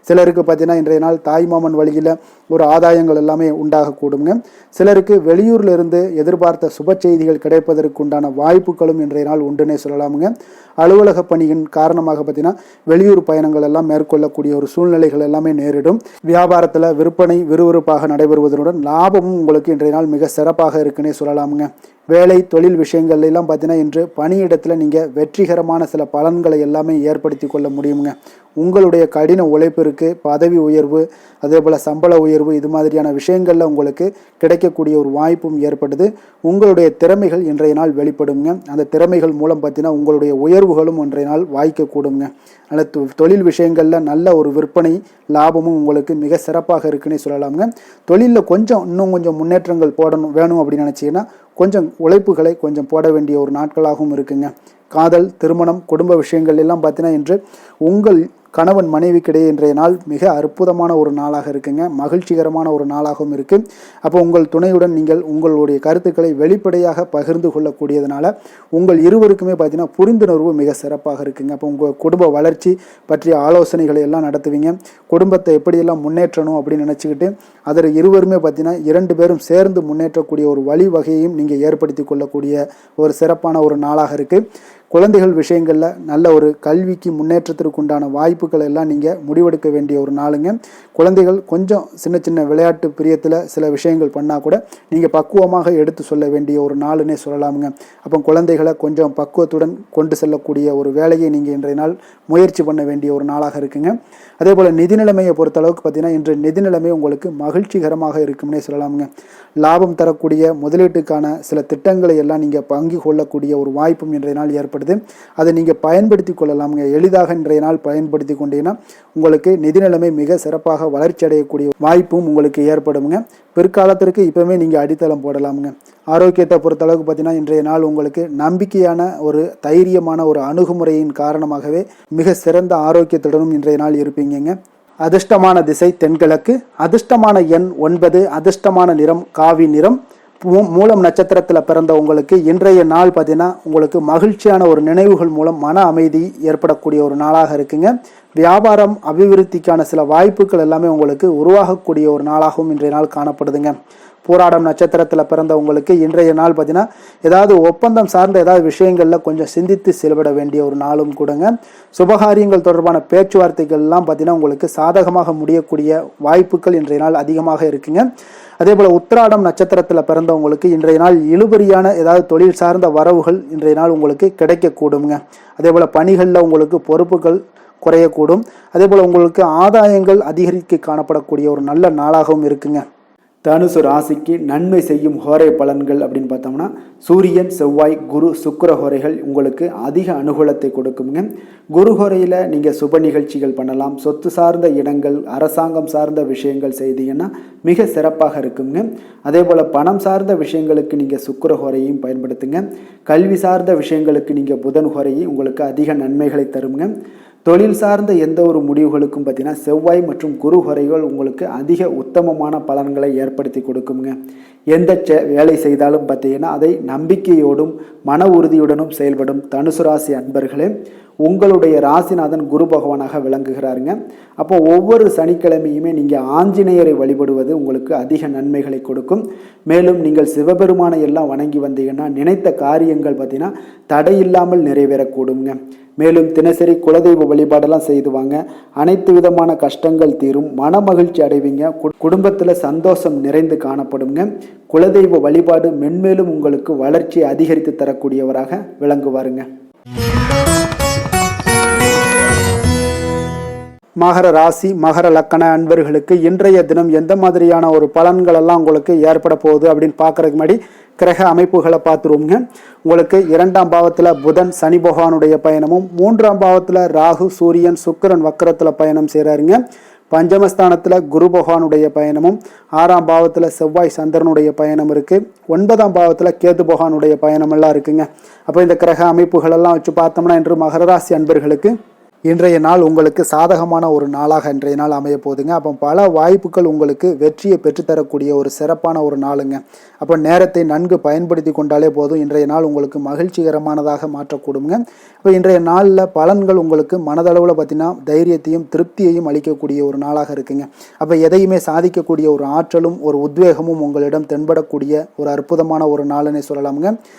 சிலருக்கு பார்த்தீங்கன்னா இன்றைய நாள் தாய்மாமன் வழியில் ஒரு ஆதாயங்கள் எல்லாமே உண்டாகக்கூடுங்க. சிலருக்கு வெளியூரில் இருந்து எதிர்பார்த்த சுப செய்திகள் கிடைப்பதற்கு உண்டான வாய்ப்புகளும் இன்றைய நாள் உண்டுன்னே சொல்லலாமுங்க. அலுவலக பணியின் காரணமாக பார்த்தீங்கன்னா வெளியூர் பயணங்கள் எல்லாம் மேற்கொள்ளக்கூடிய ஒரு சூழ்நிலைகள் எல்லாமே நேரிடும். வியாபாரத்தில் விற்பனை விறுவிறுப்பாக நடைபெறுவதனுடன் லாபமும் உங்களுக்கு இன்றைய நாள் மிக சிறப்பாக இருக்குன்னே சொல்லலாமுங்க. வேலை தொழில் விஷயங்கள் எல்லாம் பார்த்தீங்கன்னா இன்று பணியிடத்தில் நீங்கள் வெற்றிகரமான சில பலன்களை எல்லாமே ஏற்படுத்தி கொள்ள முடியுங்க. உங்களுடைய கடின உழைப்பிற்கு பதவி உயர்வு, அதே போல் சம்பள உயர்வு, இது மாதிரியான விஷயங்களில் உங்களுக்கு கிடைக்கக்கூடிய ஒரு வாய்ப்பும் ஏற்படுது. உங்களுடைய திறமைகள் இன்றைய நாள் வெளிப்படுங்க. அந்த திறமைகள் மூலம் பார்த்தீங்கன்னா உங்களுடைய உயர்வுகளும் இன்றைய நாள் வாய்க்கக்கூடுங்க. அதனால் தொழில் விஷயங்களில் நல்ல ஒரு விற்பனை லாபமும் உங்களுக்கு மிக சிறப்பாக இருக்குன்னே சொல்லலாமுங்க. தொழிலில் இன்னும் கொஞ்சம் முன்னேற்றங்கள் வேணும் அப்படின்னு நினச்சிங்கன்னா கொஞ்சம் உழைப்புகளை கொஞ்சம் போட வேண்டிய ஒரு நாட்களாகவும் இருக்குங்க. காதல், திருமணம், குடும்ப விஷயங்கள் எல்லாம் பார்த்தீங்கன்னா இன்று உங்கள் கணவன் மனைவிக்கிடையே இன்றைய நாள் மிக அற்புதமான ஒரு நாளாக இருக்குங்க. மகிழ்ச்சிகரமான ஒரு நாளாகவும் இருக்குது. அப்போ உங்கள் துணையுடன் நீங்கள் உங்களுடைய கருத்துக்களை வெளிப்படையாக பகிர்ந்து கொள்ளக்கூடியதுனால உங்கள் இருவருக்குமே பார்த்தீங்கன்னா புரிந்துணர்வு மிக சிறப்பாக இருக்குங்க. அப்போ உங்கள் குடும்ப வளர்ச்சி பற்றிய ஆலோசனைகளை எல்லாம் நடத்துவீங்க. குடும்பத்தை எப்படியெல்லாம் முன்னேற்றணும் அப்படின்னு நினச்சிக்கிட்டு அதில் இருவருமே பார்த்தீங்கன்னா 2 பேரும் சேர்ந்து முன்னேற்றக்கூடிய ஒரு வழிவகையையும் நீங்கள் ஏற்படுத்தி கொள்ளக்கூடிய ஒரு சிறப்பான ஒரு நாளாக இருக்குது. குழந்தைகள் விஷயங்களில் நல்ல ஒரு கல்விக்கு முன்னேற்றத்திற்கு உண்டான வாய்ப்புகள் எல்லாம் நீங்கள் முடிவெடுக்க வேண்டிய ஒரு நாளுங்க. குழந்தைகள் கொஞ்சம் சின்ன சின்ன விளையாட்டு பிரியத்தில் சில விஷயங்கள் பண்ணால் கூட நீங்கள் பக்குவமாக எடுத்து சொல்ல வேண்டிய ஒரு நாளுன்னே சொல்லலாமுங்க. அப்போ குழந்தைகளை கொஞ்சம் பக்குவத்துடன் கொண்டு செல்லக்கூடிய ஒரு வேலையை நீங்கள் இன்றைய நாள் முயற்சி பண்ண வேண்டிய ஒரு நாளாக இருக்குங்க. அதே போல் நிதி நிலைமையை பொறுத்தளவுக்கு பார்த்தீங்கன்னா இன்று நிதி நிலைமை உங்களுக்கு மகிழ்ச்சிகரமாக இருக்கும்னே சொல்லலாமுங்க. லாபம் தரக்கூடிய முதலீட்டுக்கான சில திட்டங்களை எல்லாம் நீங்கள் பங்கு கொள்ளக்கூடிய ஒரு வாய்ப்பும் இன்றைய நாள் ஏற்படுது. அதை நீங்கள் பயன்படுத்தி கொள்ளலாமுங்க. எளிதாக இன்றைய நாள் பயன்படுத்தி கொண்டீங்கன்னா உங்களுக்கு நிதி நிலைமை மிக சிறப்பாக வளர்ச்சி அடையக்கூடிய வாய்ப்பும் உங்களுக்கு ஏற்படுங்க. பிற்காலத்திற்கு இப்போவே நீங்கள் அடித்தளம் போடலாமுங்க. ஆரோக்கியத்தை பொறுத்தளவுக்கு பார்த்தீங்கன்னா இன்றைய நாள் உங்களுக்கு நம்பிக்கையான ஒரு தைரியமான ஒரு அணுகுமுறையின் காரணமாகவே மிக சிறந்த ஆரோக்கியத்துடனும் இன்றைய நாள் இருப்பீங்க. அதிர்ஷ்டமான திசை தென்கிழக்கு, அதிர்ஷ்டமான எண் 9, அதிர்ஷ்டமான நிறம் காவி நிறம். மூலம் நட்சத்திரத்தில் பிறந்த உங்களுக்கு இன்றைய நாள் பார்த்தீங்கன்னா உங்களுக்கு மகிழ்ச்சியான ஒரு நினைவுகள் மூலம் மன அமைதி ஏற்படக்கூடிய ஒரு நாளாக இருக்குங்க. வியாபாரம் அபிவிருத்திக்கான சில வாய்ப்புகள் எல்லாமே உங்களுக்கு உருவாகக்கூடிய ஒரு நாளாகவும் இன்றைய நாள் காணப்படுதுங்க. பூராடம் நட்சத்திரத்தில் பிறந்த உங்களுக்கு இன்றைய நாள் பார்த்தீங்கன்னா ஏதாவது ஒப்பந்தம் சார்ந்த ஏதாவது விஷயங்களில் கொஞ்சம் சிந்தித்து செயல்பட வேண்டிய ஒரு நாளும் கூடங்க. சுபகாரியங்கள் தொடர்பான பேச்சுவார்த்தைகள்லாம் பார்த்தீங்கன்னா உங்களுக்கு சாதகமாக முடியக்கூடிய வாய்ப்புகள் இன்றைய நாள் அதிகமாக இருக்குங்க. அதே போல் உத்திராடம் நட்சத்திரத்தில் பிறந்தவங்களுக்கு இன்றைய நாள் இழுபறியான ஏதாவது தொழில் சார்ந்த வரவுகள் இன்றைய நாள் உங்களுக்கு கிடைக்கக்கூடுங்க. அதே போல் பணிகளில் உங்களுக்கு பொறுப்புகள் குறையக்கூடும். அதே போல் உங்களுக்கு ஆதாயங்கள் அதிகரிக்க காணப்படக்கூடிய ஒரு நல்ல நாளாகவும் இருக்குங்க. தனுசு ராசிக்கு நன்மை செய்யும் ஹோரை பலன்கள் அப்படின்னு பார்த்தோம்னா சூரியன், செவ்வாய், குரு, சுக்கிர ஹோரைகள் உங்களுக்கு அதிக அனுகூலத்தை கொடுக்குங்க. குரு ஹோரையில் நீங்கள் சுப நிகழ்ச்சிகள் பண்ணலாம். சொத்து சார்ந்த இடங்கள், அரசாங்கம் சார்ந்த விஷயங்கள் செய்தீங்கன்னா மிக சிறப்பாக இருக்குங்க. அதே போல் பணம் சார்ந்த விஷயங்களுக்கு நீங்கள் சுக்கிர ஹோரையும் பயன்படுத்துங்க. கல்வி சார்ந்த விஷயங்களுக்கு நீங்கள் புதன் ஹோரையும் உங்களுக்கு அதிக நன்மைகளை தருங்க. தொழில் சார்ந்த எந்த ஒரு முடிவுகளுக்கும் பார்த்தீங்கன்னா செவ்வாய் மற்றும் குரு ஹோரைகள் உங்களுக்கு அதிக உத்தமமான பலன்களை ஏற்படுத்தி கொடுக்குங்க. எந்த வேலை செய்தாலும் பார்த்தீங்கன்னா அதை நம்பிக்கையோடும் மன உறுதியுடனும் செயல்படும் தனுசு ராசி அன்பர்களே, உங்களுடைய ராசிநாதன் குரு பகவானாக விளங்குகிறாருங்க. அப்போ ஒவ்வொரு சனிக்கிழமையுமே நீங்கள் ஆஞ்சநேயரை வழிபடுவது உங்களுக்கு அதிக நன்மைகளை கொடுக்கும். மேலும் நீங்கள் சிவபெருமானை எல்லாம் வணங்கி வந்தீங்கன்னா நினைத்த காரியங்கள் பார்த்தீங்கன்னா தடையில்லாமல் நிறைவேறக்கூடுங்க. மேலும் தினசரி குலதெய்வ வழிபாடெல்லாம் செய்துவாங்க. அனைத்து விதமான கஷ்டங்கள் தீரும், மன மகிழ்ச்சி அடைவீங்க, குடும்பத்தில் சந்தோஷம் நிறைந்து காணப்படுங்க. குலதெய்வ வழிபாடு மென்மேலும் உங்களுக்கு வளர்ச்சியை அதிகரித்து தரக்கூடியவராக விளங்குவாருங்க. மகர ராசி மகர லக்கண அன்பர்களுக்கு இன்றைய தினம் எந்த மாதிரியான ஒரு பலன்கள் எல்லாம் உங்களுக்கு ஏற்பட போகுது அப்படின்னு பார்க்கறதுக்கு முன்னாடி கிரக அமைப்புகளை பார்த்துருவோங்க. உங்களுக்கு 2ஆம் பாவத்தில் புதன் சனி பகவானுடைய பயணமும், 3ஆம் பாவத்தில் ராகு சூரியன் சுக்கிரன் வக்கரத்தில் பயணம் செய்கிறாருங்க. பஞ்சமஸ்தானத்தில் குரு பகவானுடைய பயணமும், 6ஆம் பாவத்தில் செவ்வாய் சந்திரனுடைய பயணம் இருக்குது. 9ஆம் பாவத்தில் கேது பகவானுடைய பயணம் எல்லாம் இருக்குங்க. அப்போ இந்த கிரக அமைப்புகளெல்லாம் வச்சு பார்த்தோம்னா இன்று மகர ராசி அன்பர்களுக்கு இன்றைய நாள் உங்களுக்கு சாதகமான ஒரு நாளாக இன்றைய நாள் அமைய போகுதுங்க. அப்போ பல வாய்ப்புகள் உங்களுக்கு வெற்றியை பெற்றுத்தரக்கூடிய ஒரு சிறப்பான ஒரு நாளுங்க. அப்போ நேரத்தை நன்கு பயன்படுத்தி கொண்டாலே போதும், இன்றைய நாள் உங்களுக்கு மகிழ்ச்சிகரமானதாக மாற்றக்கூடுங்க. இப்போ இன்றைய நாளில் பலன்கள் உங்களுக்கு மனதளவில் பார்த்தீங்கன்னா தைரியத்தையும் திருப்தியையும் அளிக்கக்கூடிய ஒரு நாளாக இருக்குங்க. அப்போ எதையுமே சாதிக்கக்கூடிய ஒரு ஆற்றலும் ஒரு உத்வேகமும் உங்களிடம் தென்படக்கூடிய ஒரு அற்புதமான ஒரு நாளுன்னே சொல்லலாமுங்க.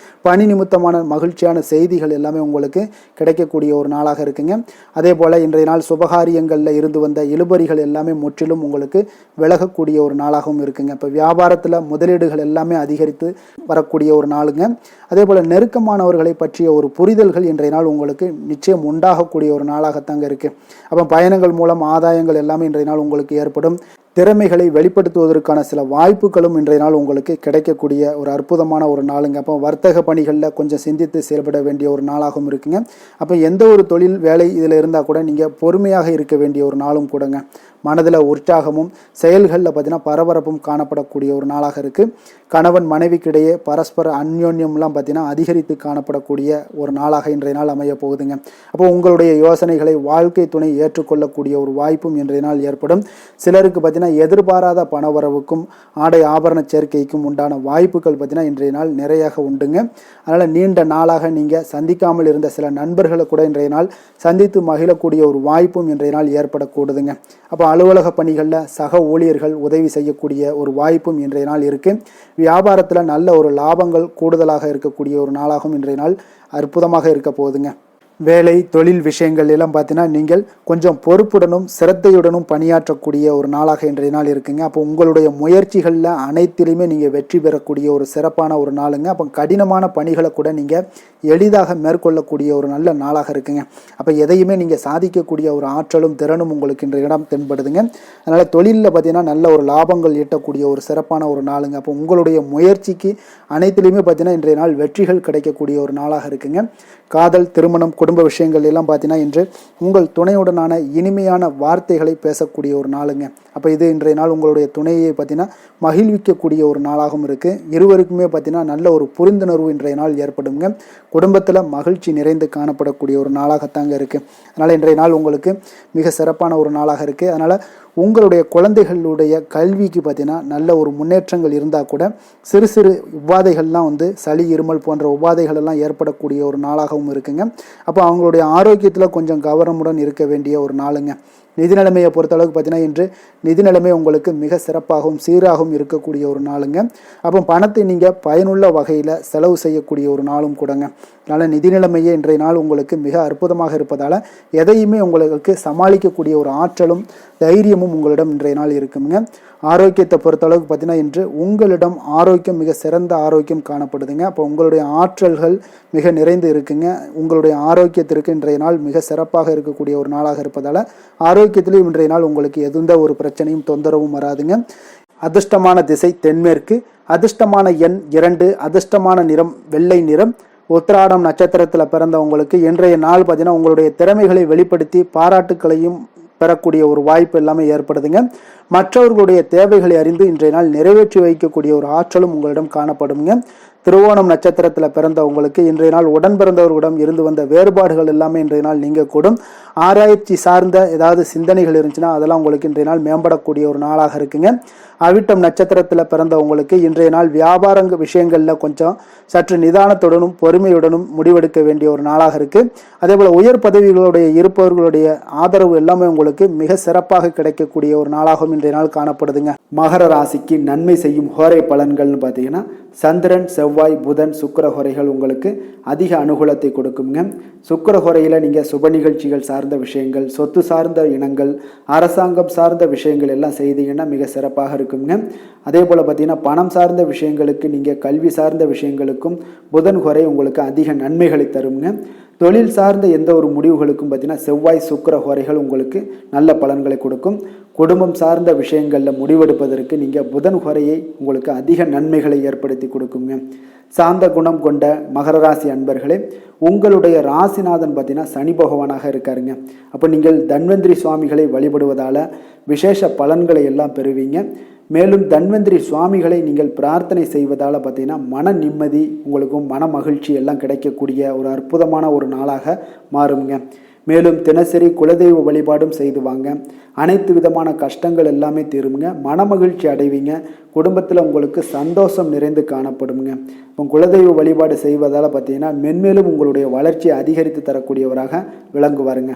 பணி நிமித்தமான மகிழ்ச்சியான செய்திகள் எல்லாமே உங்களுக்கு கிடைக்கக்கூடிய ஒரு நாளாக இருக்குங்க. அதே போல் இன்றைய நாள் சுபகாரியங்களில் இருந்து வந்த இழுபறிகள் எல்லாமே முற்றிலும் உங்களுக்கு விலகக்கூடிய ஒரு நாளாகவும் இருக்குங்க. இப்போ வியாபாரத்தில் முதலீடுகள் எல்லாமே அதிகரித்து வரக்கூடிய ஒரு நாளுங்க. அதே போல் நெருக்கமானவர்களை பற்றிய ஒரு புரிதல்கள் இன்றைய நாள் உங்களுக்கு நிச்சயம் உண்டாகக்கூடிய ஒரு நாளாகத்தாங்க இருக்குது. அப்போ பயணங்கள் மூலம் ஆதாயங்கள் எல்லாமே இன்றைய நாள் உங்களுக்கு ஏற்படும். திறமைகளை வெளிப்படுத்துவதற்கான சில வாய்ப்புகளும் இன்றைய நாள் உங்களுக்கு கிடைக்கக்கூடிய ஒரு அற்புதமான ஒரு நாளுங்க. அப்போ வர்த்தக பணிகளில் கொஞ்சம் சிந்தித்து செயல்பட வேண்டிய ஒரு நாளாகவும் இருக்குங்க. அப்போ எந்த ஒரு தொழில் வேலை இதில் இருந்தால் கூட நீங்கள் பொறுமையாக இருக்க வேண்டிய ஒரு நாளும் கூடங்க. மனதில் உற்சாகமும் செயல்களில் பார்த்தீங்கன்னா பரபரப்பும் காணப்படக்கூடிய ஒரு நாளாக இருக்குது. கணவன் மனைவிக்கிடையே பரஸ்பர அந்யோன்யம்லாம் பார்த்தீங்கன்னா அதிகரித்து காணப்படக்கூடிய ஒரு நாளாக இன்றைய நாள் அமைய போகுதுங்க. அப்போ உங்களுடைய யோசனைகளை வாழ்க்கை துணை ஏற்றுக்கொள்ளக்கூடிய ஒரு வாய்ப்பும் இன்றைய நாள் ஏற்படும். சிலருக்கு பார்த்தீங்கன்னா எதிர்பாராத பணவரவுக்கும் ஆடை ஆபரண சேர்க்கைக்கும் உண்டான வாய்ப்புகள் பார்த்தீங்கன்னா இன்றைய நாள் நிறையாக உண்டுங்க. அதனால் நீண்ட நாளாக நீங்கள் சந்திக்காமல் இருந்த சில நண்பர்களை கூட இன்றைய நாள் சந்தித்து மகிழக்கூடிய ஒரு வாய்ப்பும் இன்றைய நாள் ஏற்படக்கூடுதுங்க. அப்போ அலுவலக பணிகளில் சக ஊழியர்கள் உதவி செய்யக்கூடிய ஒரு வாய்ப்பும் இன்றைய நாள் இருக்குது. வியாபாரத்தில் நல்ல ஒரு லாபங்கள் கூடுதலாக இருக்கக்கூடிய ஒரு நாளாகவும் இன்றைய நாள் அற்புதமாக இருக்க போகுதுங்க. வேலை தொழில் விஷயங்கள் எல்லாம் பார்த்தீங்கன்னா நீங்கள் கொஞ்சம் பொறுப்புடனும் சிரத்தையுடனும் பணியாற்றக்கூடிய ஒரு நாளாக இன்றைய நாள் இருக்குங்க. அப்போ உங்களுடைய முயற்சிகளில் அனைத்திலுமே நீங்கள் வெற்றி பெறக்கூடிய ஒரு சிறப்பான ஒரு நாளுங்க. அப்போ கடினமான பணிகளை கூட நீங்கள் எளிதாக மேற்கொள்ளக்கூடிய ஒரு நல்ல நாளாக இருக்குங்க. அப்போ எதையுமே நீங்கள் சாதிக்கக்கூடிய ஒரு ஆற்றலும் திறனும் உங்களுக்கு இன்றைய இடம் தென்படுதுங்க. அதனால் தொழிலில் பார்த்தீங்கன்னா நல்ல ஒரு லாபங்கள் ஈட்டக்கூடிய ஒரு சிறப்பான ஒரு நாளுங்க. அப்போ உங்களுடைய முயற்சிக்கு அனைத்திலையுமே பார்த்தீங்கன்னா இன்றைய நாள் வெற்றிகள் கிடைக்கக்கூடிய ஒரு நாளாக இருக்குங்க. காதல், திருமணம், குடும்ப விஷயங்கள் எல்லாம் பார்த்தீங்கன்னா இன்று உங்கள் துணையுடனான இனிமையான வார்த்தைகளை பேசக்கூடிய ஒரு நாளுங்க. அப்போ இது இன்றைய நாள் உங்களுடைய துணையை பார்த்தீங்கன்னா மகிழ்விக்கக்கூடிய ஒரு நாளாகவும் இருக்குது. இருவருக்குமே பார்த்தீங்கன்னா நல்ல ஒரு புரிந்துணர்வு இன்றைய நாள் ஏற்படுங்க. குடும்பத்தில் மகிழ்ச்சி நிறைந்து காணப்படக்கூடிய ஒரு நாளாகத்தாங்க இருக்குது. அதனால் இன்றைய நாள் உங்களுக்கு மிக சிறப்பான ஒரு நாளாக இருக்குது. அதனால் உங்களுடைய குழந்தைகளுடைய கல்விக்கு பார்த்தீங்கன்னா நல்ல ஒரு முன்னேற்றங்கள் இருந்தால் கூட சிறு சிறு உபாதைகள்லாம் சளி, இருமல் போன்ற உபாதைகள் எல்லாம் ஏற்படக்கூடிய ஒரு நாளாகவும் இருக்குங்க. அப்போ அவங்களுடைய ஆரோக்கியத்தில் கொஞ்சம் கவனமுடன் இருக்க வேண்டிய ஒரு நாளுங்க. நிதி நிலைமையை பொறுத்தளவுக்கு பார்த்தீங்கன்னா இன்று நிதி நிலைமை உங்களுக்கு மிக சிறப்பாகவும் சீராகவும் இருக்கக்கூடிய ஒரு நாளுங்க. அப்போ பணத்தை நீங்கள் பயனுள்ள வகையில் செலவு செய்யக்கூடிய ஒரு நாளும் கூடங்க. அதனால் நிதி நிலைமையே இன்றைய நாள் உங்களுக்கு மிக அற்புதமாக இருப்பதால் எதையுமே உங்களுக்கு சமாளிக்கக்கூடிய ஒரு ஆற்றலும் தைரியமும் உங்களிடம் இன்றைய நாள் இருக்குங்க. ஆரோக்கியத்தை பொறுத்தளவுக்கு பார்த்தீங்கன்னா இன்று உங்களிடம் ஆரோக்கியம் மிக சிறந்த ஆரோக்கியம் காணப்படுதுங்க. அப்போ உங்களுடைய ஆற்றல்கள் மிக நிறைந்து இருக்குங்க. உங்களுடைய ஆரோக்கியத்திற்கு இன்றைய நாள் மிக சிறப்பாக இருக்கக்கூடிய ஒரு நாளாக இருப்பதால் ஆரோக்கியத்திலையும் இன்றைய நாள் உங்களுக்கு எந்த ஒரு பிரச்சனையும் தொந்தரவும் வராதுங்க. அதிர்ஷ்டமான திசை தென்மேற்கு, அதிர்ஷ்டமான எண் 2, அதிர்ஷ்டமான நிறம் வெள்ளை நிறம். உத்திராடம் நட்சத்திரத்தில் பிறந்தவங்களுக்கு இன்றைய நாள் பார்த்தீங்கன்னா உங்களுடைய திறமைகளை வெளிப்படுத்தி பாராட்டுக்களையும் பெறக்கூடிய ஒரு வாய்ப்பு எல்லாமே ஏற்படுதுங்க. மற்றவர்களுடைய தேவைகளை அறிந்து இன்றைய நாள் நிறைவேற்றி வைக்கக்கூடிய ஒரு ஆற்றலும் உங்களிடம் காணப்படுங்க. திருவோணம் நட்சத்திரத்தில் பிறந்தவங்களுக்கு இன்றைய நாள் உடன் பிறந்தவர்களிடம் இருந்து வந்த வேறுபாடுகள் எல்லாமே இன்றைய நாள் நீங்கக்கூடும். ஆராய்ச்சி சார்ந்த ஏதாவது சிந்தனைகள் இருந்துச்சுன்னா அதெல்லாம் உங்களுக்கு இன்றைய நாள் மேம்படக்கூடிய ஒரு நாளாக இருக்குங்க. அவிட்டம் நட்சத்திரத்தில் பிறந்தவங்களுக்கு இன்றைய நாள் வியாபார விஷயங்களில் கொஞ்சம் சற்று நிதானத்துடனும் பொறுமையுடனும் முடிவெடுக்க வேண்டிய ஒரு நாளாக இருக்கு. அதே போல உயர் பதவிகளுடைய இருப்பவர்களுடைய ஆதரவு எல்லாமே உங்களுக்கு மிக சிறப்பாக கிடைக்கக்கூடிய ஒரு நாளாகவும் இன்றைய நாள் காணப்படுதுங்க. மகர ராசிக்கு நன்மை செய்யும் ஹோரை பலன்கள்னு பார்த்தீங்கன்னா சந்திரன், செவ்வாய், புதன், சுக்கிர ஹோரைகள் உங்களுக்கு அதிக அனுகூலத்தை கொடுக்குங்க. சுக்கிர ஹோரையில் நீங்கள் சுப நிகழ்ச்சிகள் சார்ந்த விஷயங்கள், சொத்து சார்ந்த இனங்கள், அரசாங்கம் சார்ந்த விஷயங்கள் எல்லாம் செய்தீங்கன்னா மிக சிறப்பாக இருக்குங்க. அதே போல் பார்த்தீங்கன்னா பணம் சார்ந்த விஷயங்களுக்கு, நீங்கள் கல்வி சார்ந்த விஷயங்களுக்கும் புதன் ஹோரை உங்களுக்கு அதிக நன்மைகளை தருங்க. தொழில் சார்ந்த எந்த ஒரு முடிவுகளுக்கும் பார்த்தீங்கன்னா செவ்வாய், சுக்கிர ஹோரைகள் உங்களுக்கு நல்ல பலன்களை கொடுக்கும். குடும்பம் சார்ந்த விஷயங்களில் முடிவெடுப்பதற்கு நீங்கள் புதன் ஹோரையை உங்களுக்கு அதிக நன்மைகளை ஏற்படுத்தி கொடுக்குங்க. சாந்த குணம் கொண்ட மகர ராசி அன்பர்களே, உங்களுடைய ராசிநாதன் பார்த்தீங்கன்னா சனி பகவானாக இருக்காருங்க. அப்போ நீங்கள் தன்வந்திரி சுவாமிகளை வழிபடுவதால் விசேஷ பலன்களை எல்லாம் பெறுவீங்க. மேலும் தன்வந்திரி சுவாமிகளை நீங்கள் பிரார்த்தனை செய்வதால் பார்த்தீங்கன்னா மன நிம்மதி உங்களுக்கும் மன மகிழ்ச்சி எல்லாம் கிடைக்கக்கூடிய ஒரு அற்புதமான ஒரு நாளாக மாறுங்க. மேலும் தினசரி குலதெய்வ வழிபாடும் செய்து வாங்க. அனைத்து விதமான கஷ்டங்கள் எல்லாமே தீருங்க. மன மகிழ்ச்சி அடைவீங்க. குடும்பத்தில் உங்களுக்கு சந்தோஷம் நிறைந்து காணப்படுங்க. இப்போ குலதெய்வ வழிபாடு செய்வதால் பார்த்தீங்கன்னா மென்மேலும் உங்களுடைய வளர்ச்சியை அதிகரித்து தரக்கூடியவராக விளங்குவாருங்க.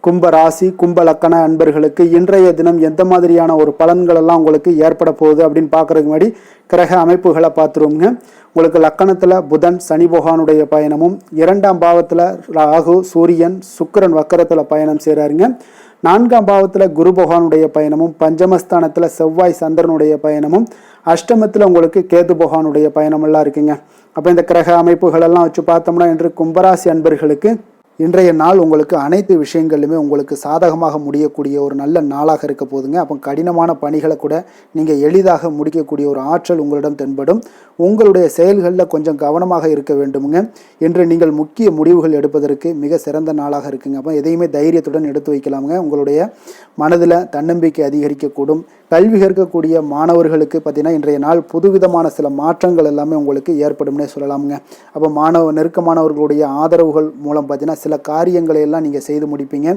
கும்ப ராசி, கும்ப லக்கண அன்பர்களுக்கு இன்றைய தினம் எந்த மாதிரியான ஒரு பலன்கள் எல்லாம் உங்களுக்கு ஏற்பட போகுது அப்படின்னு பார்க்கறதுக்கு முன்னாடி கிரக அமைப்புகளை பார்த்துருவோங்க. உங்களுக்கு லக்கணத்தில் புதன் சனி பகவானுடைய பயணமும், 2ஆம் பாவத்தில் ராகு சூரியன் சுக்கிரன் வக்கரத்தில் பயணம் செய்கிறாருங்க. 4ஆம் பாவத்தில் குரு பகவானுடைய பயணமும், பஞ்சமஸ்தானத்தில் செவ்வாய் சந்திரனுடைய பயணமும், அஷ்டமத்தில் உங்களுக்கு கேது பகவானுடைய பயணமெல்லாம் இருக்குங்க. அப்போ இந்த கிரக அமைப்புகளெல்லாம் வச்சு பார்த்தோம்னா இன்று கும்பராசி அன்பர்களுக்கு இன்றைய நாள் உங்களுக்கு அனைத்து விஷயங்களிலுமே உங்களுக்கு சாதகமாக முடியக்கூடிய ஒரு நல்ல நாளாக இருக்க போதுங்க. அப்போ கடினமான பணிகளை கூட நீங்கள் எளிதாக முடிக்கக்கூடிய ஒரு ஆற்றல் உங்களிடம் தென்படும். உங்களுடைய செயல்களில் கொஞ்சம் கவனமாக இருக்க வேண்டுமுங்க. இன்று நீங்கள் முக்கிய முடிவுகள் எடுப்பதற்கு மிக சிறந்த நாளாக இருக்குங்க. அப்போ எதையுமே தைரியத்துடன் எடுத்து வைக்கலாமுங்க. உங்களுடைய மனதில் தன்னம்பிக்கை அதிகரிக்கக்கூடும். கல்வி கற்கக்கூடிய மாணவர்களுக்கு பார்த்தீங்கன்னா இன்றைய நாள் புதுவிதமான சில மாற்றங்கள் எல்லாமே உங்களுக்கு ஏற்படும்னே சொல்லலாமுங்க. அப்போ நெருக்கமானவர்களுடைய ஆதரவுகள் மூலம் பார்த்தீங்கன்னா சில காரியங்களை எல்லாம் நீங்கள் செய்து முடிப்பீங்க.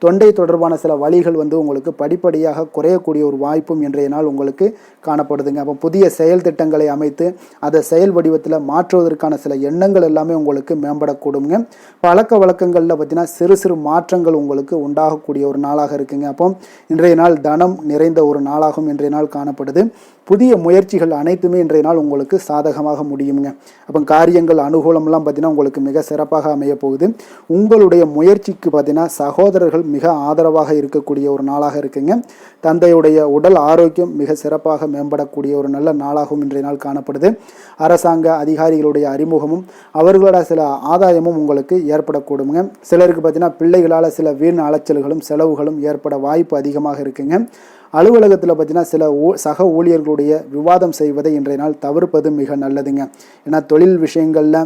தொண்டை தொடர்பான சில வழிகள் உங்களுக்கு படிப்படியாக குறையக்கூடிய ஒரு வாய்ப்பும் இன்றைய நாள் உங்களுக்கு காணப்படுதுங்க. அப்போ புதிய செயல் திட்டங்களை அமைத்து அதை செயல் வடிவத்தில் மாற்றுவதற்கான சில எண்ணங்கள் எல்லாமே உங்களுக்கு மேம்படக்கூடுங்க. பழக்க வழக்கங்களில் பார்த்தீங்கன்னா சிறு சிறு மாற்றங்கள் உங்களுக்கு உண்டாகக்கூடிய ஒரு நாளாக இருக்குங்க. அப்போ இன்றைய நாள் தனம் நிறைந்த ஒரு நாளாகவும் இன்றைய நாள் காணப்படுது. புதிய முயற்சிகள் அனைத்துமே இன்றைய நாள் உங்களுக்கு சாதகமாக முடியுங்க. அப்போ காரியங்கள் அனுகூலம்லாம் பார்த்தீங்கன்னா உங்களுக்கு மிக சிறப்பாக அமைய போகுது. உங்களுடைய முயற்சிக்கு பார்த்தீங்கன்னா சகோதரர்கள் மிக ஆதரவாக இருக்கக்கூடிய ஒரு நாளாக இருக்குங்க. தந்தையுடைய உடல் ஆரோக்கியம் மிக சிறப்பாக மேம்படக்கூடிய ஒரு நல்ல நாளாகவும் இன்றைய நாள் காணப்படுது. அரசாங்க அதிகாரிகளுடைய அறிமுகமும் அவர்களோட சில ஆதாயமும் உங்களுக்கு ஏற்படக்கூடுங்க. சிலருக்கு பார்த்தீங்கன்னா பிள்ளைகளால் சில வீண் அலைச்சல்களும் செலவுகளும் ஏற்பட வாய்ப்பு அதிகமாக இருக்குங்க. அலுவலகத்தில் பார்த்தீங்கன்னா சில சக ஊழியர்களுடைய விவாதம் செய்வதை இன்றைய நாள் தவிர்ப்பது மிக நல்லதுங்க. ஏன்னா தொழில் விஷயங்களில்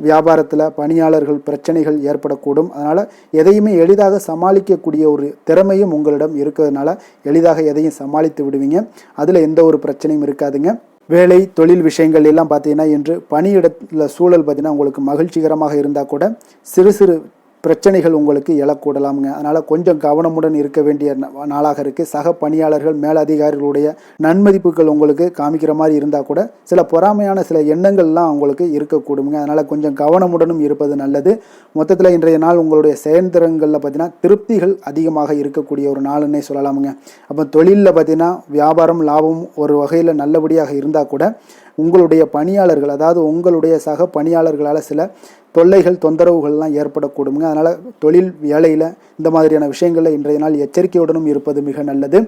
வியாபாரத்தில் பணியாளர்கள் பிரச்சனைகள் ஏற்படக்கூடும். அதனால் எதையுமே எளிதாக சமாளிக்கக்கூடிய ஒரு திறமையும் உங்களிடம் இருக்கிறதுனால எளிதாக எதையும் சமாளித்து விடுவீங்க. அதில் எந்த ஒரு பிரச்சனையும் இருக்காதுங்க. வேலை தொழில் விஷயங்கள் எல்லாம் பார்த்தீங்கன்னா இன்று பணியிடத்தில் சூழல் பார்த்தீங்கன்னா உங்களுக்கு மகிழ்ச்சிகரமாக இருந்தால் கூட சிறு சிறு பிரச்சனைகள் உங்களுக்கு எழக்கூடலாமுங்க. அதனால் கொஞ்சம் கவனமுடன் இருக்க வேண்டிய நாளாக இருக்குது. சக பணியாளர்கள் மேலதிகாரிகளுடைய நன்மதிப்புகள் உங்களுக்கு காமிக்கிற மாதிரி இருந்தால் கூட சில பொறாமையான சில எண்ணங்கள்லாம் உங்களுக்கு இருக்கக்கூடுங்க. அதனால் கொஞ்சம் கவனமுடனும் இருப்பது நல்லது. மொத்தத்தில் இன்றைய நாள் உங்களுடைய செயல்திறன்களில் பார்த்தீங்கன்னா திருப்திகள் அதிகமாக இருக்கக்கூடிய ஒரு நாளுன்னே சொல்லலாமுங்க. அப்போ தொழிலில் பார்த்தீங்கன்னா வியாபாரம் லாபம் ஒரு வகையில் நல்லபடியாக இருந்தால் கூட உங்களுடைய பணியாளர்கள், அதாவது உங்களுடைய சக பணியாளர்களால் சில தொல்லைகள் தொந்தரவுகள்லாம் ஏற்படக்கூடுங்க. அதனால் தொழில் வேலையில் இந்த மாதிரியான விஷயங்களில் இன்றைய நாள் எச்சரிக்கையுடனும் இருப்பது மிக நல்லது.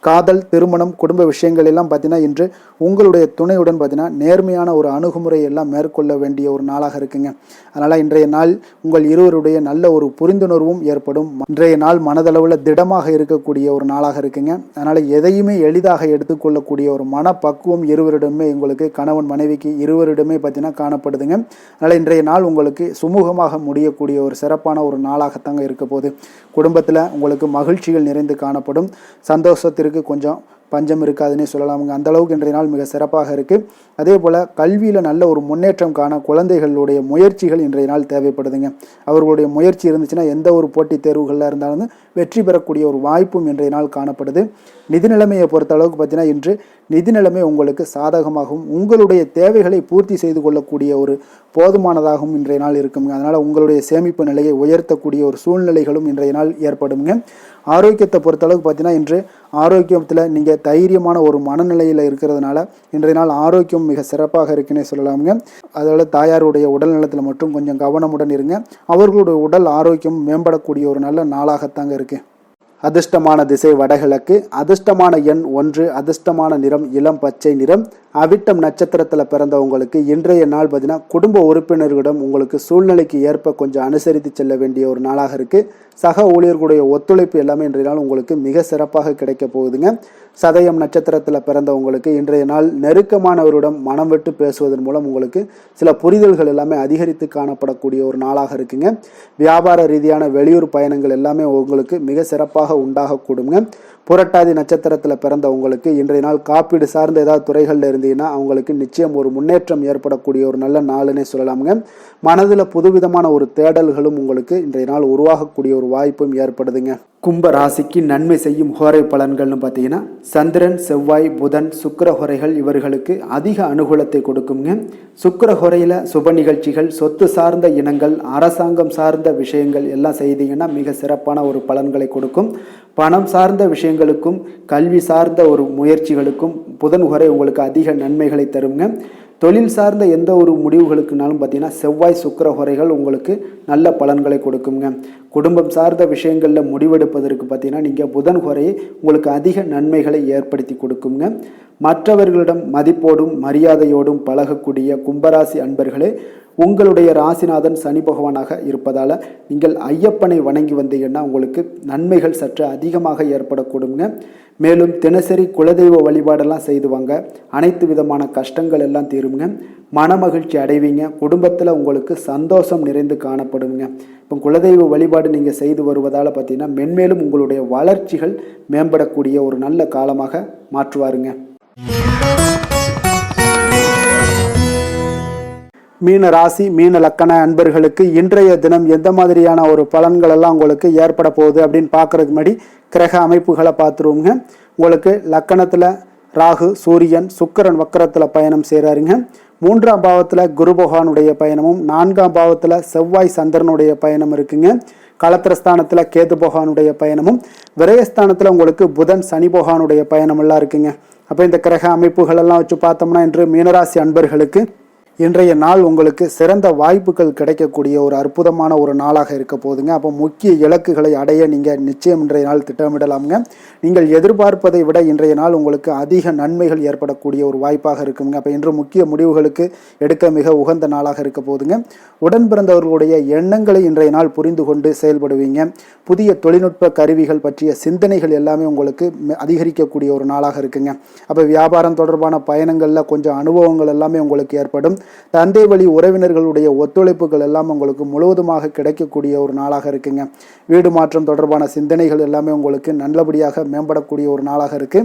காதல், திருமணம், குடும்ப விஷயங்கள் எல்லாம் பார்த்தீங்கன்னா இன்று உங்களுடைய துணையுடன் பார்த்தீங்கன்னா நேர்மையான ஒரு அணுகுமுறை எல்லாம் மேற்கொள்ள வேண்டிய ஒரு நாளாக இருக்குங்க. அதனால் இன்றைய நாள் உங்கள் இருவருடைய நல்ல ஒரு புரிந்துணர்வும் ஏற்படும். இன்றைய நாள் மனதளவில் திடமாக இருக்கக்கூடிய ஒரு நாளாக இருக்குங்க. அதனால் எதையுமே எளிதாக எடுத்துக்கொள்ளக்கூடிய ஒரு மனப்பக்குவம் இருவரிடமே உங்களுக்கு கணவன் மனைவிக்கு இருவரிடமே பார்த்தீங்கன்னா காணப்படுதுங்க. அதனால் இன்றைய நாள் உங்களுக்கு சுமூகமாக முடியக்கூடிய ஒரு சிறப்பான ஒரு நாளாகத்தாங்க இருக்க போகுது. குடும்பத்தில் உங்களுக்கு மகிழ்ச்சிகள் நிறைந்து காணப்படும். சந்தோஷத்திற்கு கொஞ்சம் பஞ்சம் இருக்காதுன்னே சொல்லலாமுங்க. அந்தளவுக்கு இன்றைய நாள் மிக சிறப்பாக இருக்குது. அதே போல் கல்வியில் நல்ல ஒரு முன்னேற்றம் காண குழந்தைகளுடைய முயற்சிகள் இன்றைய நாள் தேவைப்படுதுங்க. அவர்களுடைய முயற்சி இருந்துச்சுன்னா எந்த ஒரு போட்டித் தேர்வுகளில் இருந்தாலும் வெற்றி பெறக்கூடிய ஒரு வாய்ப்பும் இன்றைய நாள் காணப்படுது. நிதி நிலைமையை பொறுத்த அளவுக்கு பார்த்தீங்கன்னா இன்று நிதி நிலைமை உங்களுக்கு சாதகமாகவும் உங்களுடைய தேவைகளை பூர்த்தி செய்து கொள்ளக்கூடிய ஒரு போதுமானதாகவும் இன்றைய நாள் இருக்குங்க. அதனால் உங்களுடைய சேமிப்பு நிலையை உயர்த்தக்கூடிய ஒரு சூழ்நிலைகளும் இன்றைய நாள் ஏற்படுங்க. ஆரோக்கியத்தை பொறுத்தளவுக்கு பார்த்தீங்கன்னா இன்று ஆரோக்கியத்தில் நீங்கள் தைரியமான ஒரு மனநிலையில் இருக்கிறதுனால இன்றைய நாள் ஆரோக்கியம் மிக சிறப்பாக இருக்குன்னே சொல்லலாமுங்க. அதோட தாயாருடைய உடல் நலத்தில் மட்டும் கொஞ்சம் கவனமுடன் இருங்க. அவர்களுடைய உடல் ஆரோக்கியம் மேம்படக்கூடிய ஒரு நல்ல நாளாகத்தாங்க இருக்குது. அதிர்ஷ்டமான திசை வடகிழக்கு, அதிர்ஷ்டமான எண் 1, அதிர்ஷ்டமான நிறம் இளம் பச்சை நிறம். அவிட்டம் நட்சத்திரத்தில் பிறந்தவங்களுக்கு இன்றைய நாள் பார்த்தீங்கன்னா குடும்ப உறுப்பினர்களிடம் உங்களுக்கு சூழ்நிலைக்கு ஏற்ப கொஞ்சம் அனுசரித்து செல்ல வேண்டிய ஒரு நாளாக இருக்குது. சக ஊழியர்களுடைய ஒத்துழைப்பு எல்லாமே இன்றைய நாள் உங்களுக்கு மிக சிறப்பாக கிடைக்க போகுதுங்க. சதயம் நட்சத்திரத்தில் பிறந்தவங்களுக்கு இன்றைய நாள் நெருக்கமானவரிடம் மனம் விட்டு பேசுவதன் மூலம் உங்களுக்கு சில புரிதல்கள் எல்லாமே அதிகரித்து காணப்படக்கூடிய ஒரு நாளாக இருக்குங்க. வியாபார ரீதியான வெளியூர் பயணங்கள் எல்லாமே உங்களுக்கு மிக சிறப்பாக உண்டாகக்கூடுங்க. புரட்டாதி நட்சத்திரத்தில் பிறந்தவங்களுக்கு இன்றைய நாள் காப்பீடு சார்ந்த ஏதாவது துறைகளில் இருந்தீங்கன்னா அவங்களுக்கு நிச்சயம் ஒரு முன்னேற்றம் ஏற்படக்கூடிய ஒரு நல்ல நாளுன்னே சொல்லலாமுங்க. மனதில் புதுவிதமான ஒரு தேடல்களும் உங்களுக்கு இன்றைய நாள் உருவாகக்கூடிய ஒரு வாய்ப்பும் ஏற்படுதுங்க. கும்ப ராசிக்கு நன்மை செய்யும் ஹோரை பலன்கள்னு பார்த்தீங்கன்னா சந்திரன், செவ்வாய், புதன், சுக்கிர ஹோரைகள் இவர்களுக்கு அதிக அனுகூலத்தை கொடுக்குங்க. சுக்கிர ஹோரையில் சுப நிகழ்ச்சிகள், சொத்து சார்ந்த இனங்கள், அரசாங்கம் சார்ந்த விஷயங்கள் எல்லாம் செய்தீங்கன்னா மிக சிறப்பான ஒரு பலன்களை கொடுக்கும். பணம் சார்ந்த விஷயங்களுக்கும் கல்வி சார்ந்த ஒரு முயற்சிகளுக்கும் புதன் ஹோரை உங்களுக்கு அதிக நன்மைகளை தருங்க. தொழில் சார்ந்த எந்த ஒரு முடிவுகளுக்குனாலும் பார்த்தீங்கன்னா செவ்வாய், சுக்கிர ஹோரைகள் உங்களுக்கு நல்ல பலன்களை கொடுக்குங்க. குடும்பம் சார்ந்த விஷயங்களில் முடிவெடுப்பதற்கு பார்த்தீங்கன்னா நீங்கள் புதன் ஹோரையை உங்களுக்கு அதிக நன்மைகளை ஏற்படுத்தி கொடுக்குங்க. மற்றவர்களிடம் மதிப்போடும் மரியாதையோடும் பழகக்கூடிய கும்பராசி அன்பர்களே, உங்களுடைய ராசிநாதன் சனி பகவானாக இருப்பதால் நீங்கள் ஐயப்பனை வணங்கி வந்தீங்கன்னா உங்களுக்கு நன்மைகள் சற்று அதிகமாக ஏற்படக்கூடுங்க. மேலும் தினசரி குலதெய்வ வழிபாடெல்லாம் செய்து வாங்க. அனைத்து விதமான கஷ்டங்கள் எல்லாம் தீருங்க. மனமகிழ்ச்சி அடைவீங்க. குடும்பத்தில் உங்களுக்கு சந்தோஷம் நிறைந்து காணப்படுங்க. இப்போ குலதெய்வ வழிபாடு நீங்கள் செய்து வருவதால் பார்த்தீங்கன்னா மென்மேலும் உங்களுடைய வளர்ச்சிகள் மேம்படக்கூடிய ஒரு நல்ல காலமாக மாற்றுவாருங்க. மீன ராசி, மீன லக்கண அன்பர்களுக்கு இன்றைய தினம் எந்த மாதிரியான ஒரு பலன்கள் எல்லாம் உங்களுக்கு ஏற்பட போகுது அப்படின்னு பார்க்கறதுக்கு முன்னாடி கிரக அமைப்புகளை பார்த்துருவோங்க. உங்களுக்கு லக்கணத்தில் ராகு, சூரியன், சுக்கிரன் வக்கரத்தில் பயணம் செய்கிறாருங்க. 3ஆம் பாவத்தில் குரு பகவானுடைய பயணமும் 4ஆம் பாவத்தில் செவ்வாய் சந்திரனுடைய பயணம் இருக்குங்க. களத்திரஸ்தானத்தில் கேது பகவானுடைய பயணமும் விரயஸ்தானத்தில் உங்களுக்கு புதன் சனி பகவானுடைய பயணம் எல்லாம் இருக்குங்க. அப்போ இந்த கிரக அமைப்புகள் எல்லாம் வச்சு பார்த்தோம்னா இன்று மீனராசி அன்பர்களுக்கு இன்றைய நாள் உங்களுக்கு சிறந்த வாய்ப்புகள் கிடைக்கக்கூடிய ஒரு அற்புதமான ஒரு நாளாக இருக்க போகுதுங்க. அப்போ முக்கிய இலக்குகளை அடைய நீங்கள் நிச்சயம் இன்றைய நாள் திட்டமிடலாமுங்க. நீங்கள் எதிர்பார்ப்பதை விட இன்றைய நாள் உங்களுக்கு அதிக நன்மைகள் ஏற்படக்கூடிய ஒரு வாய்ப்பாக இருக்குங்க. அப்போ இன்று முக்கிய முடிவுகளுக்கு எடுக்க மிக உகந்த நாளாக இருக்க போகுதுங்க. உடன் பிறந்தவர்களுடைய எண்ணங்களை இன்றைய நாள் புரிந்து கொண்டு செயல்படுவீங்க. புதிய தொழில்நுட்ப கருவிகள் பற்றிய சிந்தனைகள் எல்லாமே உங்களுக்கு அதிகரிக்கக்கூடிய ஒரு நாளாக இருக்குங்க. அப்போ வியாபாரம் தொடர்பான பயணங்களில் கொஞ்சம் அனுபவங்கள் எல்லாமே உங்களுக்கு ஏற்படும். தந்தை வழி உறவினர்களுடைய ஒத்துழைப்புகள் எல்லாம் உங்களுக்கு முழுவதுமாக கிடைக்கக்கூடிய ஒரு நாளாக இருக்குங்க. வீடு மாற்றம் தொடர்பான சிந்தனைகள் எல்லாமே உங்களுக்கு நல்லபடியாக மேம்படக்கூடிய ஒரு நாளாக இருக்கு.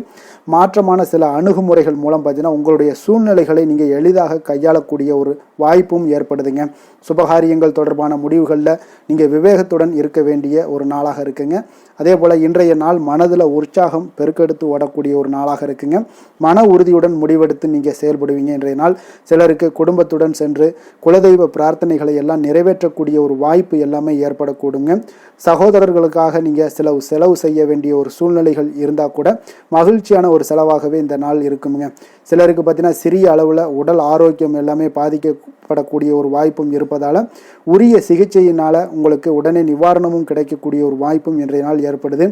மாற்றமான சில அணுகுமுறைகள் மூலம் பார்த்தீங்கன்னா உங்களுடைய சூழ்நிலைகளை நீங்கள் எளிதாக கையாளக்கூடிய ஒரு வாய்ப்பும் ஏற்படுதுங்க. சுபகாரியங்கள் தொடர்பான முடிவுகளில் நீங்கள் விவேகத்துடன் இருக்க வேண்டிய ஒரு நாளாக இருக்குங்க. அதே போல் இன்றைய நாள் மனதில் உற்சாகம் பெருக்கெடுத்து ஓடக்கூடிய ஒரு நாளாக இருக்குங்க. மன உறுதியுடன் முடிவெடுத்து நீங்கள் செயல்படுவீங்க. இன்றைய நாள் சிலருக்கு குடும்பத்துடன் சென்று குலதெய்வ பிரார்த்தனைகளை எல்லாம் நிறைவேற்றக்கூடிய ஒரு வாய்ப்பு எல்லாமே ஏற்படக்கூடுங்க. சகோதரர்களுக்காக நீங்கள் செலவு செய்ய வேண்டிய ஒரு சூழ்நிலைகள் இருந்தால் கூட மகிழ்ச்சியான ஒரு செலவாகவே இந்த நாள் இருக்குங்க. சிலருக்கு பார்த்தீங்கன்னா சிறிய அளவில் உடல் ஆரோக்கியம் எல்லாமே பாதிக்கப்படக்கூடிய ஒரு வாய்ப்பும் இருப்பதால் உரிய சிகிச்சையினால் உங்களுக்கு உடனே நிவாரணமும் கிடைக்கக்கூடிய ஒரு வாய்ப்பும் இன்றைய நாள் ஏற்படுது.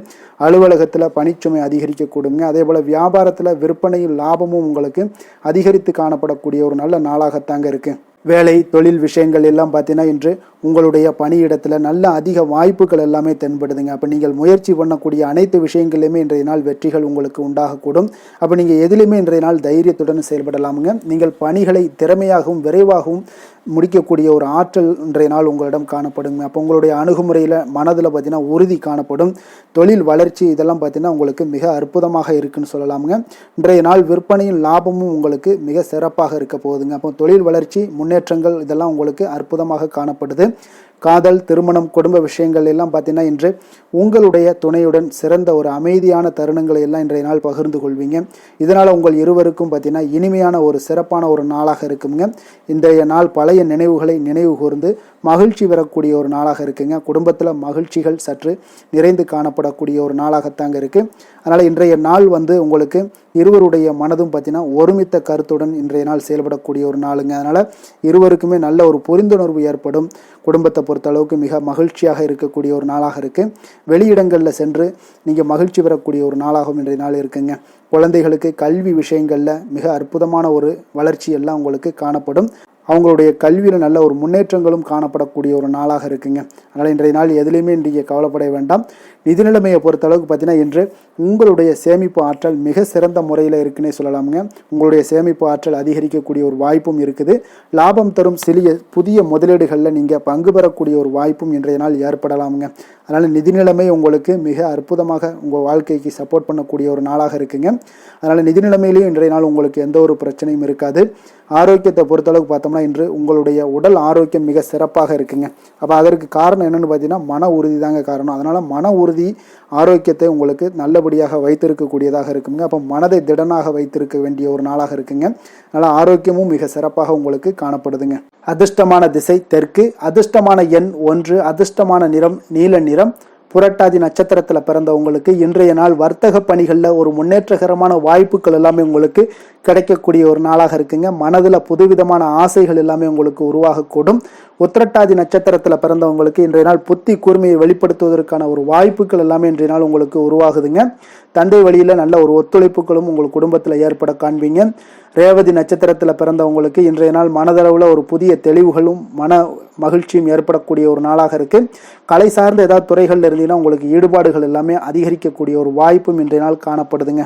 அலுவலகத்தில் பணிச்சுமை அதிகரிக்கக்கூடுங்க. அதே போல் வியாபாரத்தில் விற்பனையில் லாபமும் உங்களுக்கு அதிகரித்து காணப்படக்கூடிய ஒரு நல்ல நாளாகத்தாங்க இருக்குது. வேலை தொழில் விஷயங்கள் எல்லாம் பார்த்தீங்கன்னா இன்று உங்களுடைய பணியிடத்தில் நல்ல அதிக வாய்ப்புகள் எல்லாமே தென்படுதுங்க. அப்போ நீங்கள் முயற்சி பண்ணக்கூடிய அனைத்து விஷயங்களையுமே இன்றைய நாள் வெற்றிகள் உங்களுக்கு உண்டாகக்கூடும். அப்போ நீங்கள் எதிலுமே இன்றைய நாள் தைரியத்துடன் செயல்படலாமுங்க. நீங்கள் பணிகளை திறமையாகவும் விரைவாகவும் முடிக்கக்கூடிய ஒரு ஆற்றல் இன்றைய நாள் உங்களிடம் காணப்படுங்க. அப்போ உங்களுடைய அணுகுமுறையில் மனதில் பார்த்தீங்கன்னா உறுதி காணப்படும். தொழில் வளர்ச்சி இதெல்லாம் பார்த்தீங்கன்னா உங்களுக்கு மிக அற்புதமாக இருக்குன்னு சொல்லலாமுங்க. இன்றைய நாள் விற்பனையும் லாபமும் உங்களுக்கு மிக சிறப்பாக இருக்க போகுதுங்க. அப்போ தொழில் வளர்ச்சி முன்னேற்றங்கள் இதெல்லாம் உங்களுக்கு அற்புதமாக காணப்படுது. காதல், திருமணம், குடும்ப விஷயங்கள் எல்லாம் பார்த்தீங்கன்னா இன்று உங்களுடைய துணையுடன் சிறந்த ஒரு அமைதியான தருணங்களை எல்லாம் இன்றைய நாள் பகிர்ந்து கொள்வீங்க. இதனால் உங்கள் இருவருக்கும் பார்த்தீங்கன்னா இனிமையான ஒரு சிறப்பான ஒரு நாளாக இருக்குங்க. இன்றைய நாள் பழைய நினைவுகளை நினைவு கூர்ந்து மகிழ்ச்சி பெறக்கூடிய ஒரு நாளாக இருக்குங்க. குடும்பத்தில் மகிழ்ச்சிகள் சற்று நிறைந்து காணப்படக்கூடிய ஒரு நாளாகத்தாங்க இருக்குது. அதனால் இன்றைய நாள் உங்களுக்கு இருவருடைய மனதும் பார்த்தீங்கன்னா ஒருமித்த கருத்துடன் இன்றைய நாள் செயல்படக்கூடிய ஒரு நாளுங்க. அதனால் இருவருக்குமே நல்ல ஒரு புரிந்துணர்வு ஏற்படும். குடும்பத்தை பொறுத்த அளவுக்கு மிக மகிழ்ச்சியாக இருக்கக்கூடிய ஒரு நாளாக இருக்குது. வெளியிடங்களில் சென்று நீங்கள் மகிழ்ச்சி பெறக்கூடிய ஒரு நாளாகவும் இன்றைய நாள் இருக்குங்க. குழந்தைகளுக்கு கல்வி விஷயங்களில் மிக அற்புதமான ஒரு வளர்ச்சி எல்லாம் உங்களுக்கு காணப்படும். அவங்களுடைய கல்வியில் நல்ல ஒரு முன்னேற்றங்களும் காணப்படக்கூடிய ஒரு நாளாக இருக்குங்க. அதனால் இன்றைய நாள் எதுலேயுமே இன்றைய கவலைப்பட வேண்டாம். நிதி நிலைமையை பொறுத்த அளவுக்கு பார்த்தீங்கன்னா இன்று உங்களுடைய சேமிப்பு ஆற்றல் மிக சிறந்த முறையில் இருக்குன்னே சொல்லலாமுங்க. உங்களுடைய சேமிப்பு ஆற்றல் அதிகரிக்கக்கூடிய ஒரு வாய்ப்பும் இருக்குது. லாபம் தரும் புதிய முதலீடுகளில் நீங்கள் பங்கு பெறக்கூடிய ஒரு வாய்ப்பும் இன்றைய நாள் ஏற்படலாமுங்க. அதனால் நிதி நிலைமை உங்களுக்கு மிக அற்புதமாக உங்கள் வாழ்க்கைக்கு சப்போர்ட் பண்ணக்கூடிய ஒரு நாளாக இருக்குங்க. அதனால் நிதி நிலைமையிலையும் இன்றைய நாள் உங்களுக்கு எந்த ஒரு பிரச்சனையும் இருக்காது. ஆரோக்கியத்தை பொறுத்தளவுக்கு பார்த்தோம்னா இன்று உங்களுடைய உடல் ஆரோக்கியம் மிக சிறப்பாக இருக்குங்க. அப்போ அதற்கு காரணம் என்னென்னு பார்த்தீங்கன்னா மன உறுதி தாங்க காரணம். அதனால் மன உறுதி ஆரோக்கியத்தை உங்களுக்கு நல்லபடியாக வைத்திருக்கக்கூடியதாக இருக்குங்க. அப்போ மனதை திடனாக வைத்திருக்க வேண்டிய ஒரு நாளாக இருக்குங்க. அதனால் ஆரோக்கியமும் மிக சிறப்பாக உங்களுக்கு காணப்படுதுங்க. அதிர்ஷ்டமான திசை தெற்கு, அதிர்ஷ்டமான எண் 1, அதிர்ஷ்டமான நிறம் நீல நிறம். புரட்டாதி நட்சத்திரத்தில் பிறந்தவங்களுக்கு இன்றைய நாள் வர்த்தக பணிகளில் ஒரு முன்னேற்றகரமான வாய்ப்புகள் எல்லாமே உங்களுக்கு கிடைக்கக்கூடிய ஒரு நாளாக இருக்குங்க. மனதில் புதுவிதமான ஆசைகள் எல்லாமே உங்களுக்கு உருவாகக்கூடும். உத்திரட்டாதி நட்சத்திரத்தில் பிறந்தவங்களுக்கு இன்றைய நாள் புத்தி கூர்மையை வெளிப்படுத்துவதற்கான ஒரு வாய்ப்புகள் எல்லாமே இன்றைய நாள் உங்களுக்கு உருவாகுதுங்க. தந்தை வழியில் நல்ல ஒரு ஒத்துழைப்புகளும் உங்கள் குடும்பத்தில் ஏற்பட காண்பீங்க. ரேவதி நட்சத்திரத்தில் பிறந்தவங்களுக்கு இன்றைய நாள் மனதளவில் ஒரு புதிய தெளிவுகளும் மன மகிழ்ச்சியும் ஏற்படக்கூடிய ஒரு நாளாக இருக்குது. கலை சார்ந்த ஏதாவது துறைகளில் இருந்தீங்கன்னா உங்களுக்கு ஈடுபாடுகள் எல்லாமே அதிகரிக்கக்கூடிய ஒரு வாய்ப்பும் இன்றைய நாள் காணப்படுதுங்க.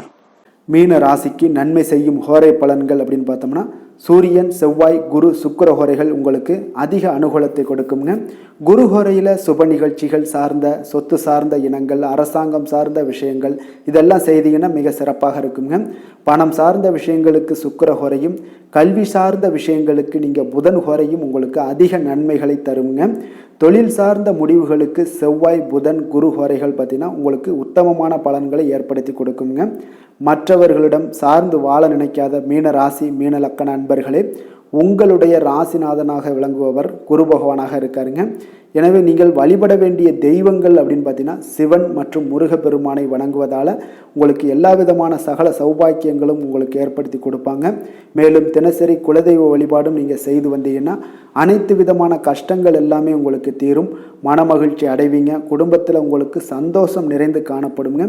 மீன ராசிக்கு நன்மை செய்யும் ஹோரை பலன்கள் அப்படின்னு பார்த்தோம்னா சூரியன், செவ்வாய், குரு, சுக்கிர ஹோரைகள் உங்களுக்கு அதிக அனுகூலத்தை கொடுக்குங்க. குரு ஹோரையில் சுப நிகழ்ச்சிகள் சார்ந்த சொத்து சார்ந்த இனங்கள், அரசாங்கம் சார்ந்த விஷயங்கள் இதெல்லாம் செய்தீங்கன்னா மிக சிறப்பாக இருக்குங்க. பணம் சார்ந்த விஷயங்களுக்கு சுக்கிர ஹோரையும், கல்வி சார்ந்த விஷயங்களுக்கு நீங்கள் புதன் ஹோரையும் உங்களுக்கு அதிக நன்மைகளை தருங்க. தொழில் சார்ந்த முடிவுகளுக்கு செவ்வாய், புதன், குரு ஹோரைகள் பார்த்தீங்கன்னா உங்களுக்கு உத்தமமான பலன்களை ஏற்படுத்தி கொடுக்குங்க. மற்றவர்களிடம் சார்ந்து வாழ நினைக்காத மீன ராசி மீன லக்கண அன்பர்களே, உங்களுடைய ராசிநாதனாக விளங்குபவர் குரு பகவானாக இருக்காருங்க. எனவே நீங்கள் வழிபட வேண்டிய தெய்வங்கள் அப்படின்னு பார்த்தீங்கன்னா சிவன் மற்றும் முருகப்பெருமானை வணங்குவதால் உங்களுக்கு எல்லா விதமான சகல சௌபாக்கியங்களும் உங்களுக்கு ஏற்படுத்தி கொடுப்பாங்க. மேலும் தினசரி குலதெய்வ வழிபாடும் நீங்கள் செய்து வந்தீங்கன்னா அனைத்து விதமான கஷ்டங்கள் எல்லாமே உங்களுக்கு தீரும். மனமகிழ்ச்சி அடைவீங்க. குடும்பத்தில் உங்களுக்கு சந்தோஷம் நிறைந்து காணப்படுங்க.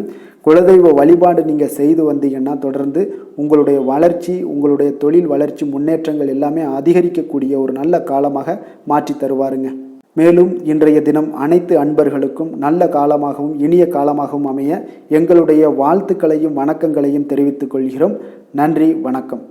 குலதெய்வ வழிபாடு நீங்கள் செய்து வந்தீங்கன்னா தொடர்ந்து உங்களுடைய வளர்ச்சி, உங்களுடைய தொழில் வளர்ச்சி, முன்னேற்றங்கள் எல்லாமே அதிகரிக்கக்கூடிய ஒரு நல்ல காலமாக மாற்றி தருவாருங்க. மேலும் இன்றைய தினம் அனைத்து அன்பர்களுக்கும் நல்ல காலமாகவும் இனிய காலமாகவும் அமைய எங்களுடைய வாழ்த்துக்களையும் வணக்கங்களையும் தெரிவித்துக் கொள்கிறோம். நன்றி, வணக்கம்.